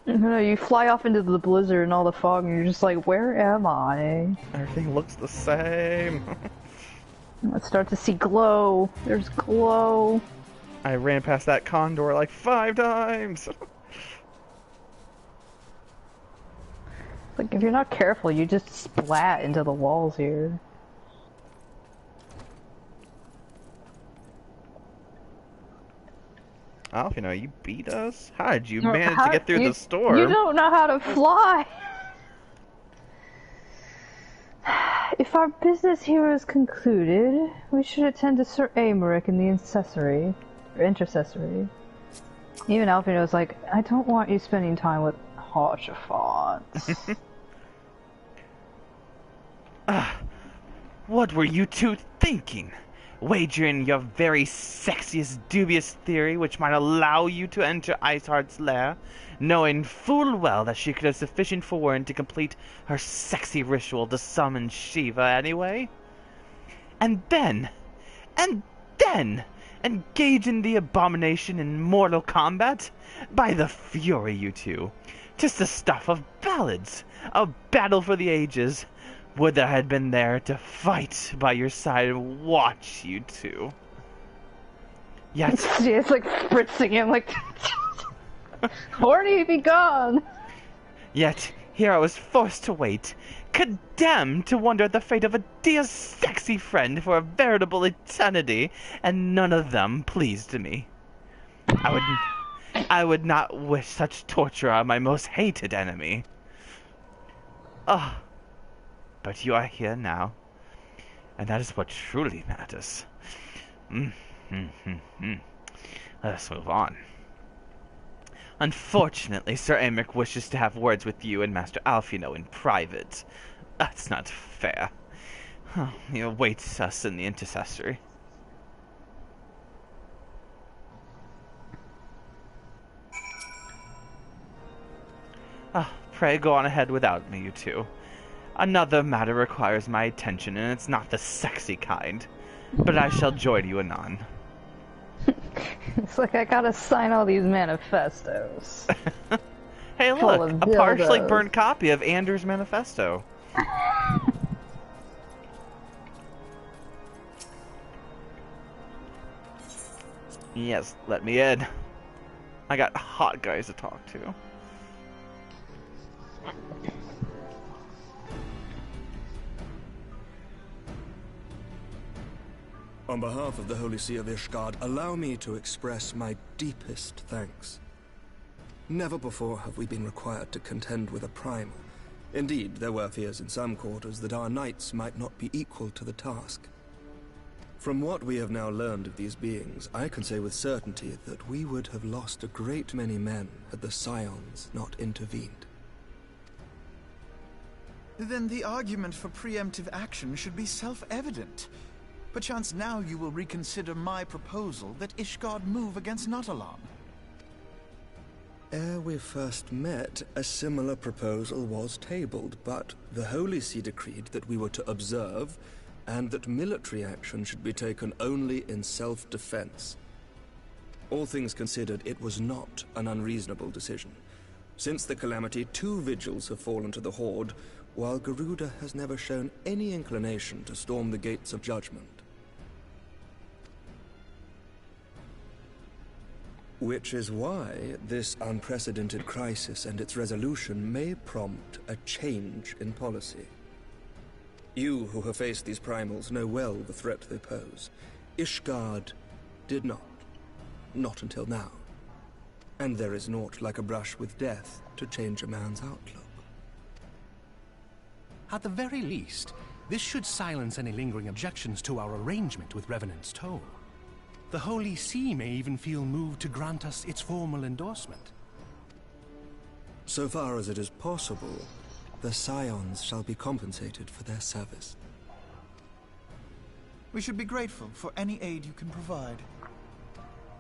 No, you fly off into the blizzard and all the fog, and you're just like, where am I? Everything looks the same. I start to see glow. There's glow. I ran past that condor like 5 times. Like, if you're not careful, you just splat into the walls here. Alfino, you beat us? How did you manage to get through the storm? You don't know how to fly! If our business here is concluded, we should attend to Sir Aymeric in the intercessory. Even Alfino's like, I don't want you spending time with Haurchefant. What were you two thinking? Wagering your very sexiest dubious theory which might allow you to enter Iceheart's lair, knowing full well that she could have sufficient for warrant to complete her sexy ritual to summon Shiva anyway? And then engage in the abomination in mortal combat? By the fury, you two! 'Tis the stuff of ballads, a battle for the ages. Would that I had been there to fight by your side and watch you two. Yet it's like spritzing him like horny, be gone. Yet here I was forced to wait, condemned to wonder at the fate of a dear sexy friend for a veritable eternity, and none of them pleased me. I would not wish such torture on my most hated enemy. But you are here now, and that is what truly matters. Let us move on. Unfortunately, Sir Aymeric wishes to have words with you and Master Alfino in private. That's not fair. He awaits us in the intercessory. Pray go on ahead without me, you two. Another matter requires my attention, and it's not the sexy kind. But I shall join you anon. It's like I gotta sign all these manifestos. Hey look, a partially burned copy of Anders' manifesto. Yes, let me in. I got hot guys to talk to. On behalf of the Holy See of Ishgard, allow me to express my deepest thanks. Never before have we been required to contend with a primal. Indeed, there were fears in some quarters that our knights might not be equal to the task. From what we have now learned of these beings, I can say with certainty that we would have lost a great many men had the Scions not intervened. Then the argument for preemptive action should be self-evident. Perchance now you will reconsider my proposal that Ishgard move against Natalan. Ere we first met, a similar proposal was tabled, but the Holy See decreed that we were to observe, and that military action should be taken only in self-defense. All things considered, it was not an unreasonable decision. Since the calamity, 2 vigils have fallen to the Horde, while Garuda has never shown any inclination to storm the gates of judgment. Which is why this unprecedented crisis and its resolution may prompt a change in policy. You who have faced these primals know well the threat they pose. Ishgard did not. Not until now. And there is naught like a brush with death to change a man's outlook. At the very least, This should silence any lingering objections to our arrangement with Revenant's Toll. The Holy See may even feel moved to grant us its formal endorsement. So far as it is possible, the Scions shall be compensated for their service. We should be grateful for any aid you can provide.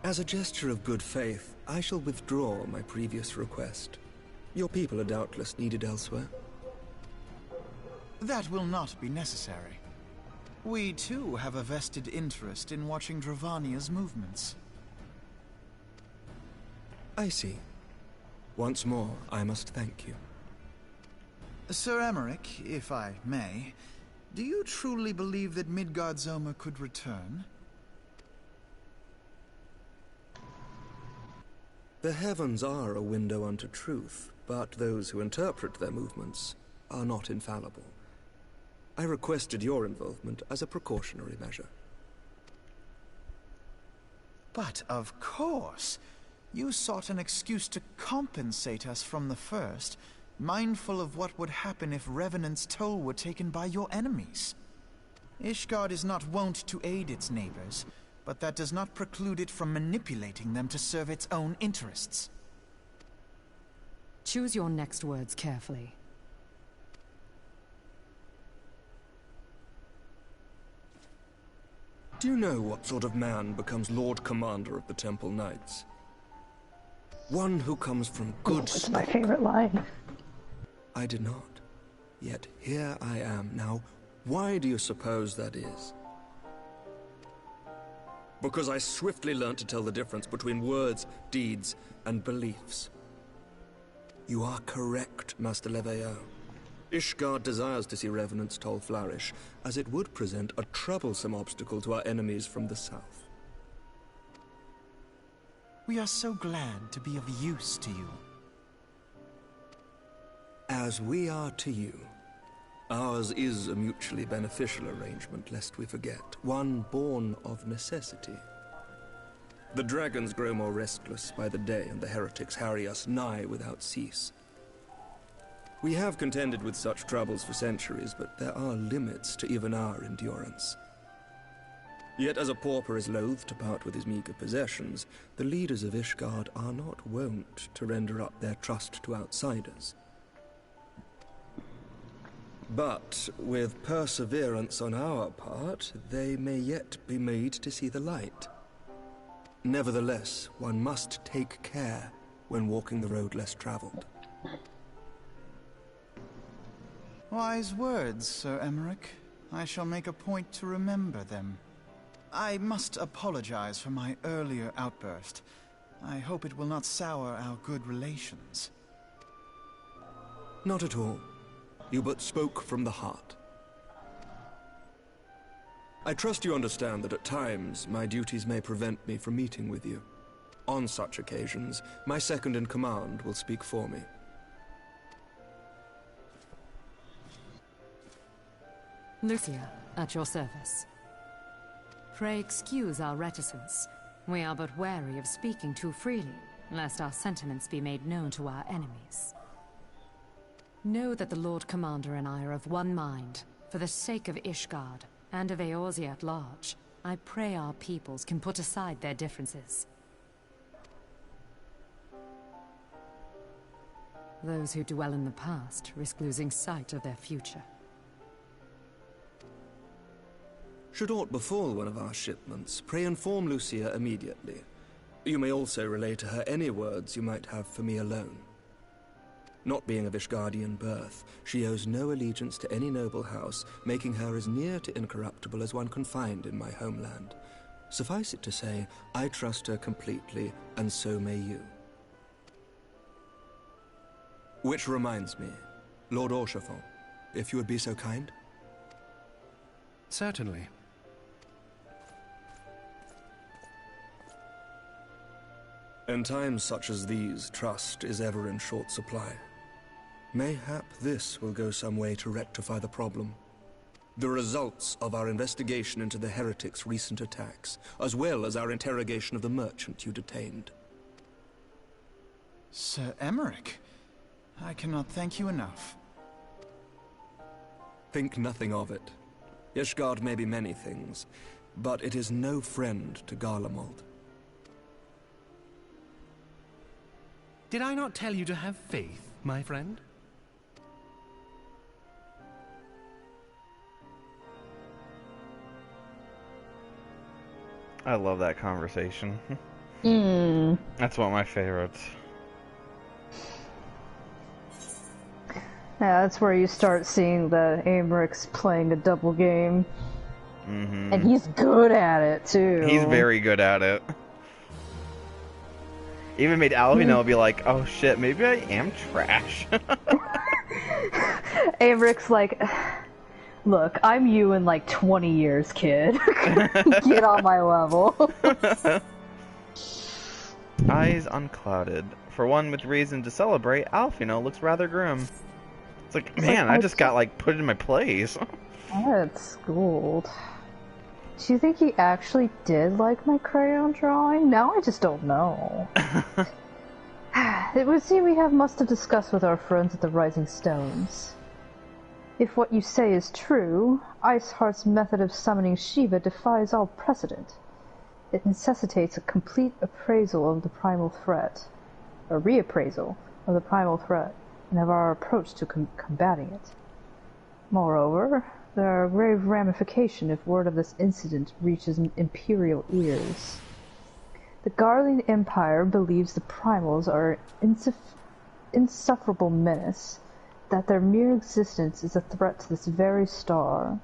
As a gesture of good faith, I shall withdraw my previous request. Your people are doubtless needed elsewhere. That will not be necessary. We, too, have a vested interest in watching Dravania's movements. I see. Once more, I must thank you. Sir Emmerich, if I may, do you truly believe that Midgardsormr could return? The heavens are a window unto truth, but those who interpret their movements are not infallible. I requested your involvement as a precautionary measure. But of course, you sought an excuse to compensate us from the first, mindful of what would happen if Revenant's Toll were taken by your enemies. Ishgard is not wont to aid its neighbors, but that does not preclude it from manipulating them to serve its own interests. Choose your next words carefully. Do you know what sort of man becomes Lord Commander of the Temple Knights? One who comes from good stock. It's my favorite line. I did not. Yet here I am now. Why do you suppose that is? Because I swiftly learned to tell the difference between words, deeds, and beliefs. You are correct, Master Leveilleur. Ishgard desires to see Revenant's Toll flourish, as it would present a troublesome obstacle to our enemies from the south. We are so glad to be of use to you. As we are to you. Ours is a mutually beneficial arrangement, lest we forget, one born of necessity. The dragons grow more restless by the day, and the heretics harry us nigh without cease. We have contended with such troubles for centuries, but there are limits to even our endurance. Yet as a pauper is loath to part with his meager possessions, the leaders of Ishgard are not wont to render up their trust to outsiders. But with perseverance on our part, they may yet be made to see the light. Nevertheless, one must take care when walking the road less traveled. Wise words, Sir Emmerich. I shall make a point to remember them. I must apologize for my earlier outburst. I hope it will not sour our good relations. Not at all. You but spoke from the heart. I trust you understand that at times my duties may prevent me from meeting with you. On such occasions, my second-in-command will speak for me. Lucia, at your service. Pray excuse our reticence. We are but wary of speaking too freely, lest our sentiments be made known to our enemies. Know that the Lord Commander and I are of one mind. For the sake of Ishgard, and of Eorzea at large, I pray our peoples can put aside their differences. Those who dwell in the past risk losing sight of their future. Should aught befall one of our shipments, pray inform Lucia immediately. You may also relay to her any words you might have for me alone. Not being of Ishgardian birth, she owes no allegiance to any noble house, making her as near to incorruptible as one can find in my homeland. Suffice it to say, I trust her completely, and so may you. Which reminds me, Lord Orchefort, if you would be so kind? Certainly. In times such as these, trust is ever in short supply. Mayhap this will go some way to rectify the problem. The results of our investigation into the heretics' recent attacks, as well as our interrogation of the merchant you detained. Sir Emmerich, I cannot thank you enough. Think nothing of it. Ishgard may be many things, but it is no friend to Garlemald. Did I not tell you to have faith, my friend? I love that conversation. Hmm. That's one of my favorites. Yeah, that's where you start seeing the Ameryk's playing a double game. Mm-hmm. And he's good at it, too. He's very good at it. Even made Alvino be like, oh shit, maybe I am trash. Ameryk's like, look, I'm you in like 20 years, kid. Get on my level. Eyes unclouded. For one with reason to celebrate, Alfino looks rather grim. It's like, man, I just got like put in my place. That's schooled. Do you think he actually did like my crayon drawing? Now I just don't know. It would seem we have much to discuss with our friends at the Rising Stones. If what you say is true, Iceheart's method of summoning Shiva defies all precedent. It necessitates a complete appraisal of the primal threat, a reappraisal of the primal threat, and of our approach to combating it. Moreover, there are grave ramifications if word of this incident reaches Imperial ears. The Garlean Empire believes the primals are insufferable menace, that their mere existence is a threat to this very star.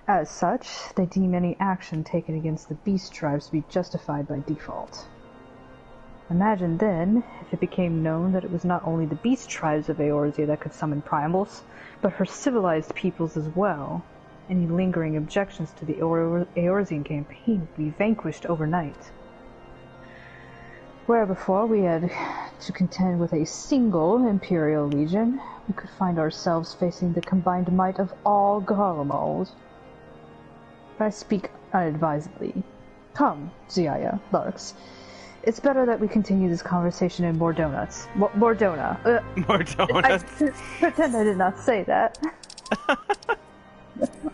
As such, they deem any action taken against the beast tribes to be justified by default. Imagine then, if it became known that it was not only the beast tribes of Eorzea that could summon primals, but her civilized peoples as well. Any lingering objections to the Eorzean campaign would be vanquished overnight. Where before we had to contend with a single Imperial Legion, we could find ourselves facing the combined might of all Garlemald. But I speak unadvisedly. Come, Ziaya, Larks. It's better that we continue this conversation in more donuts. More donut. More donuts. I pretend I did not say that. I'm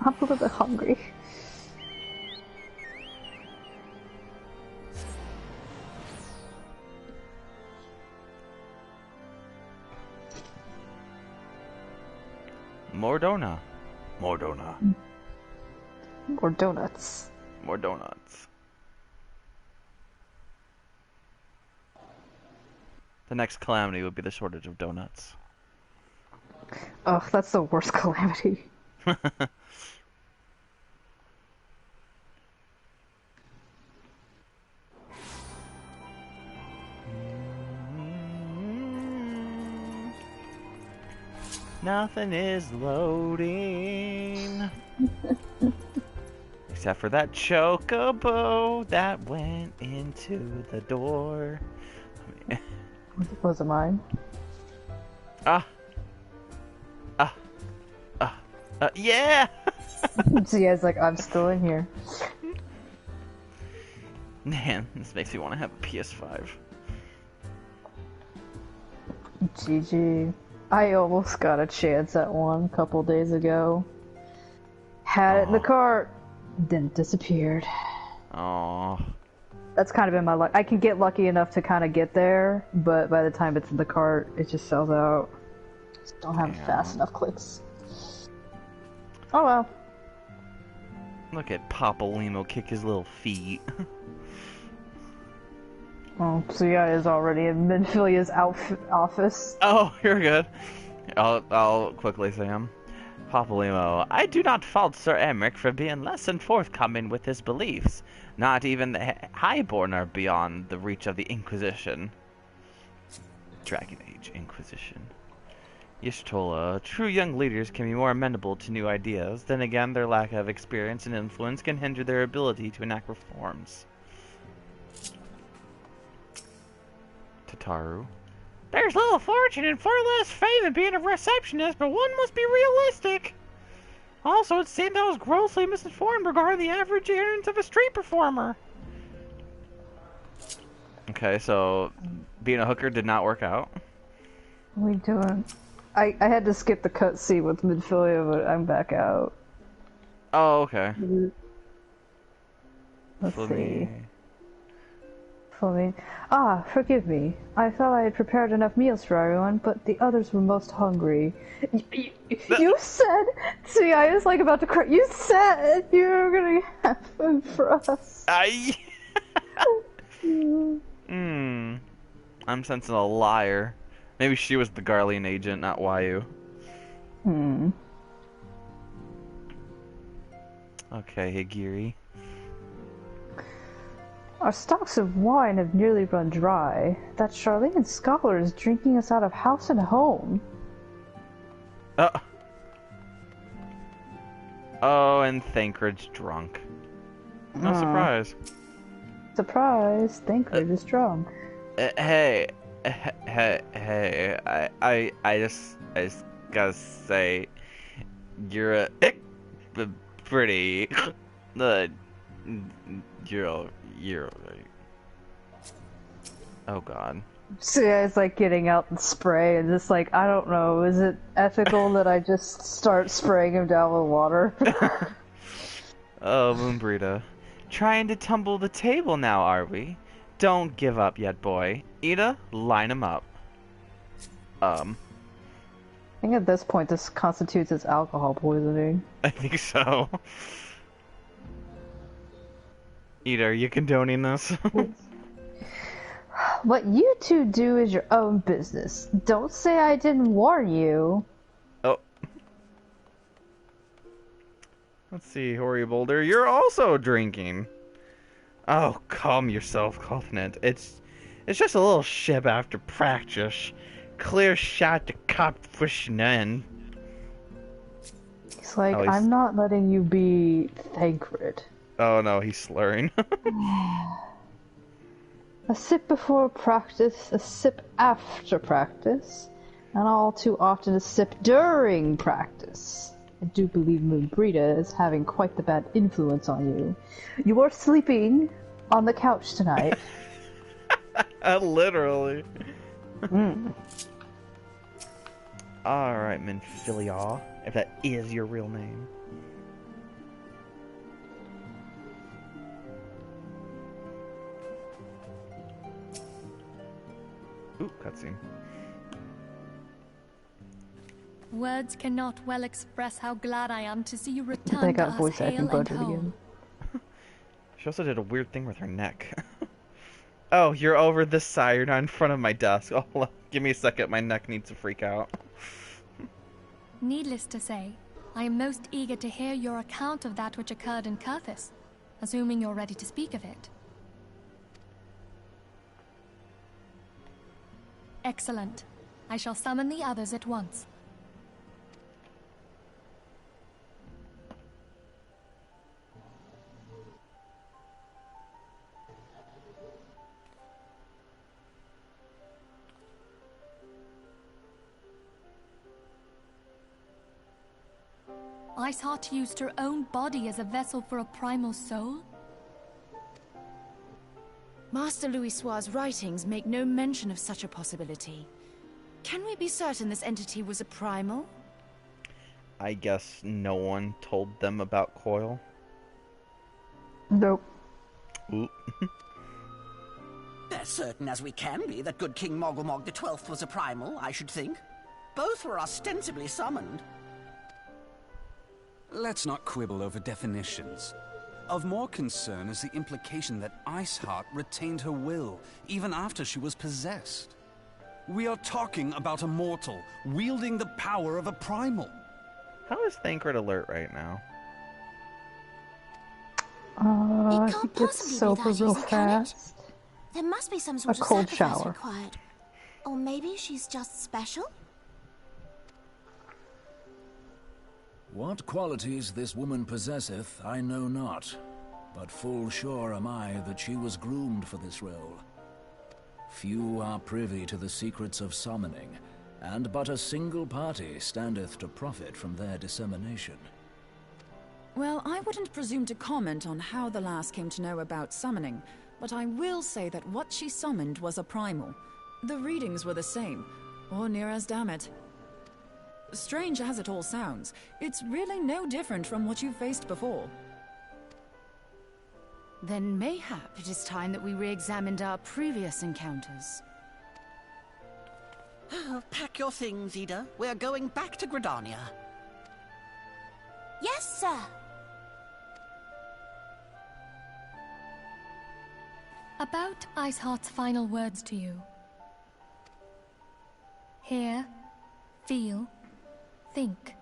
a little bit hungry. More donut. More donut. More donuts. More donuts. The next calamity would be the shortage of donuts. Ugh, that's the worst calamity. Nothing is loading. Except for that chocobo that went into the door. Was it mine? Yeah! So yeah, it's like, I'm still in here. Man, this makes me want to have a PS5. GG. I almost got a chance at one a couple days ago. Had it in the cart, then disappeared. Aww. That's kind of been my luck. I can get lucky enough to kind of get there, but by the time it's in the cart, it just sells out. Just don't have fast enough clicks. Oh well. Look at Papa Limo kick his little feet. Oh, Suya is already in Minfilia's office. Oh, you're good. I'll quickly say him. Papa Limo, I do not fault Sir Emmerich for being less than forthcoming with his beliefs. Not even the Highborn are beyond the reach of the Inquisition. Dragon Age Inquisition. Y'shtola, true young leaders can be more amenable to new ideas. Then again, their lack of experience and influence can hinder their ability to enact reforms. Tataru. There's little fortune and far less fame in being a receptionist, but one must be realistic. Also, it seemed I was grossly misinformed regarding the average errands of a street performer. Okay, so being a hooker did not work out. What are we doing? I had to skip the cutscene with Minfilia, but I'm back out. Oh, okay. Let's see. Forgive me. I thought I had prepared enough meals for everyone, but the others were most hungry. You said... See, I was like about to cry. You said you were gonna have food for us. I'm sensing a liar. Maybe she was the Garlean agent, not Wayu. Okay, Higiri. Our stocks of wine have nearly run dry. That Charlene scholar is drinking us out of house and home. Oh, and Thancred's drunk. No surprise. Surprise, Thancred is drunk. Hey, I just gotta say, you're a pretty, you're oh god. So yeah, it's like getting out and spray and just like, I don't know, is it ethical that I just start spraying him down with water? Oh, Moonbrita. Trying to tumble the table now, are we? Don't give up yet, boy. Ida, line him up. I think at this point this constitutes as alcohol poisoning. I think so. Ida, are you condoning this? What you two do is your own business. Don't say I didn't warn you. Oh. Let's see, Hori Boulder. You're also drinking. Oh, calm yourself, Covenant. It's just a little ship after practice. Clear shot to cop fishing in. He's like, I'm not letting you be Thancred. Oh no, he's slurring. A sip before practice, a sip after practice, and all too often a sip during practice. I do believe Moonbrita is having quite the bad influence on you. You are sleeping on the couch tonight. Literally. Alright, Minfilia, if that is your real name. Ooh, cutscene. Words cannot well express how glad I am to see you return They to got us voice acting hale and budget whole. again. She also did a weird thing with her neck. Oh, you're over this side. You're not in front of my desk. Oh, give me a second. My neck needs to freak out. Needless to say, I am most eager to hear your account of that which occurred in Kurthis, assuming you're ready to speak of it. Excellent. I shall summon the others at once. Iceheart used her own body as a vessel for a primal soul? Master Louisoir's writings make no mention of such a possibility. Can we be certain this entity was a primal? I guess no one told them about Coil. Nope. Oop. As certain as we can be that good King Mogulmog the 12th was a primal, I should think. Both were ostensibly summoned. Let's not quibble over definitions. Of more concern is the implication that Iceheart retained her will, even after she was possessed. We are talking about a mortal, wielding the power of a primal. How is Thancred alert right now? He gets sober real fast. There must be some sort A of cold sacrifice shower. required. Or maybe she's just special? What qualities this woman possesseth, I know not, but full sure am I that she was groomed for this role. Few are privy to the secrets of summoning, and but a single party standeth to profit from their dissemination. Well, I wouldn't presume to comment on how the lass came to know about summoning, but I will say that what she summoned was a primal. The readings were the same, or near as damn it. strange as it all sounds, it's really no different from what you've faced before. Then mayhap it is time that we re-examined our previous encounters. Pack your things, Ida. We're going back to Gridania. Yes, sir. About Iceheart's final words to you. Hear, feel, think.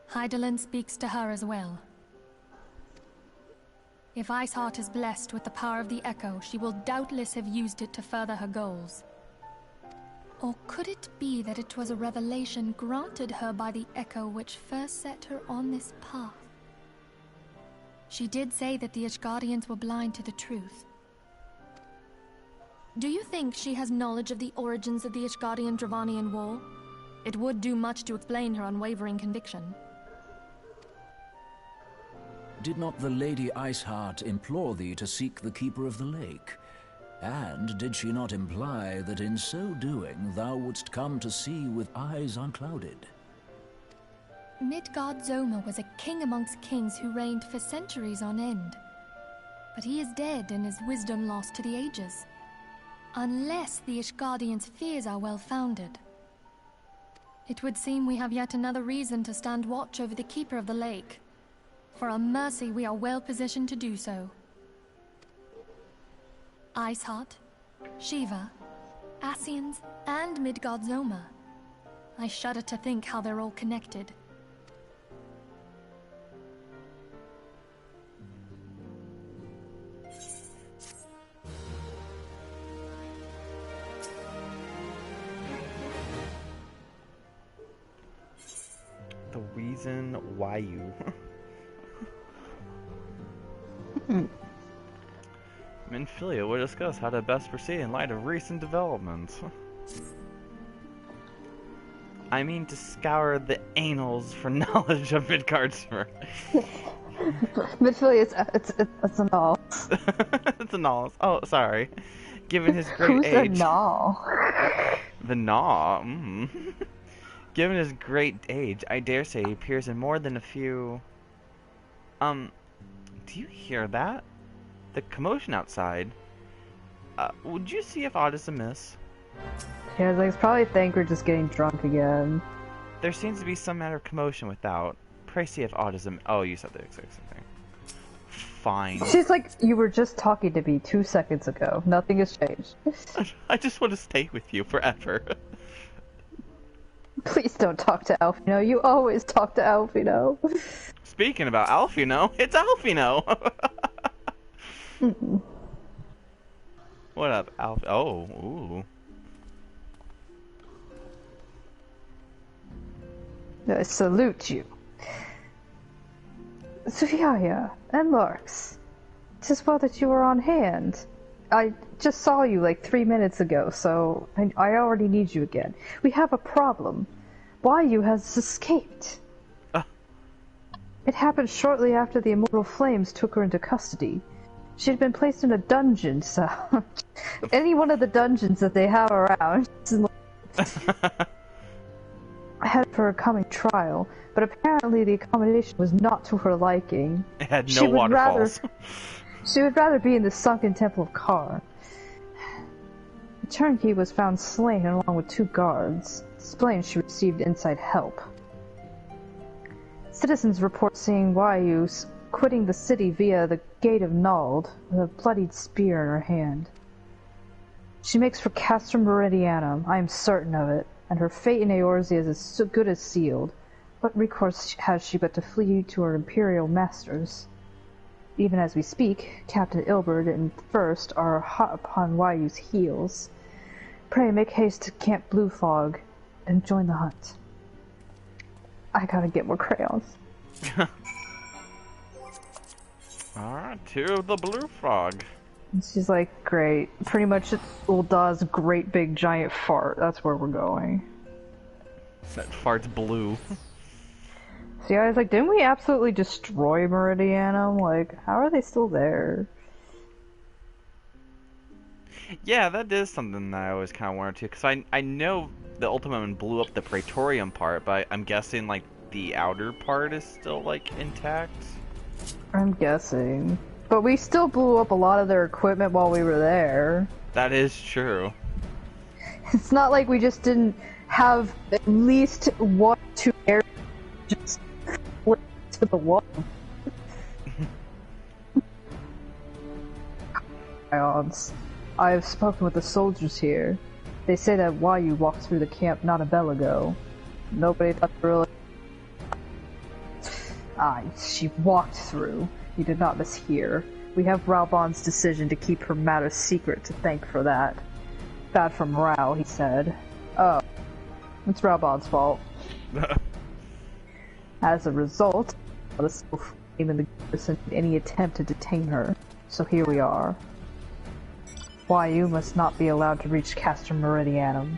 Hydaelyn speaks to her as well. If Iceheart is blessed with the power of the Echo, she will doubtless have used it to further her goals. Or could it be that it was a revelation granted her by the Echo which first set her on this path? She did say that the Ishgardians were blind to the truth. Do you think she has knowledge of the origins of the Ishgardian-Dravanian War? It would do much to explain her unwavering conviction. Did not the Lady Iceheart implore thee to seek the Keeper of the Lake? And did she not imply that in so doing thou wouldst come to see with eyes unclouded? Midgard-Zoma was a king amongst kings who reigned for centuries on end. But he is dead and his wisdom lost to the ages. Unless the Ishgardians' fears are well-founded. It would seem we have yet another reason to stand watch over the Keeper of the Lake. For a mercy, we are well positioned to do so. Iceheart, Shiva, Ascians, and Midgard-Zoma. I shudder to think how they're all connected. The reason why you. Minfilia will discuss how to best proceed in light of recent developments. I mean to scour the annals for knowledge of Midgard's. Midfilia, it's a null. It's a null. Oh, sorry. Given his great Who's age. the null? The Gnaw. Given his great age, I dare say he appears in more than a few. Do you hear that? The commotion outside. Would you see if aught is amiss? Yeah, like, it's probably think we're just getting drunk again. There seems to be some matter of commotion without. Pray see if aught is amiss. Oh, you said the exact same thing. Fine. She's like, you were just talking to me 2 seconds ago. Nothing has changed. I just want to stay with you forever. Please don't talk to Alfino. You always talk to Alfino. Speaking about Alfino, it's Alfino! What up, Alf? Oh, ooh. I salute you. Sophia and Larks. 'Tis well that you are on hand. I just saw you like 3 minutes ago, so I already need you again. We have a problem. Wayu has escaped. It happened shortly after the Immortal Flames took her into custody. She had been placed in a dungeon, so any one of the dungeons that they have around. Ahead for a coming trial, but apparently the accommodation was not to her liking. It had no waterfalls. She would rather be in the sunken temple of Kar. The turnkey was found slain along with 2 guards, displaying she received inside help. Citizens report seeing Wayu quitting the city via the Gate of Nald with a bloodied spear in her hand. She makes for Castrum Meridianum, I am certain of it, and her fate in Eorzea is as good as sealed. What recourse has she but to flee to her imperial masters? Even as we speak, Captain Ilberd and First are hot upon Wayu's heels. Pray make haste to Camp Blue Fog and join the hunt. I gotta get more crayons. Alright, to the Blue Frog. And she's like, great. Pretty much Ulda's great big giant fart. That's where we're going. That fart's blue. See, I was like, didn't we absolutely destroy Meridianum? Like, how are they still there? Yeah, that is something that I always kind of wanted to, because I know the Ultimum blew up the Praetorium part, but I'm guessing like the outer part is still like intact. I'm guessing. But we still blew up a lot of their equipment while we were there. That is true. It's not like we just didn't have at least 1 or 2 areas just split to the wall. Ions. I have spoken with the soldiers here. They say that Wayu walked through the camp not a bell ago. Nobody thought to really... she walked through. You did not mishear. We have Raubon's decision to keep her matter secret to thank for that. Bad from Rao, he said. Oh. It's Raubon's fault. As a result, the soul flame in the garrison made any attempt to detain her. So here we are. Wayu must not be allowed to reach Castor Meridianum.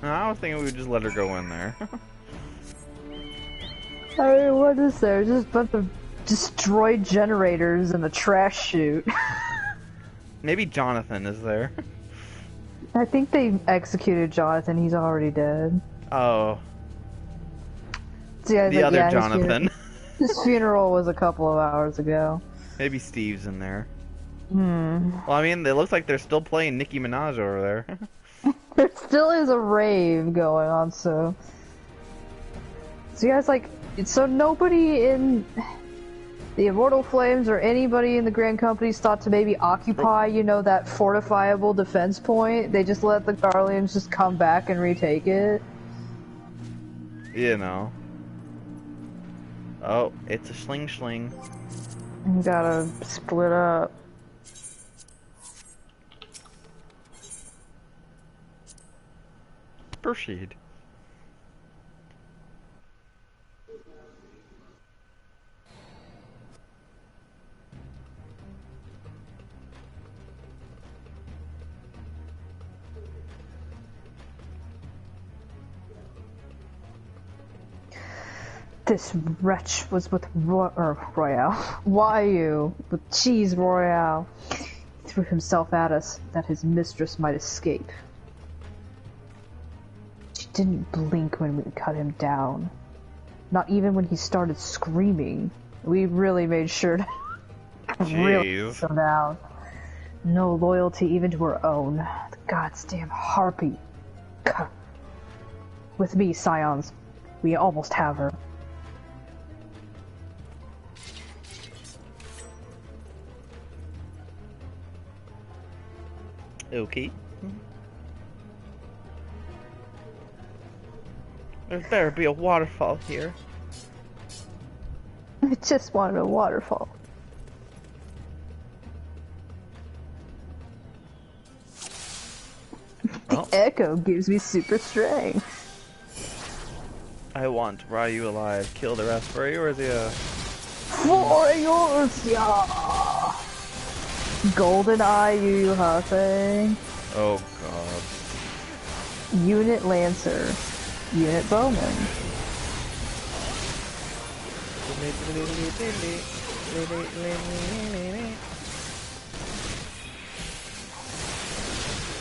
I was thinking we would just let her go in there. I mean, what is there? Just a bunch of destroyed generators and a trash chute. Maybe Jonathan is there. I think they executed Jonathan. He's already dead. Oh. So yeah, The other Jonathan. His funeral was a couple of hours ago. Maybe Steve's in there. Hmm. Well, I mean, it looks like they're still playing Nicki Minaj over there. There still is a rave going on, so... So you guys, like... So nobody in the Immortal Flames or anybody in the Grand Companies thought to maybe occupy, you know, that fortifiable defense point? They just let the Garleans just come back and retake it? You know. Oh, it's a sling. You gotta split up. Proceed. This wretch was with Royale. Wayu, with Cheese Royale. He threw himself at us that his mistress might escape. She didn't blink when we cut him down. Not even when he started screaming. We really made sure to really cut him down. No loyalty even to her own. The goddamn harpy. With me, Scions, we almost have her. Okay. There better be a waterfall here. I just wanted a waterfall. The echo gives me super strength. I want Ryu alive. Kill the rest for Eorzea. For Eorzea! Golden Eye Yu Yu Hase. Oh god. Unit Lancer. Unit Bowman.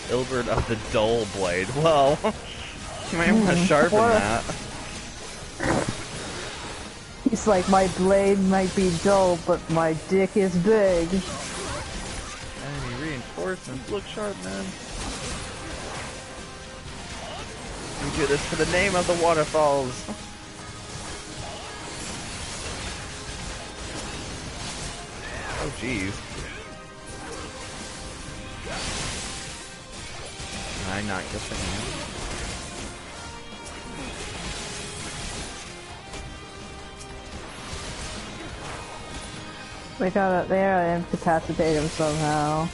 Ilbert of the Dull Blade. Well, you might want to sharpen that. He's like, my blade might be dull, but my dick is big. Enemy reinforcements. Look sharp, man. We do this for the name of the waterfalls. Oh, jeez. I not guessing him. They gotta incapacitate him somehow.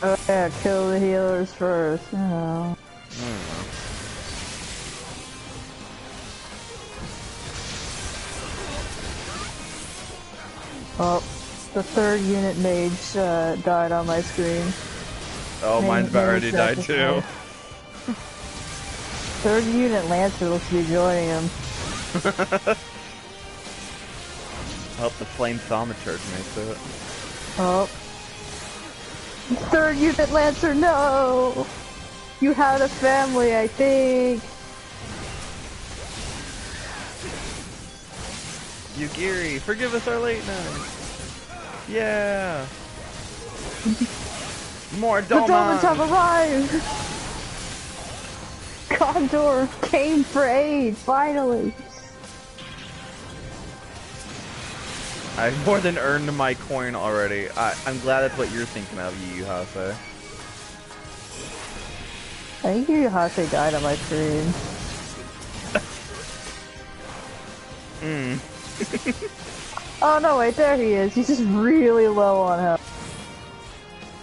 Oh yeah, kill the healers first, you know. Oh, the third unit mage died on my screen. Oh, mine's about ready to die too. Third unit Lancer looks to be joining him. I hope the flame thaumaturge makes it. Oh. Third unit Lancer, no! You had a family, I think. Yugiri, forgive us our late night. Yeah. More Dolmens. The Dolmens have arrived. Condor came for aid, finally. I've more than earned my coin already. I'm glad that's what you're thinking of, Yu Hase. I think Yu Hase died on my screen. Oh no, wait, there he is. He's just really low on health.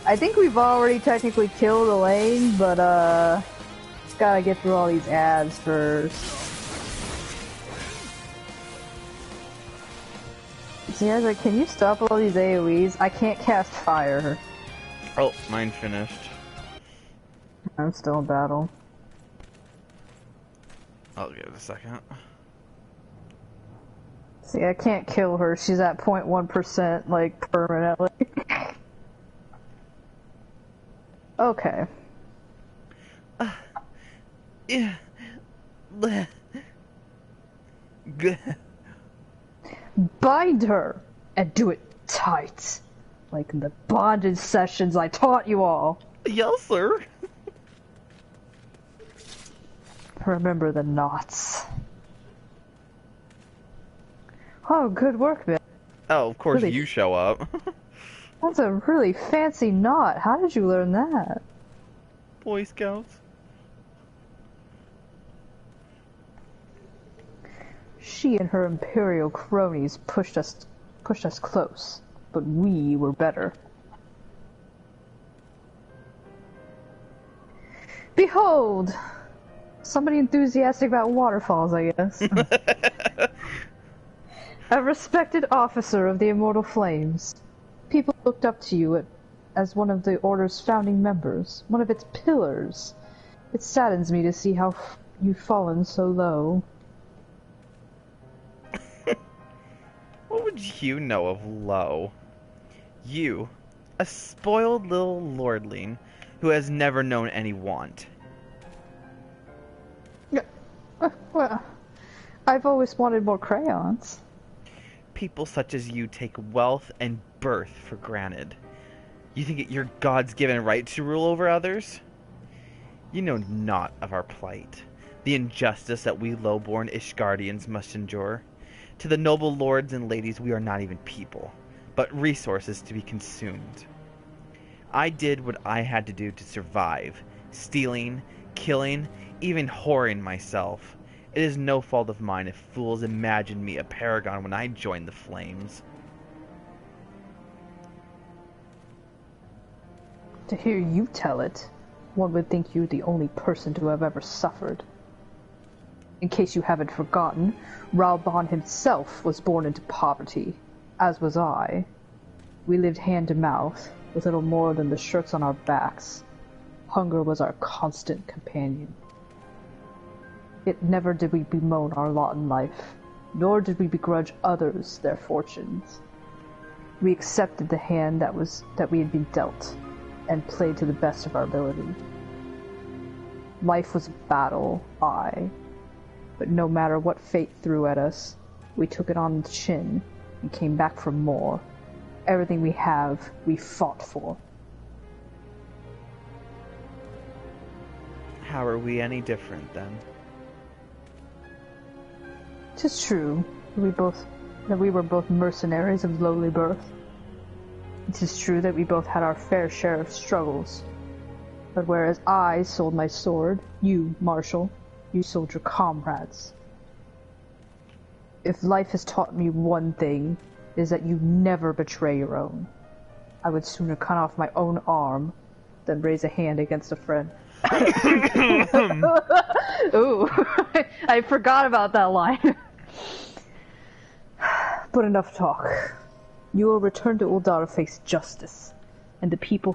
I think we've already technically killed Elaine, but just gotta get through all these ads first. So yeah, like, can you stop all these AoEs? I can't cast fire. Oh, mine finished. I'm still in battle. I'll give it a second. See, I can't kill her. She's at 0.1%, like, permanently. Okay. Yeah. Bind her! And do it tight. Like in the bondage sessions I taught you all. Yes, sir. Remember the knots. Oh, good work, man. Oh, of course Really? you show up. That's a really fancy knot. How did you learn that? Boy Scouts. She and her imperial cronies pushed us close, but we were better. Behold! Somebody enthusiastic about waterfalls, I guess. A respected officer of the Immortal Flames. People looked up to you as one of the Order's founding members, one of its pillars. It saddens me to see how you've fallen so low. What would you know of low? You, a spoiled little lordling who has never known any want. Well, I've always wanted more crayons. People such as you take wealth and birth for granted. You think it your God's given right to rule over others? You know not of our plight, the injustice that we low-born Ishgardians must endure. To the noble lords and ladies, we are not even people, but resources to be consumed. I did what I had to do to survive, stealing, killing, even whoring myself. It is no fault of mine if fools imagined me a paragon when I joined the flames. To hear you tell it, one would think you're the only person to have ever suffered. In case you haven't forgotten, Raoban himself was born into poverty, as was I. We lived hand to mouth, with little more than the shirts on our backs. Hunger was our constant companion. Yet never did we bemoan our lot in life, nor did we begrudge others their fortunes. We accepted the hand that we had been dealt, and played to the best of our ability. Life was a battle, but no matter what fate threw at us, we took it on the chin and came back for more. Everything we have, we fought for. How are we any different, then? 'Tis true that we were both mercenaries of lowly birth. It is true that we both had our fair share of struggles. But whereas I sold my sword, you, Marshal, you sold your comrades. If life has taught me one thing, it is that you never betray your own. I would sooner cut off my own arm than raise a hand against a friend. Ooh, I forgot about that line. But enough talk. You will return to Uldar to face justice, and the people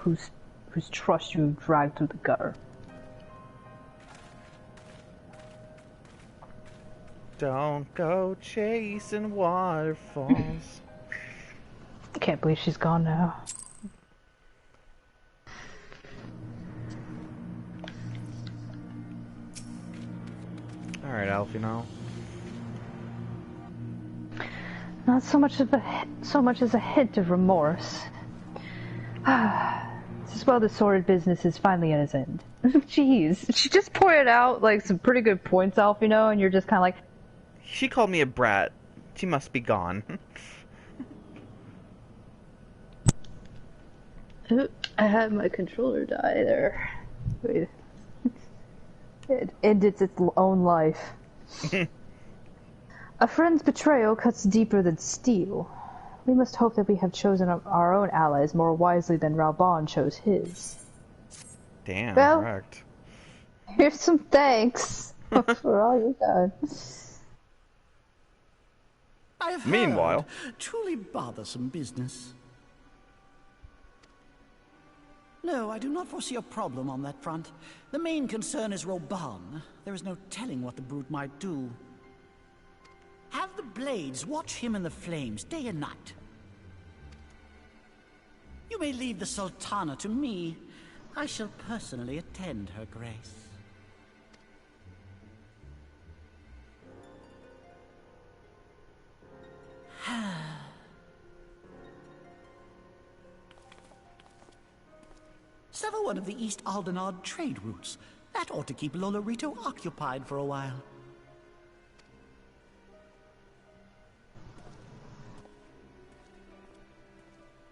whose trust you have dragged through the gutter. Don't go chasing waterfalls. I can't believe she's gone now. Alright, Alfino. Not so much as a hint of remorse. This is well the sordid business is finally at its end. Jeez, she just pointed out like some pretty good points, Alfino, and you're just kind of like. She called me a brat. She must be gone. I had my controller die there. Wait. It ended its own life. A friend's betrayal cuts deeper than steel. We must hope that we have chosen our own allies more wisely than Raubon chose his. Damn, well, correct. Here's some thanks for all you've done. I've Meanwhile, truly bothersome business. No, I do not foresee a problem on that front. The main concern is Raubon. There is no telling what the brute might do. Have the Blades watch him in the flames day and night. You may leave the Sultana to me. I shall personally attend her grace. Sever one of the East Aldenard trade routes. That ought to keep Lolorito occupied for a while.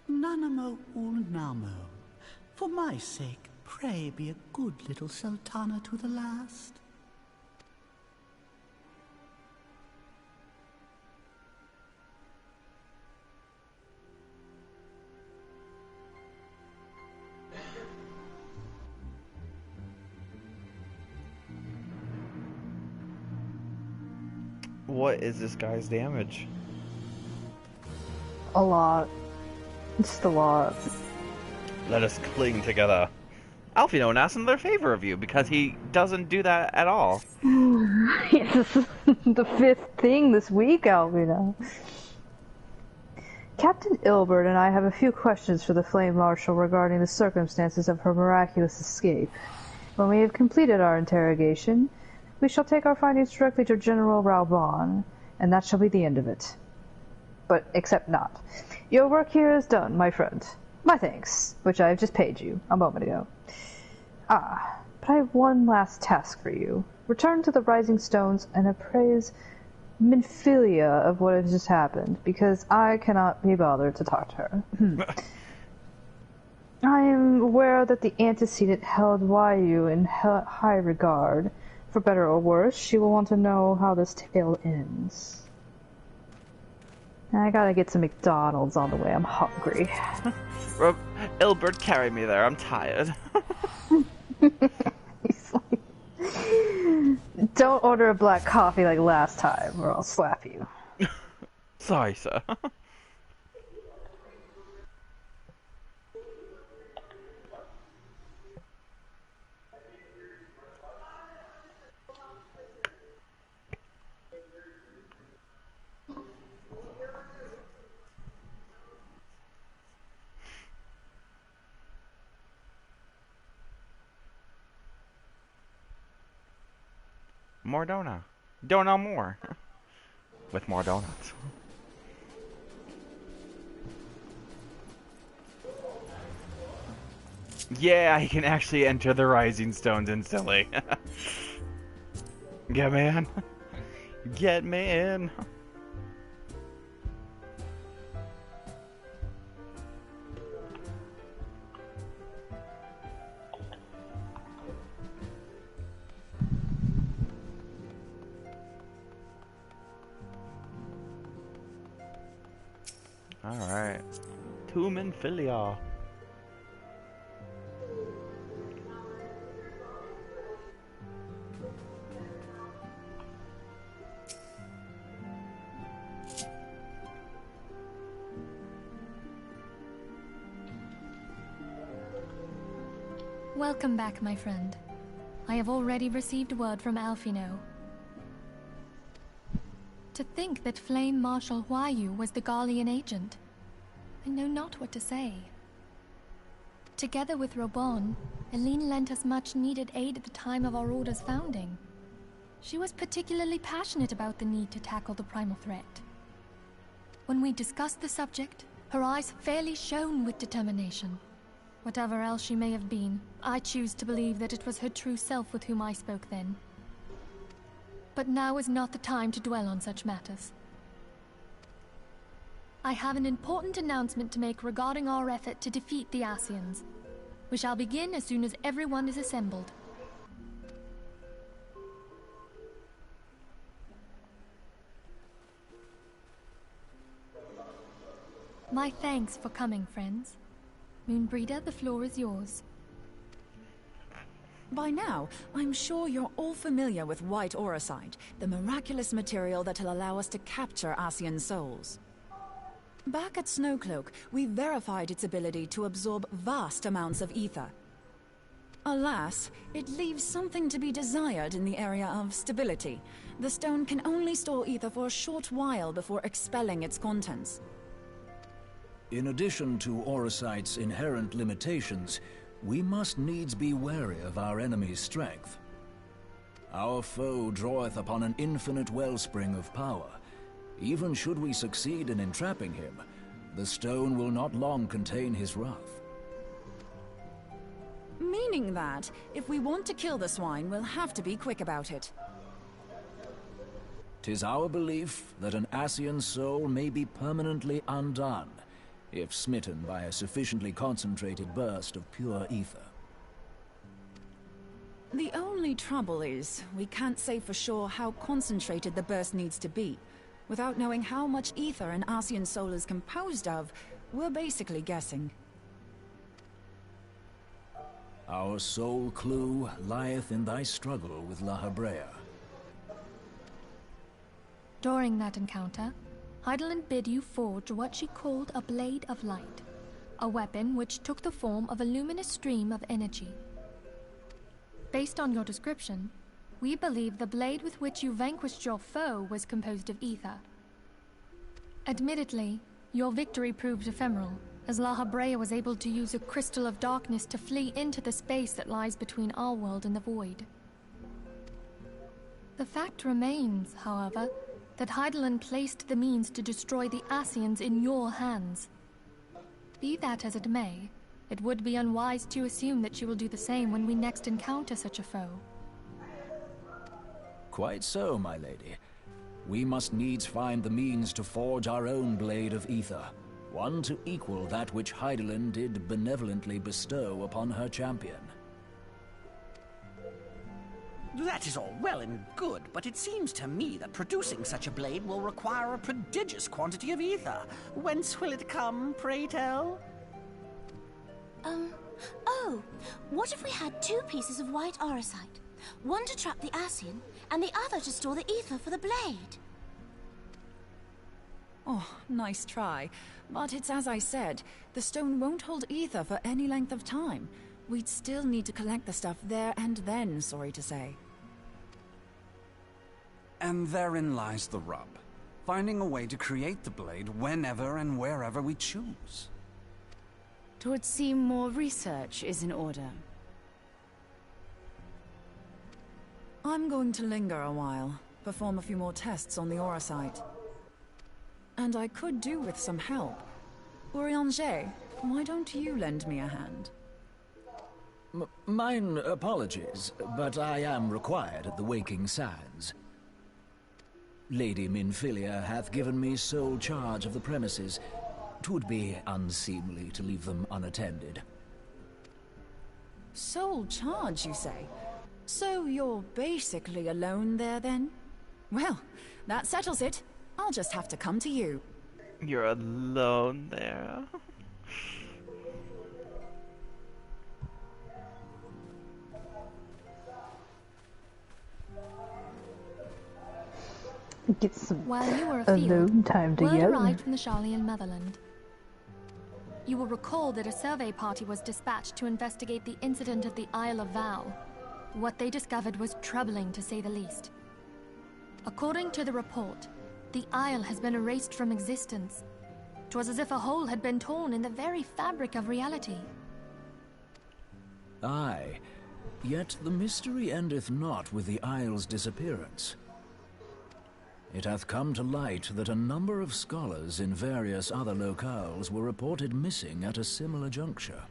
Nanamo Ulnamo. For my sake, pray be a good little Sultana to the last. What is this guy's damage? A lot. Just a lot. Let us cling together. Alfino asks in their favor of you because he doesn't do that at all. Yes, this is the fifth thing this week, Alfino. Captain Ilbert and I have a few questions for the Flame Marshal regarding the circumstances of her miraculous escape. When we have completed our interrogation, we shall take our findings directly to General Raubon, and that shall be the end of it. But except not. Your work here is done, my friend. My thanks, which I have just paid you a moment ago. Ah, but I have one last task for you. Return to the Rising Stones and appraise Minfilia of what has just happened, because I cannot be bothered to talk to her. I am aware that the antecedent held Wyu in high regard. For better or worse, she will want to know how this tale ends. I gotta get some McDonald's on the way, I'm hungry. Ilbert, carry me there, I'm tired. He's like, don't order a black coffee like last time, or I'll slap you. Sorry, sir. More donut. Donut more. With more donuts. Yeah, he can actually enter the Rising Stones instantly. Get me in. Get me in. Alright. To Minfilia. Welcome back, my friend. I have already received word from Alfino. To think that Flame Marshal Huayu was the Garlean agent. I know not what to say. Together with Robon, Eileen lent us much-needed aid at the time of our Order's founding. She was particularly passionate about the need to tackle the primal threat. When we discussed the subject, her eyes fairly shone with determination. Whatever else she may have been, I choose to believe that it was her true self with whom I spoke then. But now is not the time to dwell on such matters. I have an important announcement to make regarding our effort to defeat the Ascians. We shall begin as soon as everyone is assembled. My thanks for coming, friends. Moonbreeder, the floor is yours. By now, I'm sure you're all familiar with White Auracite, the miraculous material that'll allow us to capture Ascian souls. Back at Snowcloak, we verified its ability to absorb vast amounts of ether. Alas, it leaves something to be desired in the area of stability. The stone can only store ether for a short while before expelling its contents. In addition to Auracite's inherent limitations, we must needs be wary of our enemy's strength. Our foe draweth upon an infinite wellspring of power. Even should we succeed in entrapping him, the stone will not long contain his wrath. Meaning that, if we want to kill the swine, we'll have to be quick about it. 'Tis our belief that an Ascian soul may be permanently undone, if smitten by a sufficiently concentrated burst of pure ether. The only trouble is, we can't say for sure how concentrated the burst needs to be. Without knowing how much ether an Ascian soul is composed of, we're basically guessing. Our sole clue lieth in thy struggle with La Habrea. During that encounter, Heidelin bid you forge what she called a Blade of Light, a weapon which took the form of a luminous stream of energy. Based on your description, we believe the blade with which you vanquished your foe was composed of ether. Admittedly, your victory proved ephemeral, as La Habrea was able to use a crystal of darkness to flee into the space that lies between our world and the void. The fact remains, however, that Heidelin placed the means to destroy the Ascians in your hands. Be that as it may, it would be unwise to assume that she will do the same when we next encounter such a foe. Quite so, my lady. We must needs find the means to forge our own blade of ether, one to equal that which Heidelin did benevolently bestow upon her champion. That is all well and good, but it seems to me that producing such a blade will require a prodigious quantity of ether. Whence will it come, pray tell? Oh, what if we had two pieces of white auracite? One to trap the Ascian, and the other to store the ether for the blade. Oh, nice try. But it's as I said, the stone won't hold ether for any length of time. We'd still need to collect the stuff there and then, sorry to say. And therein lies the rub. Finding a way to create the blade whenever and wherever we choose. 'Twould seem more research is in order. I'm going to linger a while, perform a few more tests on the Auracite. And I could do with some help. Urianger, why don't you lend me a hand? Mine apologies, but I am required at the Waking Sands. Lady Minfilia hath given me sole charge of the premises. 'Twould be unseemly to leave them unattended. Sole charge, you say? So you're basically alone there, then? Well, that settles it. I'll just have to come to you. You're alone there. Get some While you were alone afield, time word together. arrived from the Sharlayan motherland. You will recall that a survey party was dispatched to investigate the incident at the Isle of Val. What they discovered was troubling, to say the least. According to the report, the Isle has been erased from existence. 'Twas as if a hole had been torn in the very fabric of reality. Aye, yet the mystery endeth not with the Isle's disappearance. It hath come to light that a number of scholars in various other locales were reported missing at a similar juncture.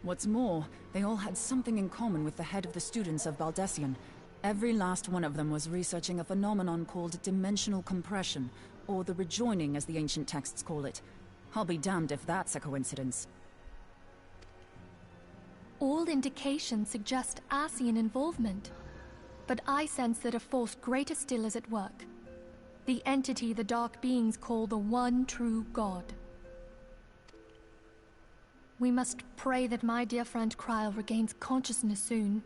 What's more, they all had something in common with the head of the students of Baldessian. Every last one of them was researching a phenomenon called dimensional compression, or the rejoining as the ancient texts call it. I'll be damned if that's a coincidence. All indications suggest Ascian involvement. But I sense that a force greater still is at work. The entity the Dark Beings call the One True God. We must pray that my dear friend Kryl regains consciousness soon.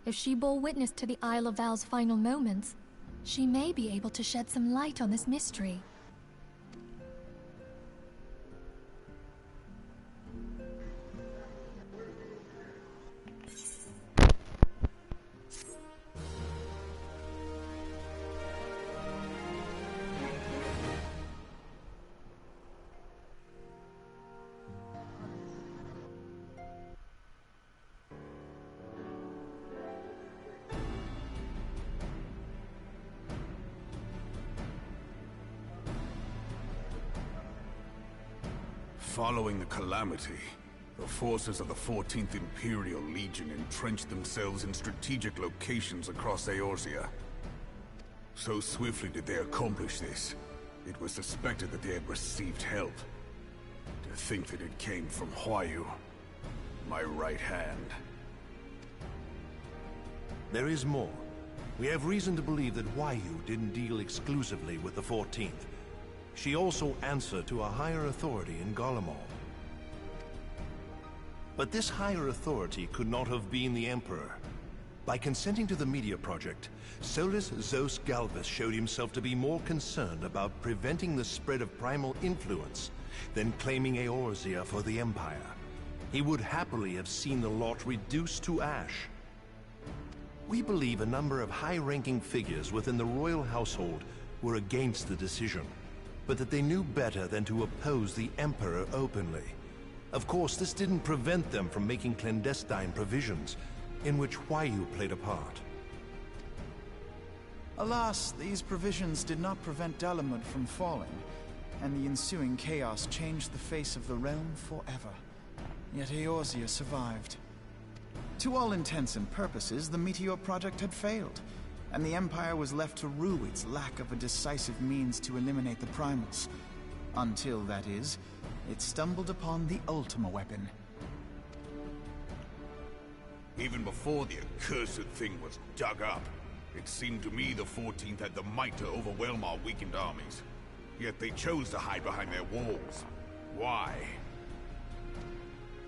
If she bore witness to the Isle of Val's final moments, she may be able to shed some light on this mystery. Following the calamity, the forces of the 14th Imperial Legion entrenched themselves in strategic locations across Eorzea. So swiftly did they accomplish this, it was suspected that they had received help. To think that it came from Huayu, my right hand. There is more. We have reason to believe that Huayu didn't deal exclusively with the 14th. She also answered to a higher authority in Garlemald. But this higher authority could not have been the Emperor. By consenting to the Media Project, Solus Zos Galvus showed himself to be more concerned about preventing the spread of primal influence than claiming Eorzea for the Empire. He would happily have seen the lot reduced to ash. We believe a number of high-ranking figures within the royal household were against the decision, but that they knew better than to oppose the Emperor openly. Of course, this didn't prevent them from making clandestine provisions, in which Huayu played a part. Alas, these provisions did not prevent Dalamud from falling, and the ensuing chaos changed the face of the realm forever. Yet Eorzea survived. To all intents and purposes, the Meteor Project had failed, and the Empire was left to rue its lack of a decisive means to eliminate the primals. Until, that is, it stumbled upon the Ultima weapon. Even before the accursed thing was dug up, it seemed to me the 14th had the might to overwhelm our weakened armies. Yet they chose to hide behind their walls. Why?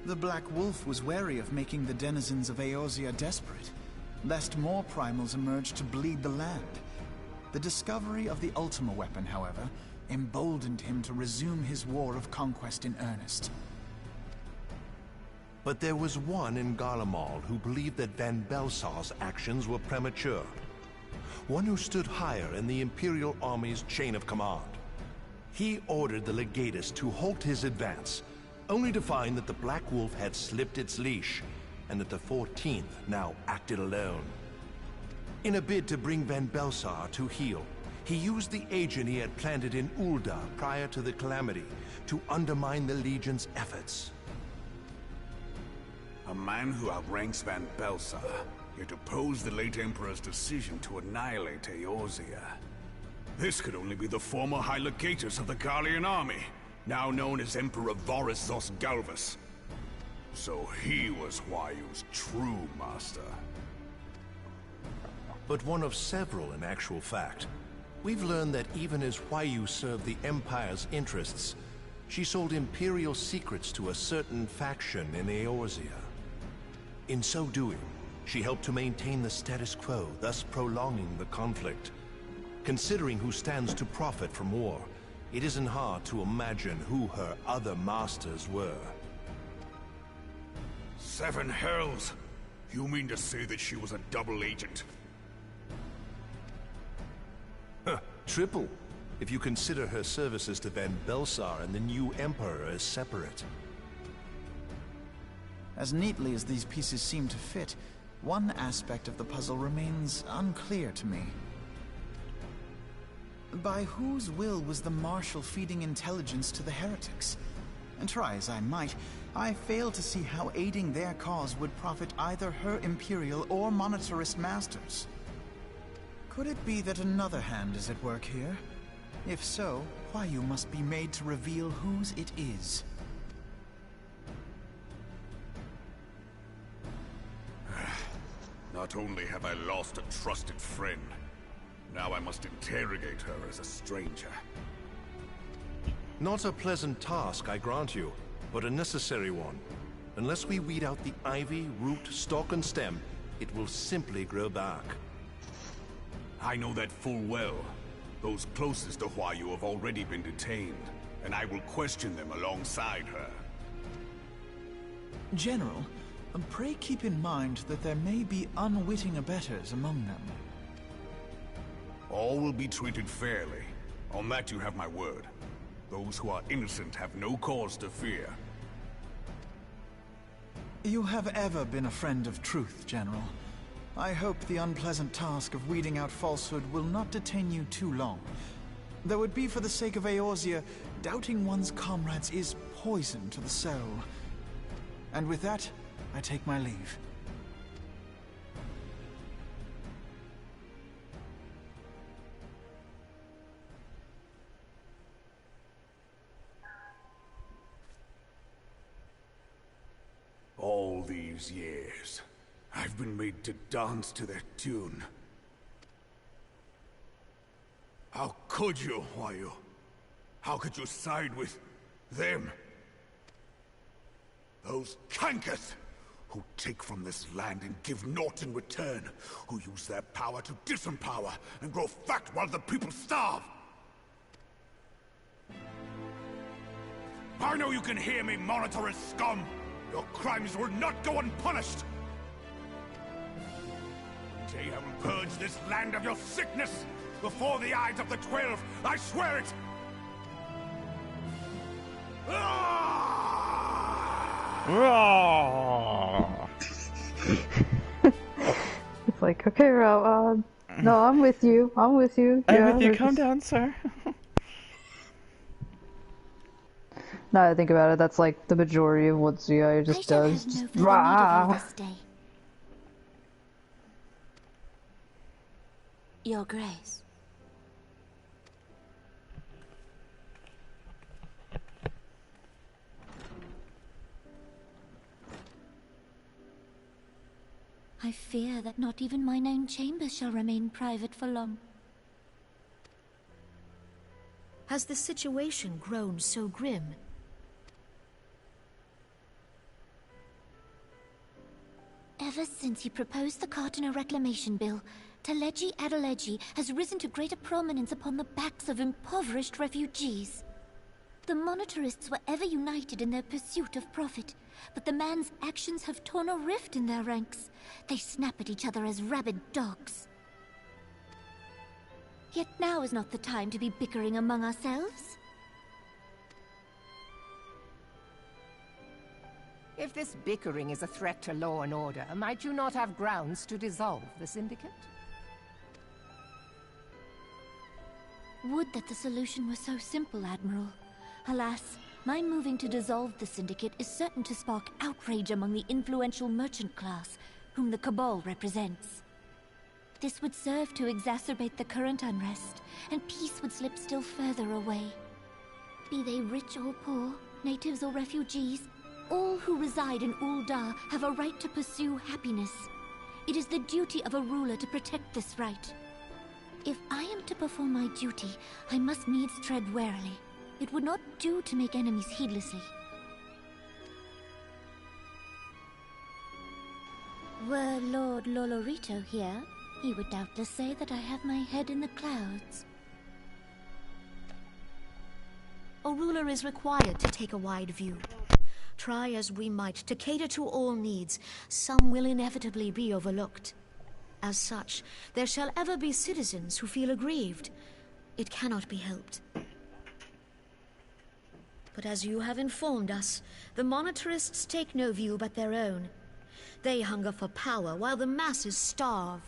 The Black Wolf was wary of making the denizens of Eorzea desperate, lest more primals emerge to bleed the land. The discovery of the Ultima weapon, however, emboldened him to resume his war of conquest in earnest. But there was one in Garlemald who believed that Van Belsar's actions were premature. One who stood higher in the Imperial Army's chain of command. He ordered the Legatus to halt his advance, only to find that the Black Wolf had slipped its leash, and that the 14th now acted alone. In a bid to bring Van Belsar to heel, he used the agent he had planted in Ul'dah prior to the calamity to undermine the Legion's efforts. A man who outranks Van Belsar, yet opposed the late Emperor's decision to annihilate Eorzea. This could only be the former High Legatus of the Garlean army, now known as Emperor Varus Zos Galvus. So he was Huayu's true master. But one of several in actual fact. We've learned that even as Huayu served the Empire's interests, she sold Imperial secrets to a certain faction in Eorzea. In so doing, she helped to maintain the status quo, thus prolonging the conflict. Considering who stands to profit from war, It isn't hard to imagine who her other masters were. 7 hells! You mean to say that she was a double agent? Huh, triple, if you consider her services to Van Belsar and the new Emperor as separate. As neatly as these pieces seem to fit, one aspect of the puzzle remains unclear to me. By whose will was the Marshal feeding intelligence to the heretics? And try as I might, I fail to see how aiding their cause would profit either her Imperial or Monetarist masters. Could it be that another hand is at work here? If so, Huayu must be made to reveal whose it is. Not only have I lost a trusted friend, now I must interrogate her as a stranger. Not a pleasant task, I grant you, but a necessary one. Unless we weed out the ivy, root, stalk, and stem, it will simply grow back. I know that full well. Those closest to Huayu have already been detained, and I will question them alongside her. General, pray keep in mind that there may be unwitting abettors among them. All will be treated fairly. On that you have my word. Those who are innocent have no cause to fear. You have ever been a friend of truth, General. I hope the unpleasant task of weeding out falsehood will not detain you too long. Though it be for the sake of Eorzea, doubting one's comrades is poison to the soul. And with that, I take my leave. All these years, I've been made to dance to their tune. How could you, Huayu? How could you side with them? Those cankers who take from this land and give naught in return, who use their power to disempower and grow fat while the people starve. I know you can hear me, Monetarist scum! Your crimes will not go unpunished! One day I will purge this land of your sickness! Before the eyes of the 12, I swear it! It's like, okay, Ro, no, I'm with you. I'm with you. I'm with you. Calm down, sir. Now that I think about it, that's like the majority of what ZI just does. No Just, further need of you this day. Your Grace. I fear that not even mine own chambers shall remain private for long. Has the situation grown so grim? Ever since he proposed the Cartiner Reclamation Bill, Teleji Adeleji has risen to greater prominence upon the backs of impoverished refugees. The Monetarists were ever united in their pursuit of profit, but the man's actions have torn a rift in their ranks. They snap at each other as rabid dogs. Yet now is not the time to be bickering among ourselves. If this bickering is a threat to law and order, might you not have grounds to dissolve the Syndicate? Would that the solution were so simple, Admiral. Alas, my moving to dissolve the Syndicate is certain to spark outrage among the influential merchant class, whom the Cabal represents. This would serve to exacerbate the current unrest, and peace would slip still further away. Be they rich or poor, natives or refugees, all who reside in Ul'dah have a right to pursue happiness. It is the duty of a ruler to protect this right. If I am to perform my duty, I must needs tread warily. It would not do to make enemies heedlessly. Were Lord Lolorito here, he would doubtless say that I have my head in the clouds. ruler is required to take a wide view. Try as we might to cater to all needs, some will inevitably be overlooked. As such, there shall ever be citizens who feel aggrieved. It cannot be helped. But as you have informed us, the monetarists take no view but their own. They hunger for power while the masses starve.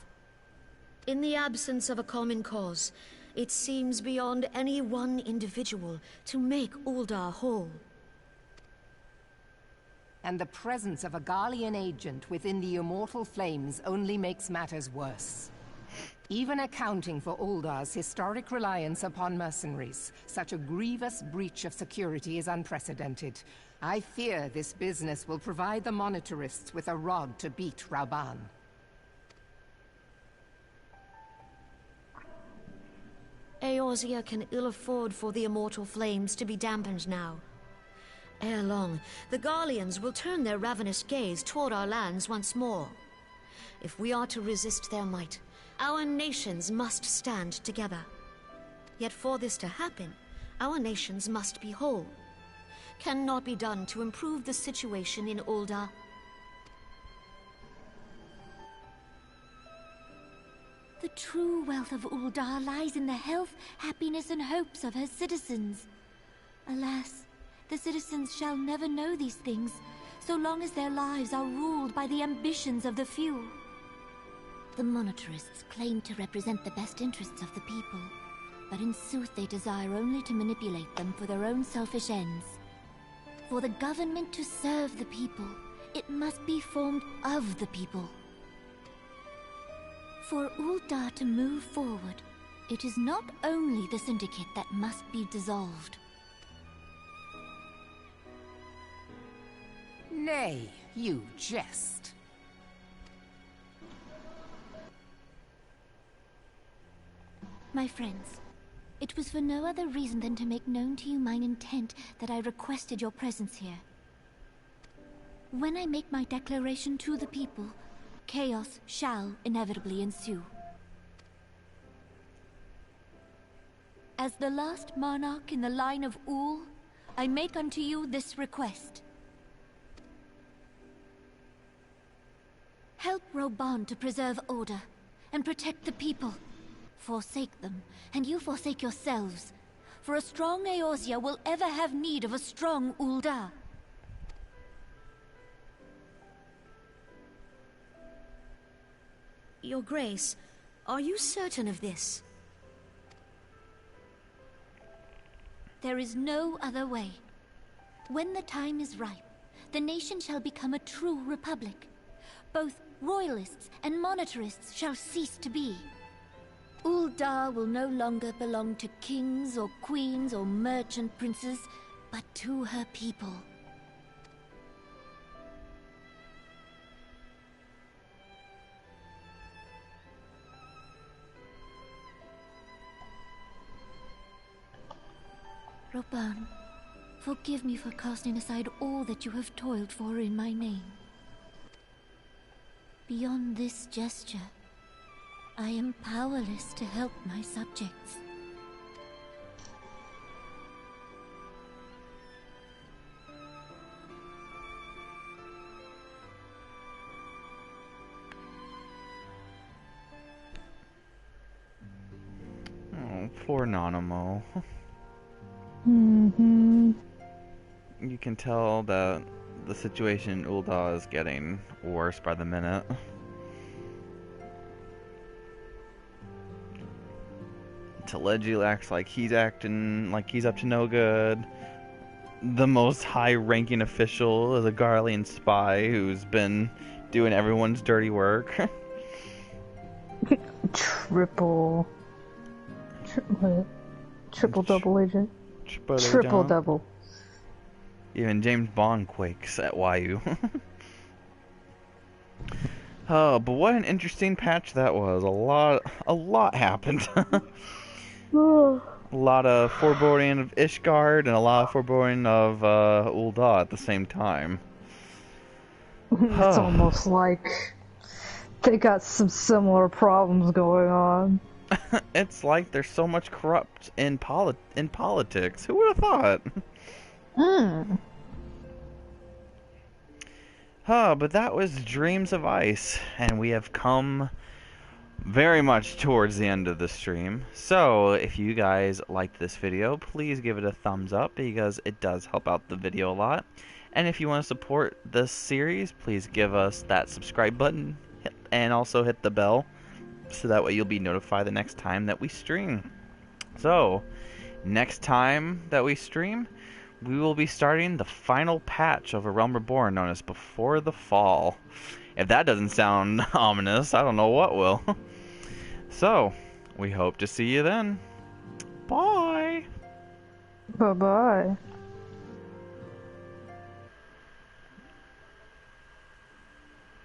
In the absence of a common cause, it seems beyond any one individual to make Uldar whole. And the presence of a Garlean agent within the immortal flames only makes matters worse. Even accounting for Uldar's historic reliance upon mercenaries, such a grievous breach of security is unprecedented. I fear this business will provide the monetarists with a rod to beat Rauban. Eorzea can ill afford for the immortal flames to be dampened now. Ere long, the Garleans will turn their ravenous gaze toward our lands once more. If we are to resist their might, our nations must stand together. Yet for this to happen, our nations must be whole. Cannot be done to improve the situation in Uldar. The true wealth of Uldar lies in the health, happiness, and hopes of her citizens. Alas, the citizens shall never know these things, so long as their lives are ruled by the ambitions of the few. The monetarists claim to represent the best interests of the people, but in sooth they desire only to manipulate them for their own selfish ends. For the government to serve the people, it must be formed of the people. For Uldar to move forward, it is not only the Syndicate that must be dissolved. Nay, you jest. My friends, it was for no other reason than to make known to you mine intent that I requested your presence here. When I make my declaration to the people, chaos shall inevitably ensue. As the last monarch in the line of Ul, I make unto you this request. Help Rauban to preserve order and protect the people. Forsake them, and you forsake yourselves. For a strong Eorzea will ever have need of a strong Uldar. Your Grace, are you certain of this? There is no other way. When the time is ripe, the nation shall become a true republic. Both royalists and monetarists shall cease to be. Uldar will no longer belong to kings or queens or merchant princes, but to her people. Rauban, forgive me for casting aside all that you have toiled for in my name. Beyond this gesture, I am powerless to help my subjects. Oh, poor Nanamo. Mm-hmm. You can tell that the situation in Uldar is getting worse by the minute. Telegil acts like he's acting like he's up to no good. The most high-ranking official is a Garlean spy who's been doing everyone's dirty work. Triple double agent. Triple double. Even James Bond quakes at YU. Oh, but what an interesting patch that was. A lot happened. A lot of foreboding of Ishgard and a lot of foreboding of Ul'dah at the same time. It's almost like they got some similar problems going on. It's like there's so much corrupt in politics. Who would have thought? But that was Dreams of Ice, and we have come very much towards the end of the stream. So if you guys liked this video, please give it a thumbs up because it does help out the video a lot. And if you want to support this series, please give us that subscribe button and also hit the bell so that way you'll be notified the next time that we stream. So next time that we stream, we will be starting the final patch of A Realm Reborn known as Before the Fall. If that doesn't sound ominous, I don't know what will. So, we hope to see you then. Bye! Bye-bye.